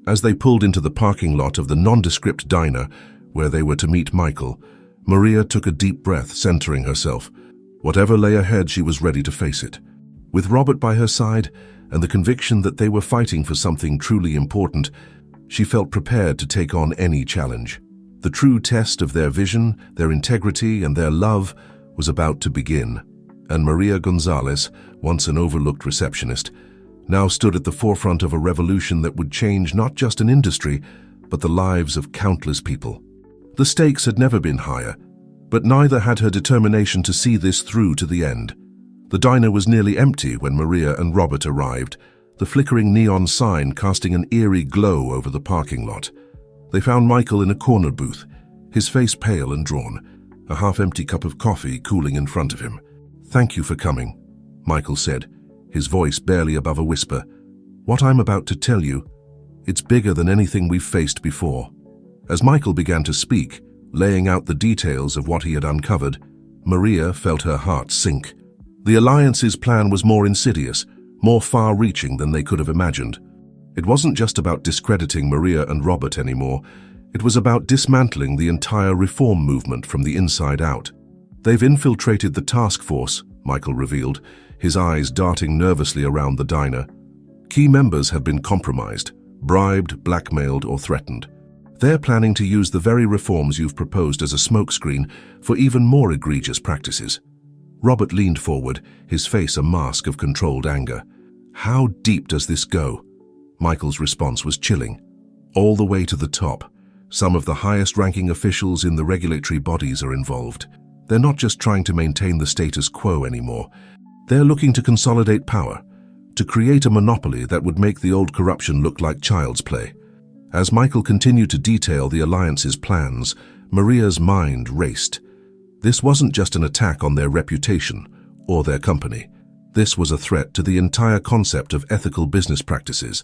As they pulled into the parking lot of the nondescript diner where they were to meet Michael, Maria took a deep breath, centering herself. Whatever lay ahead, she was ready to face it. With Robert by her side and the conviction that they were fighting for something truly important, she felt prepared to take on any challenge. The true test of their vision, their integrity, and their love was about to begin. And Maria Gonzalez, once an overlooked receptionist, now stood at the forefront of a revolution that would change not just an industry, but the lives of countless people. The stakes had never been higher, but neither had her determination to see this through to the end. The diner was nearly empty when Maria and Robert arrived, the flickering neon sign casting an eerie glow over the parking lot. They found Michael in a corner booth, his face pale and drawn, a half-empty cup of coffee cooling in front of him. "Thank you for coming," Michael said, his voice barely above a whisper. "What I'm about to tell you, it's bigger than anything we've faced before." As Michael began to speak, laying out the details of what he had uncovered, Maria felt her heart sink. The Alliance's plan was more insidious, more far-reaching than they could have imagined. It wasn't just about discrediting Maria and Robert anymore. It was about dismantling the entire reform movement from the inside out. "They've infiltrated the task force," Michael revealed, his eyes darting nervously around the diner. "Key members have been compromised, bribed, blackmailed, or threatened. They're planning to use the very reforms you've proposed as a smokescreen for even more egregious practices." Robert leaned forward, his face a mask of controlled anger. "How deep does this go?" Michael's response was chilling. "All the way to the top. Some of the highest-ranking officials in the regulatory bodies are involved. They're not just trying to maintain the status quo anymore. They're looking to consolidate power, to create a monopoly that would make the old corruption look like child's play." As Michael continued to detail the Alliance's plans, Maria's mind raced. This wasn't just an attack on their reputation or their company. This was a threat to the entire concept of ethical business practices,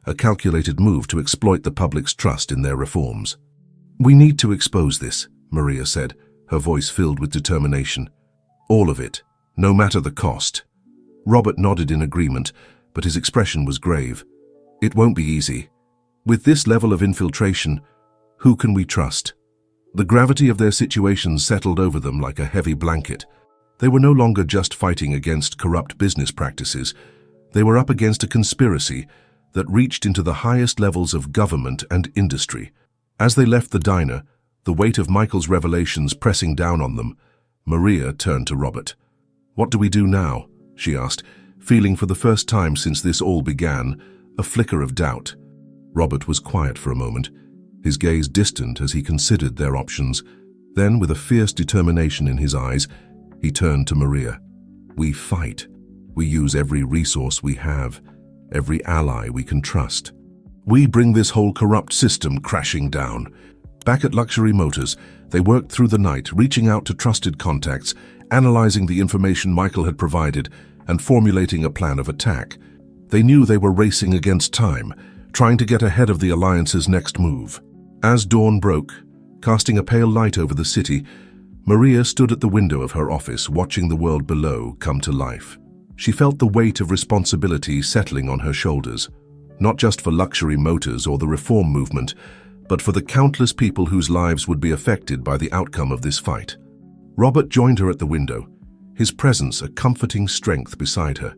a calculated move to exploit the public's trust in their reforms. "We need to expose this," Maria said, her voice filled with determination. "All of it, no matter the cost." Robert nodded in agreement, but his expression was grave. "It won't be easy. With this level of infiltration, who can we trust?" The gravity of their situation settled over them like a heavy blanket. They were no longer just fighting against corrupt business practices. They were up against a conspiracy that reached into the highest levels of government and industry. As they left the diner, the weight of Michael's revelations pressing down on them, Maria turned to Robert. "What do we do now?" she asked, feeling for the first time since this all began a flicker of doubt. Robert was quiet for a moment, his gaze distant as he considered their options. Then, with a fierce determination in his eyes, he turned to Maria. "We fight. We use every resource we have, every ally we can trust. We bring this whole corrupt system crashing down." Back at Luxury Motors, they worked through the night, reaching out to trusted contacts, analyzing the information Michael had provided, and formulating a plan of attack. They knew they were racing against time, trying to get ahead of the Alliance's next move. As dawn broke, casting a pale light over the city, Maria stood at the window of her office, watching the world below come to life. She felt the weight of responsibility settling on her shoulders, not just for Luxury Motors or the reform movement, but for the countless people whose lives would be affected by the outcome of this fight. Robert joined her at the window, his presence a comforting strength beside her.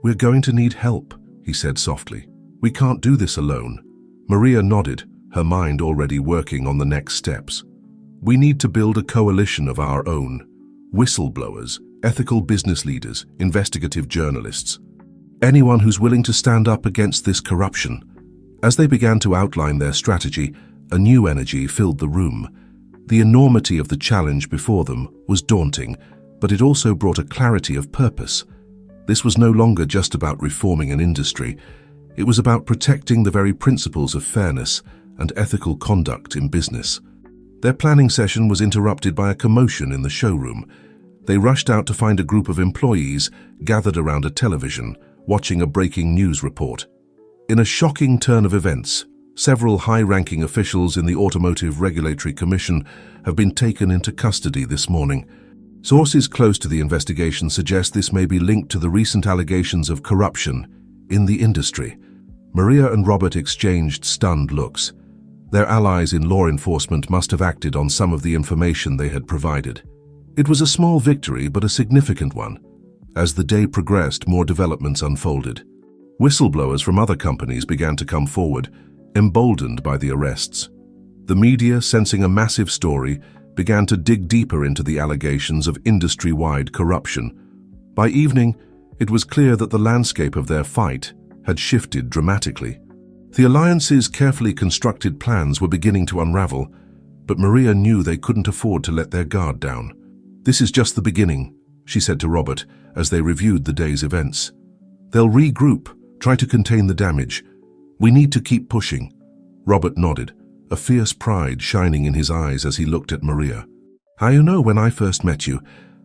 "We're going to need help," he said softly. "We can't do this alone." Maria nodded, her mind already working on the next steps. "We need to build a coalition of our own. Whistleblowers, ethical business leaders, investigative journalists. Anyone who's willing to stand up against this corruption." As they began to outline their strategy, a new energy filled the room. The enormity of the challenge before them was daunting, but it also brought a clarity of purpose. This was no longer just about reforming an industry. It was about protecting the very principles of fairness and ethical conduct in business. Their planning session was interrupted by a commotion in the showroom. They rushed out to find a group of employees gathered around a television, watching a breaking news report. In a shocking turn of events, several high-ranking officials in the Automotive Regulatory Commission have been taken into custody this morning. Sources close to the investigation suggest this may be linked to the recent allegations of corruption in the industry. Maria and Robert exchanged stunned looks. Their allies in law enforcement must have acted on some of the information they had provided. It was a small victory, but a significant one. As the day progressed, more developments unfolded. Whistleblowers from other companies began to come forward, emboldened by the arrests. The media, sensing a massive story, began to dig deeper into the allegations of industry-wide corruption. By evening, it was clear that the landscape of their fight had shifted dramatically. The alliance's carefully constructed plans were beginning to unravel, but Maria knew they couldn't afford to let their guard down. "This is just the beginning," she said to Robert as they reviewed the day's events. "They'll regroup, try to contain the damage. We need to keep pushing." Robert nodded, a fierce pride shining in his eyes as he looked at Maria. When I first met you,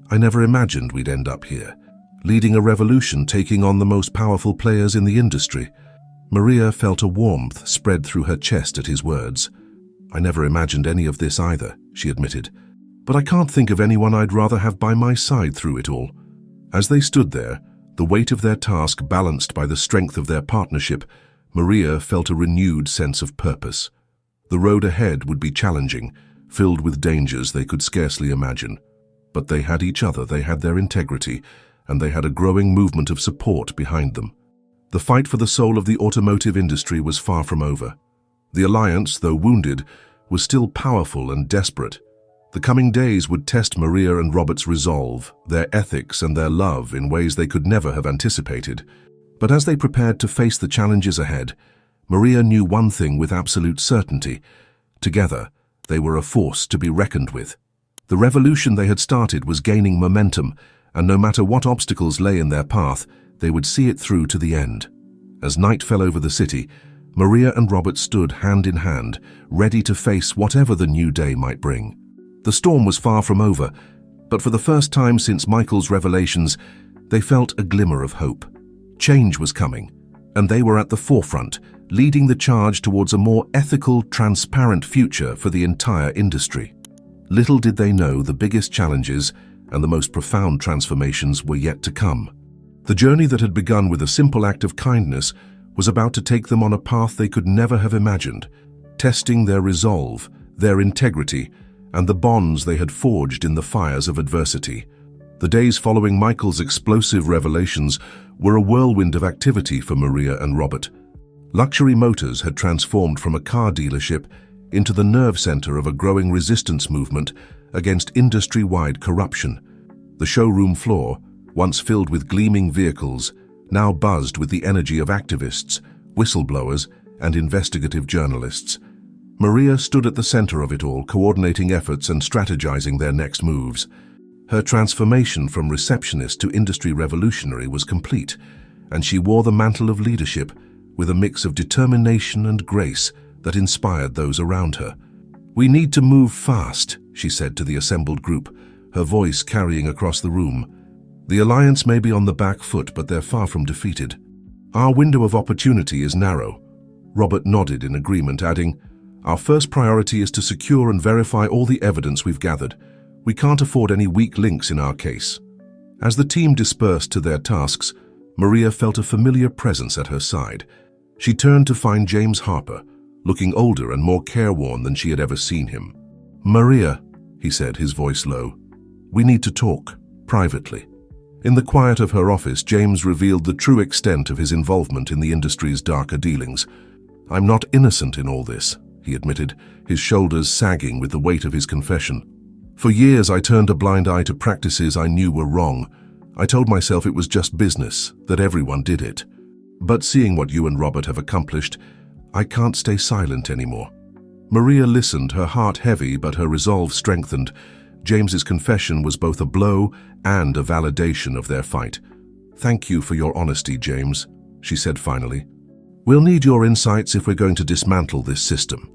I never imagined we'd end up here, leading a revolution, taking on the most powerful players in the industry." Maria felt a warmth spread through her chest at his words. "I never imagined any of this either," she admitted. "But I can't think of anyone I'd rather have by my side through it all." As they stood there, the weight of their task balanced by the strength of their partnership, Maria felt a renewed sense of purpose. The road ahead would be challenging, filled with dangers they could scarcely imagine. But they had each other, they had their integrity, and they had a growing movement of support behind them. The fight for the soul of the automotive industry was far from over. The alliance, though wounded, was still powerful and desperate. The coming days would test Maria and Robert's resolve, their ethics and their love in ways they could never have anticipated. But as they prepared to face the challenges ahead, Maria knew one thing with absolute certainty. Together, they were a force to be reckoned with. The revolution they had started was gaining momentum, and no matter what obstacles lay in their path, they would see it through to the end. As night fell over the city, Maria and Robert stood hand in hand, ready to face whatever the new day might bring. The storm was far from over, but for the first time since Michael's revelations, they felt a glimmer of hope. Change was coming, and they were at the forefront, leading the charge towards a more ethical, transparent future for the entire industry. Little did they know the biggest challenges and the most profound transformations were yet to come. The journey that had begun with a simple act of kindness was about to take them on a path they could never have imagined, testing their resolve, their integrity, and the bonds they had forged in the fires of adversity. The days following Michael's explosive revelations were a whirlwind of activity for Maria and Robert. Luxury Motors had transformed from a car dealership into the nerve center of a growing resistance movement against industry-wide corruption. The showroom floor, once filled with gleaming vehicles, now buzzed with the energy of activists, whistleblowers, and investigative journalists. Maria stood at the center of it all, coordinating efforts and strategizing their next moves. Her transformation from receptionist to industry revolutionary was complete, and she wore the mantle of leadership with a mix of determination and grace that inspired those around her. "We need to move fast," she said to the assembled group, her voice carrying across the room. "The alliance may be on the back foot, but they're far from defeated. Our window of opportunity is narrow." Robert nodded in agreement, adding, "Our first priority is to secure and verify all the evidence we've gathered. We can't afford any weak links in our case." As the team dispersed to their tasks, Maria felt a familiar presence at her side. She turned to find James Harper, looking older and more careworn than she had ever seen him. "Maria," he said, his voice low, "we need to talk, privately." In the quiet of her office, James revealed the true extent of his involvement in the industry's darker dealings. "I'm not innocent in all this," he admitted, his shoulders sagging with the weight of his confession. "For years I turned a blind eye to practices I knew were wrong. I told myself it was just business, that everyone did it. But seeing what you and Robert have accomplished, I can't stay silent anymore." Maria listened, her heart heavy but her resolve strengthened. James's confession was both a blow and a validation of their fight. "Thank you for your honesty, James," she said finally. "We'll need your insights if we're going to dismantle this system."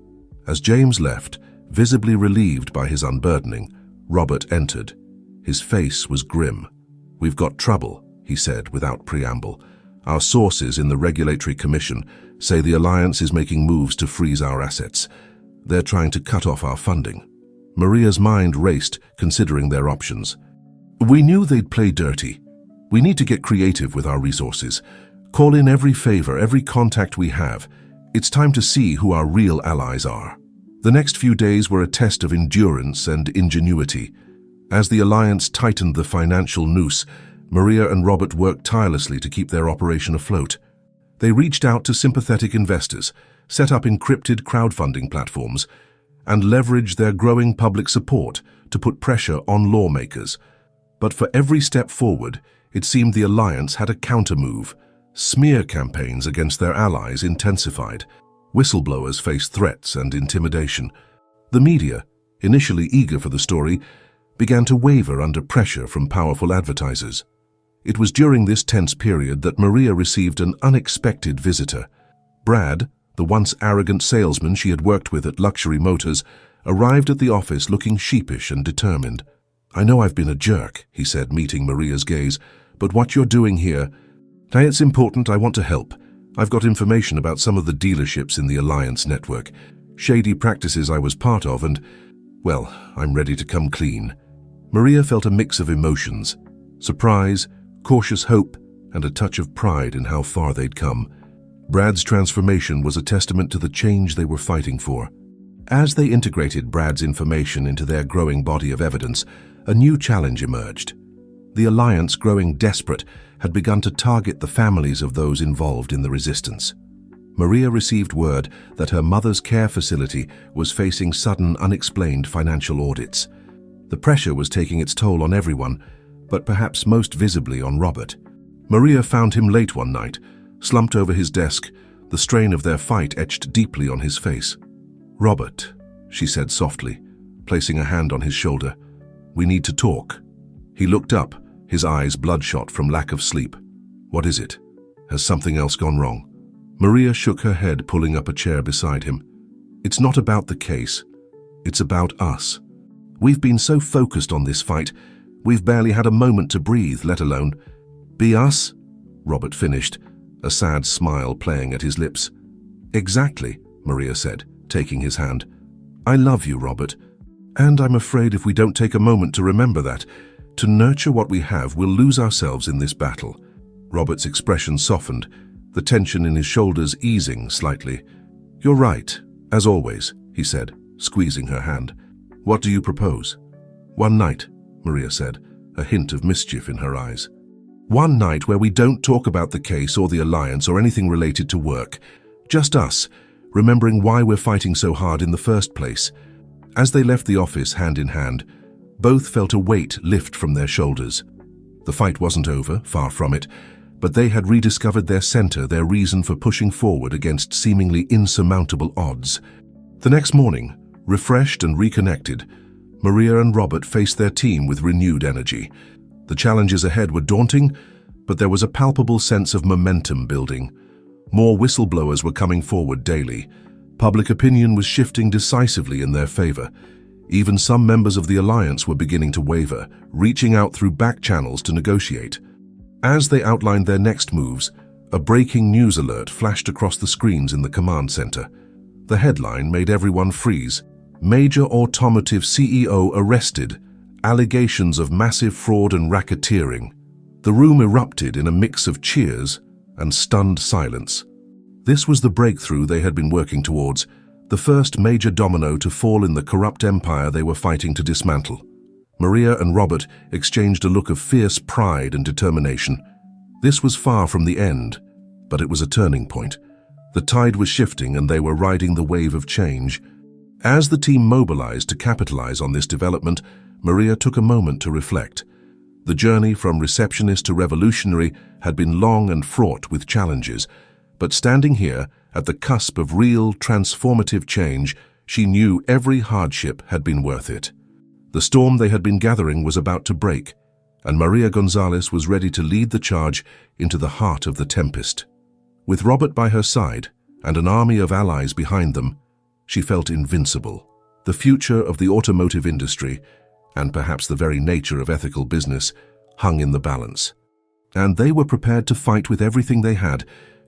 As James left, visibly relieved by his unburdening, Robert entered. His face was grim. "We've got trouble," he said without preamble. "Our sources in the Regulatory Commission say the Alliance is making moves to freeze our assets. They're trying to cut off our funding." Maria's mind raced, considering their options. "We knew they'd play dirty. We need to get creative with our resources. Call in every favor, every contact we have. It's time to see who our real allies are." The next few days were a test of endurance and ingenuity. As the Alliance tightened the financial noose, Maria and Robert worked tirelessly to keep their operation afloat. They reached out to sympathetic investors, set up encrypted crowdfunding platforms, and leveraged their growing public support to put pressure on lawmakers. But for every step forward, it seemed the Alliance had a countermove. Smear campaigns against their allies intensified. Whistleblowers faced threats and intimidation. The media, initially eager for the story, began to waver under pressure from powerful advertisers. It was during this tense period that Maria received an unexpected visitor. Brad, the once arrogant salesman she had worked with at Luxury Motors, arrived at the office looking sheepish and determined. "I know I've been a jerk," he said, meeting Maria's gaze, "but what you're doing here, it's important. I want to help. I've got information about some of the dealerships in the Alliance network, shady practices I was part of, and, well, I'm ready to come clean." Maria felt a mix of emotions: surprise, cautious hope, and a touch of pride in how far they'd come. Brad's transformation was a testament to the change they were fighting for. As they integrated Brad's information into their growing body of evidence, a new challenge emerged. The Alliance, growing desperate, had begun to target the families of those involved in the resistance. Maria received word that her mother's care facility was facing sudden, unexplained financial audits. The pressure was taking its toll on everyone, but perhaps most visibly on Robert. Maria found him late one night, slumped over his desk, the strain of their fight etched deeply on his face. "Robert," she said softly, placing a hand on his shoulder, "we need to talk." He looked up, his eyes bloodshot from lack of sleep. "What is it? Has something else gone wrong?" Maria shook her head, pulling up a chair beside him. "It's not about the case. It's about us. We've been so focused on this fight, we've barely had a moment to breathe, let alone be us," Robert finished, a sad smile playing at his lips. "Exactly," Maria said, taking his hand. "I love you, Robert, and I'm afraid if we don't take a moment to remember that, to nurture what we have, we'll lose ourselves in this battle." Robert's expression softened, the tension in his shoulders easing slightly. "You're right, as always," he said, squeezing her hand. "What do you propose?" "One night," Maria said, a hint of mischief in her eyes. "One night where we don't talk about the case or the Alliance or anything related to work. Just us, remembering why we're fighting so hard in the first place." As they left the office hand in hand, both felt a weight lift from their shoulders. The fight wasn't over, far from it, but they had rediscovered their center, their reason for pushing forward against seemingly insurmountable odds. The next morning, refreshed and reconnected, Maria and Robert faced their team with renewed energy. The challenges ahead were daunting, but there was a palpable sense of momentum building. More whistleblowers were coming forward daily. Public opinion was shifting decisively in their favor. Even some members of the Alliance were beginning to waver, reaching out through back channels to negotiate. As they outlined their next moves, a breaking news alert flashed across the screens in the command center. The headline made everyone freeze. "Major automotive CEO arrested. Allegations of massive fraud and racketeering." The room erupted in a mix of cheers and stunned silence. This was the breakthrough they had been working towards, the first major domino to fall in the corrupt empire they were fighting to dismantle. Maria and Robert exchanged a look of fierce pride and determination. This was far from the end, but it was a turning point. The tide was shifting and they were riding the wave of change. As the team mobilized to capitalize on this development, Maria took a moment to reflect. The journey from receptionist to revolutionary had been long and fraught with challenges, but standing here at the cusp of real transformative change, she knew every hardship had been worth it. The storm they had been gathering was about to break, and Maria Gonzalez was ready to lead the charge into the heart of the tempest. With Robert by her side and an army of allies behind them, she felt invincible. The future of the automotive industry, and perhaps the very nature of ethical business, hung in the balance. And they were prepared to fight with everything they had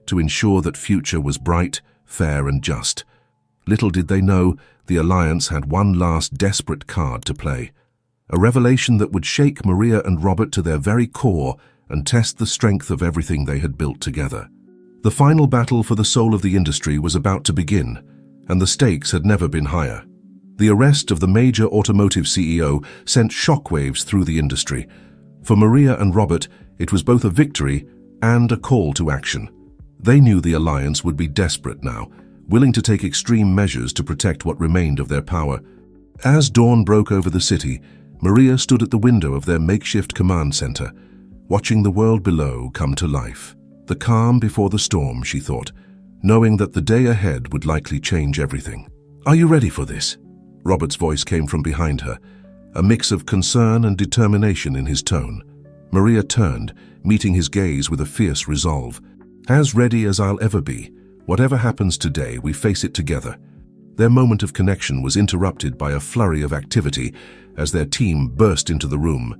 to ensure that future was bright, fair and just. Little did they know, the Alliance had one last desperate card to play. A revelation that would shake Maria and Robert to their very core and test the strength of everything they had built together. The final battle for the soul of the industry was about to begin, and the stakes had never been higher. The arrest of the major automotive CEO sent shockwaves through the industry. For Maria and Robert, it was both a victory and a call to action. They knew the Alliance would be desperate now, willing to take extreme measures to protect what remained of their power. As dawn broke over the city, Maria stood at the window of their makeshift command center, watching the world below come to life. The calm before the storm, she thought, knowing that the day ahead would likely change everything. "Are you ready for this?" Robert's voice came from behind her, a mix of concern and determination in his tone. Maria turned, meeting his gaze with a fierce resolve. "As ready as I'll ever be. Whatever happens today, we face it together." Their moment of connection was interrupted by a flurry of activity as their team burst into the room.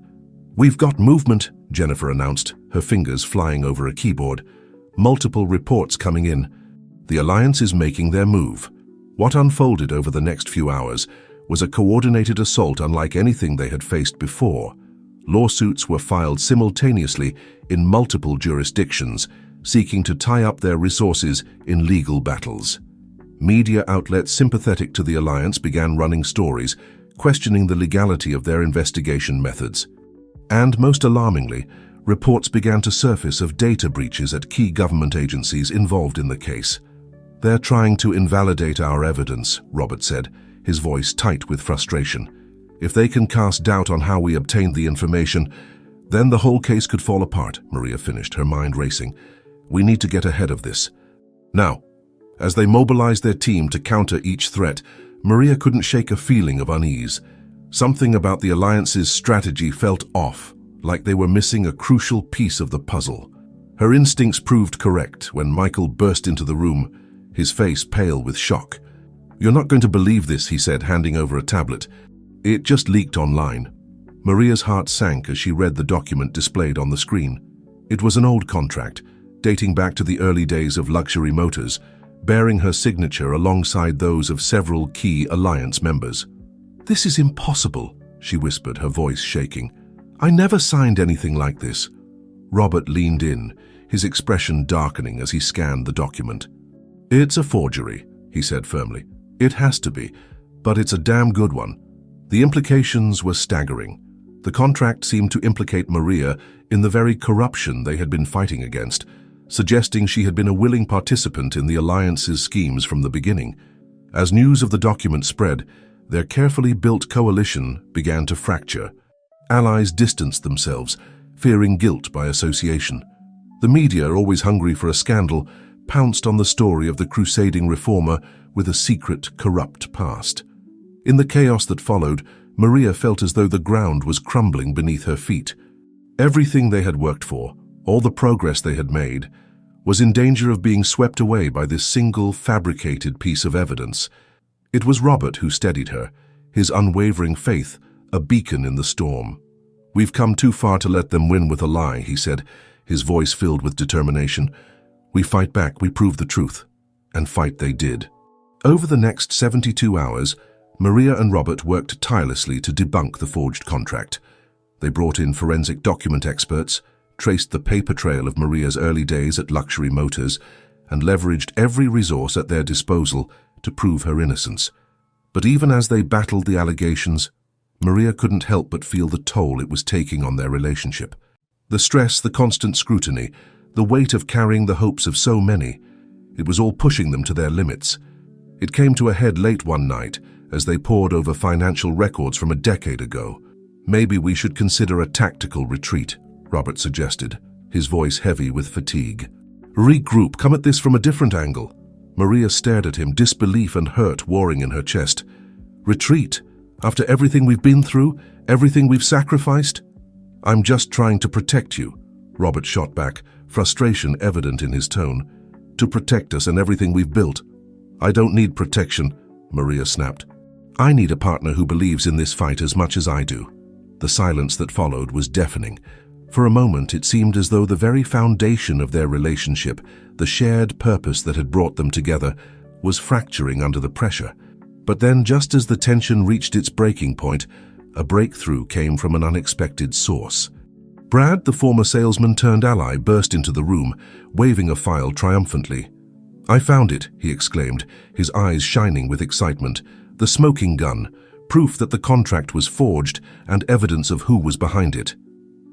"We've got movement," Jennifer announced, her fingers flying over a keyboard. "Multiple reports coming in. The Alliance is making their move." What unfolded over the next few hours was a coordinated assault unlike anything they had faced before. Lawsuits were filed simultaneously in multiple jurisdictions, seeking to tie up their resources in legal battles. Media outlets sympathetic to the Alliance began running stories, questioning the legality of their investigation methods. And most alarmingly, reports began to surface of data breaches at key government agencies involved in the case. "They're trying to invalidate our evidence," Robert said, his voice tight with frustration. "If they can cast doubt on how we obtained the information, then the whole case could fall apart," Maria finished, her mind racing. "We need to get ahead of this." Now, as they mobilized their team to counter each threat, Maria couldn't shake a feeling of unease. Something about the Alliance's strategy felt off, like they were missing a crucial piece of the puzzle. Her instincts proved correct when Michael burst into the room, his face pale with shock. "You're not going to believe this," he said, handing over a tablet. "It just leaked online." Maria's heart sank as she read the document displayed on the screen. It was an old contract, dating back to the early days of luxury motors, bearing her signature alongside those of several key Alliance members. "This is impossible," she whispered, her voice shaking. "I never signed anything like this." Robert leaned in, his expression darkening as he scanned the document. "It's a forgery," he said firmly. "It has to be, but it's a damn good one." The implications were staggering. The contract seemed to implicate Maria in the very corruption they had been fighting against, suggesting she had been a willing participant in the Alliance's schemes from the beginning. As news of the document spread, their carefully built coalition began to fracture. Allies distanced themselves, fearing guilt by association. The media, always hungry for a scandal, pounced on the story of the crusading reformer with a secret, corrupt past. In the chaos that followed, Maria felt as though the ground was crumbling beneath her feet. Everything they had worked for, all the progress they had made, was in danger of being swept away by this single, fabricated piece of evidence. It was Robert who steadied her, his unwavering faith a beacon in the storm. "We've come too far to let them win with a lie," he said, his voice filled with determination. "We fight back, we prove the truth." And fight they did. Over the next 72 hours, Maria and Robert worked tirelessly to debunk the forged contract. They brought in forensic document experts, traced the paper trail of Maria's early days at Luxury Motors, and leveraged every resource at their disposal to prove her innocence. But even as they battled the allegations, Maria couldn't help but feel the toll it was taking on their relationship. The stress, the constant scrutiny, the weight of carrying the hopes of so many, it was all pushing them to their limits. It came to a head late one night as they pored over financial records from a decade ago. "Maybe we should consider a tactical retreat," Robert suggested, his voice heavy with fatigue. "Regroup, come at this from a different angle." Maria stared at him, disbelief and hurt warring in her chest. "Retreat? After everything we've been through, everything we've sacrificed?" "I'm just trying to protect you," Robert shot back, frustration evident in his tone. "To protect us and everything we've built." "I don't need protection," Maria snapped. "I need a partner who believes in this fight as much as I do." The silence that followed was deafening. For a moment, it seemed as though the very foundation of their relationship, the shared purpose that had brought them together, was fracturing under the pressure. But then, just as the tension reached its breaking point, a breakthrough came from an unexpected source. Brad, the former salesman-turned-ally, burst into the room, waving a file triumphantly. "I found it," he exclaimed, his eyes shining with excitement. "The smoking gun, proof that the contract was forged and evidence of who was behind it."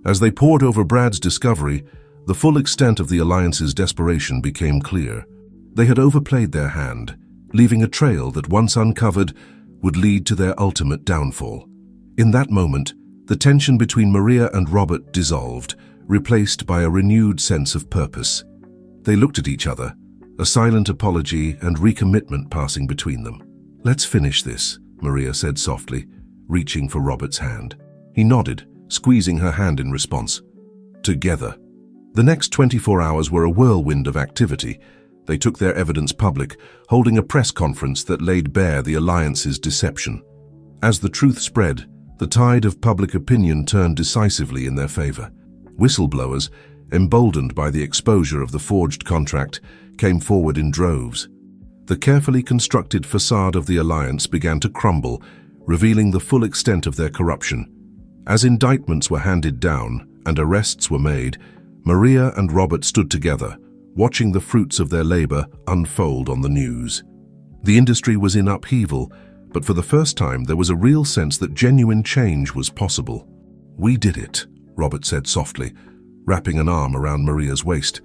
As they pored over Brad's discovery, the full extent of the Alliance's desperation became clear. They had overplayed their hand, leaving a trail that, once uncovered, would lead to their ultimate downfall. In that moment, the tension between Maria and Robert dissolved, replaced by a renewed sense of purpose. They looked at each other, a silent apology and recommitment passing between them. "Let's finish this," Maria said softly, reaching for Robert's hand. He nodded, squeezing her hand in response. Together. The next 24 hours were a whirlwind of activity. They took their evidence public, holding a press conference that laid bare the Alliance's deception. As the truth spread, the tide of public opinion turned decisively in their favor. Whistleblowers, emboldened by the exposure of the forged contract, came forward in droves. The carefully constructed facade of the Alliance began to crumble, revealing the full extent of their corruption. As indictments were handed down and arrests were made, Maria and Robert stood together, watching the fruits of their labor unfold on the news. The industry was in upheaval, but for the first time there was a real sense that genuine change was possible. "We did it," Robert said softly, wrapping an arm around Maria's waist.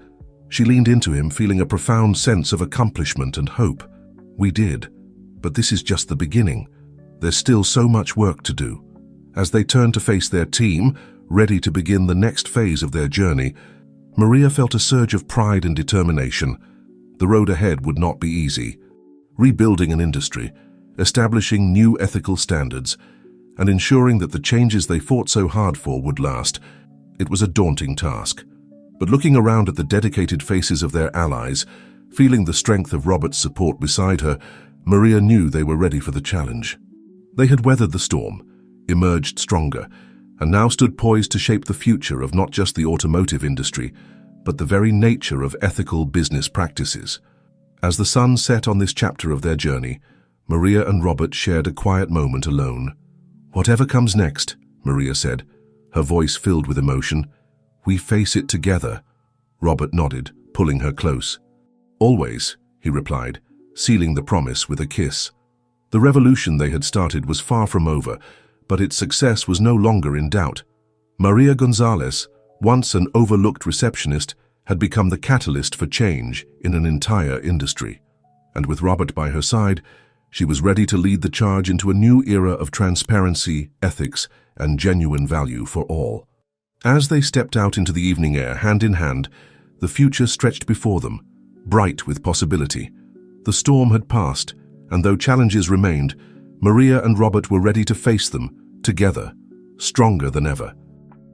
She leaned into him, feeling a profound sense of accomplishment and hope. "We did, but this is just the beginning. There's still so much work to do." As they turned to face their team, ready to begin the next phase of their journey, Maria felt a surge of pride and determination. The road ahead would not be easy. Rebuilding an industry, establishing new ethical standards, and ensuring that the changes they fought so hard for would last, it was a daunting task. But looking around at the dedicated faces of their allies, feeling the strength of Robert's support beside her, Maria knew they were ready for the challenge. They had weathered the storm, emerged stronger, and now stood poised to shape the future of not just the automotive industry, but the very nature of ethical business practices. As the sun set on this chapter of their journey, Maria and Robert shared a quiet moment alone. "Whatever comes next," Maria said, her voice filled with emotion, "we face it together." Robert nodded, pulling her close. "Always," he replied, sealing the promise with a kiss. The revolution they had started was far from over, but its success was no longer in doubt. Maria Gonzalez, once an overlooked receptionist, had become the catalyst for change in an entire industry. And with Robert by her side, she was ready to lead the charge into a new era of transparency, ethics, and genuine value for all. As they stepped out into the evening air, hand in hand, the future stretched before them, bright with possibility. The storm had passed, and though challenges remained, Maria and Robert were ready to face them, together, stronger than ever.